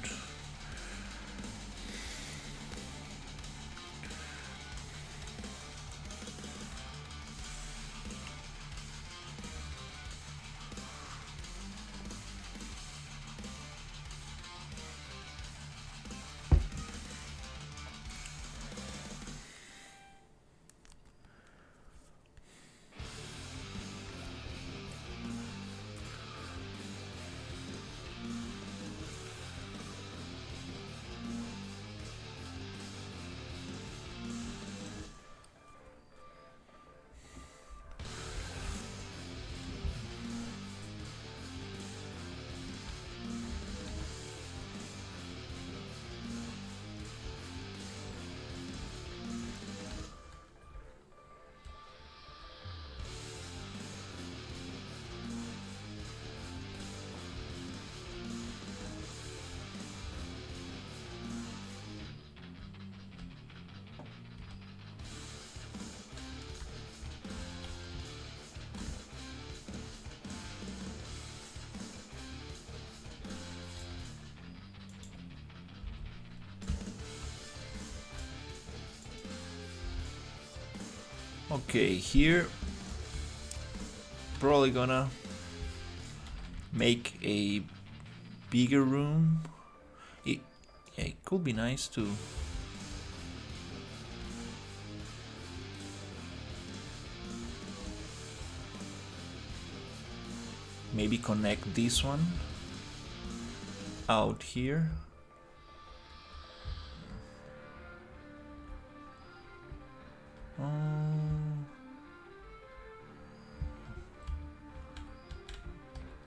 Okay, here probably gonna make a bigger room. It could be nice to maybe connect this one out here.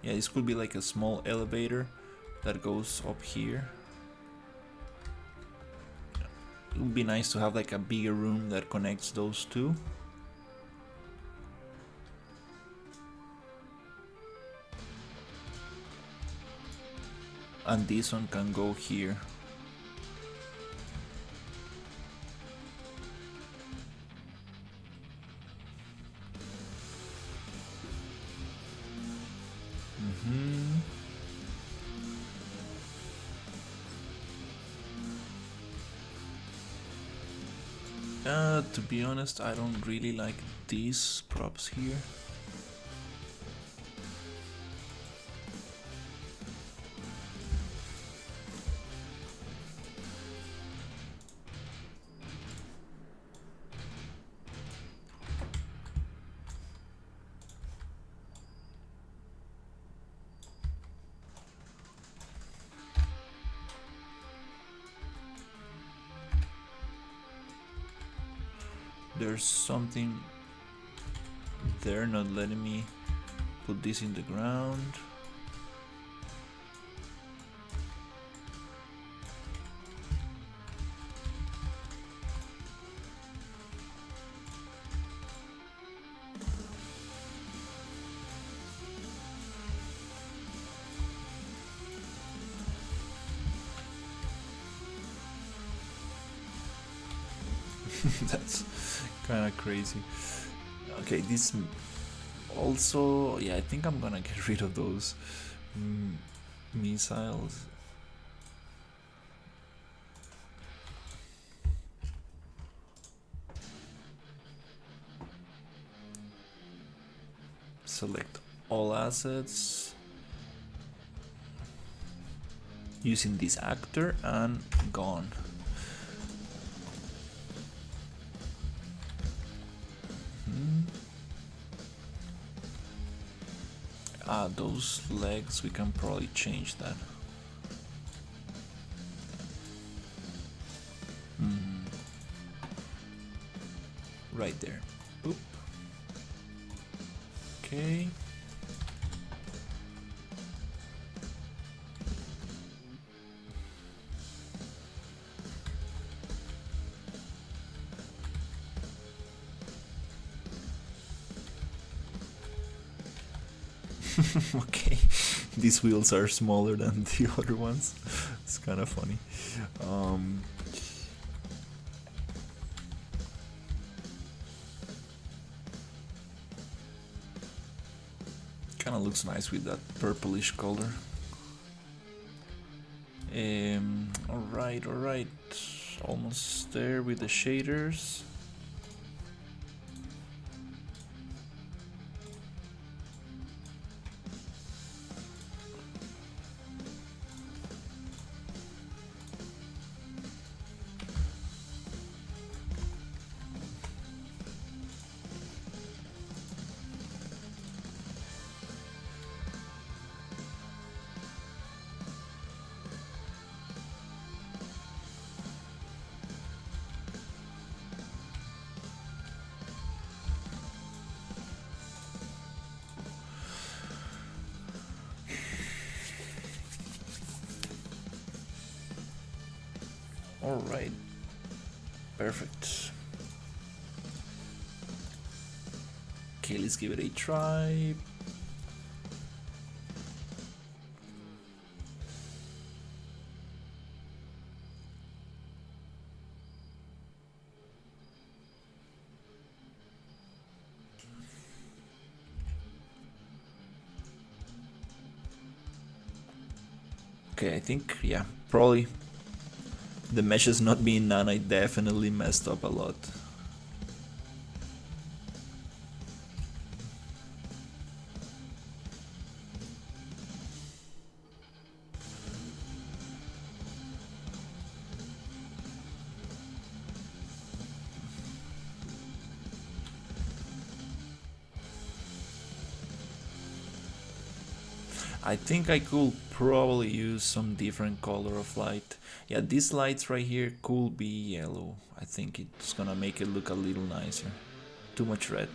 Yeah, this could be like a small elevator that goes up here. It would be nice to have like a bigger room that connects those two. And this one can go here. To be honest, I don't really like these props here. There's something there not letting me put this in the ground. That's kind of crazy. Okay, this also, yeah, I think I'm gonna get rid of those missiles. Select all assets using this actor and gone. Those legs, we can probably change that. Right there. Boop. Okay. Okay, these wheels are smaller than the other ones. It's kind of funny. Kind of looks nice with that purplish color. Alright, almost there with the shaders. Alright, perfect. Okay, let's give it a try. Okay, I think, yeah, probably the meshes not being none, I definitely messed up a lot. I think I could probably use some different color of light. Yeah, these lights right here could be yellow. I think it's gonna make it look a little nicer. Too much red.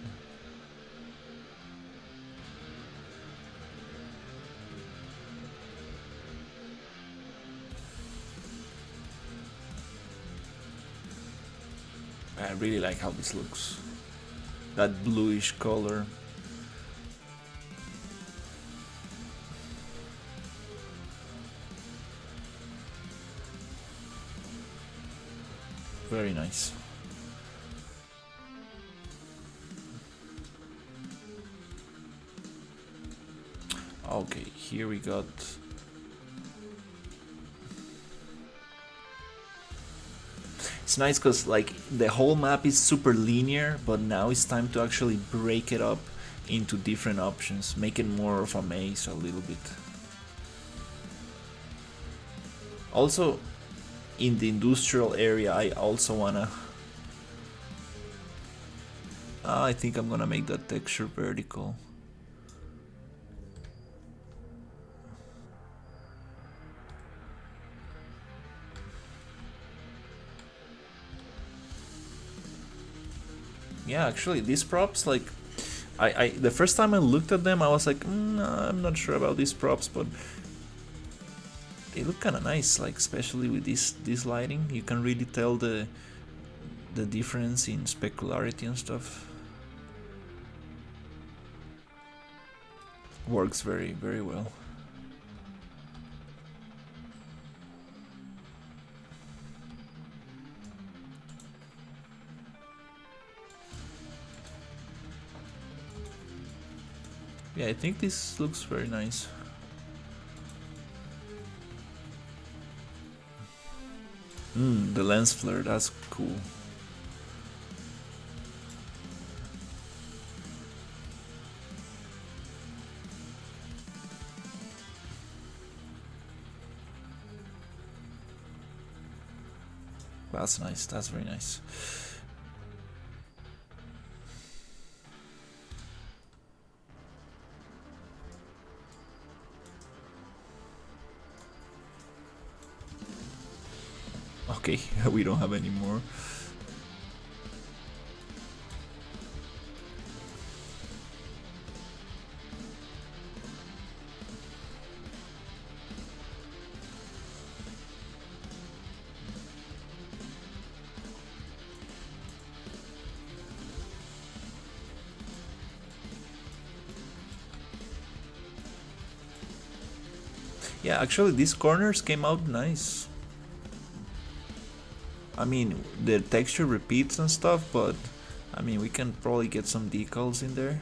I really like how this looks. That bluish color. Very nice. Okay, here we got... It's nice because like the whole map is super linear, but now it's time to actually break it up into different options, make it more of a maze a little bit. Also, in the industrial area, I also wanna... I think I'm gonna make that texture vertical. Yeah, actually, these props, like, I the first time I looked at them, I was like, I'm not sure about these props, but they look kind of nice. Like, especially with this lighting, you can really tell the difference in specularity and stuff. Works very, very well. Yeah, I think this looks very nice. The lens flare, that's cool. That's nice, that's very nice. Okay, we don't have any more. Yeah, actually these corners came out nice. I mean, the texture repeats and stuff, but I mean, we can probably get some decals in there.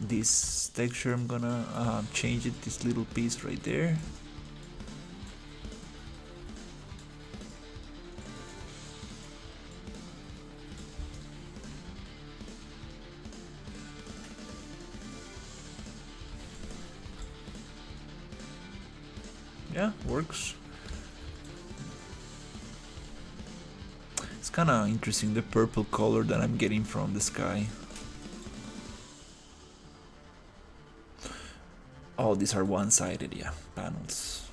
This texture, I'm gonna change it, this little piece right there. Yeah, works. It's kind of interesting, the purple color that I'm getting from the sky. Oh, these are one-sided, yeah, panels.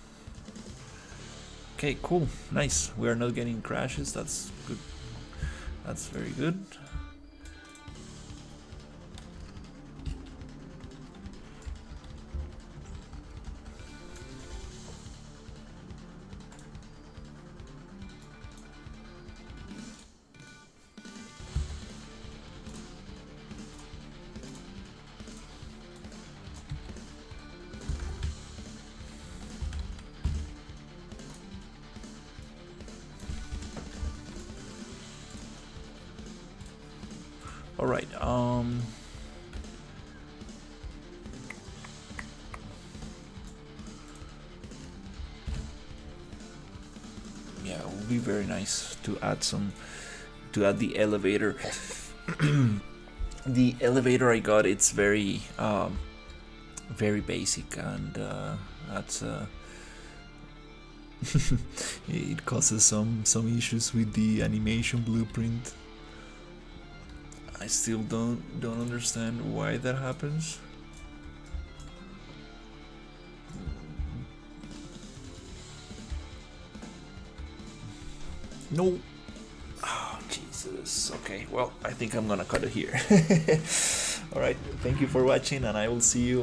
Okay, cool, nice. We are not getting crashes, that's good. That's very good. All right. Yeah, it would be very nice to add the elevator. The elevator I got, it's very very basic, and that's it causes some issues with the animation blueprint. I still don't understand why that happens. No. Oh, Jesus. Okay, well, I think I'm gonna cut it here. All right, thank you for watching, and I will see you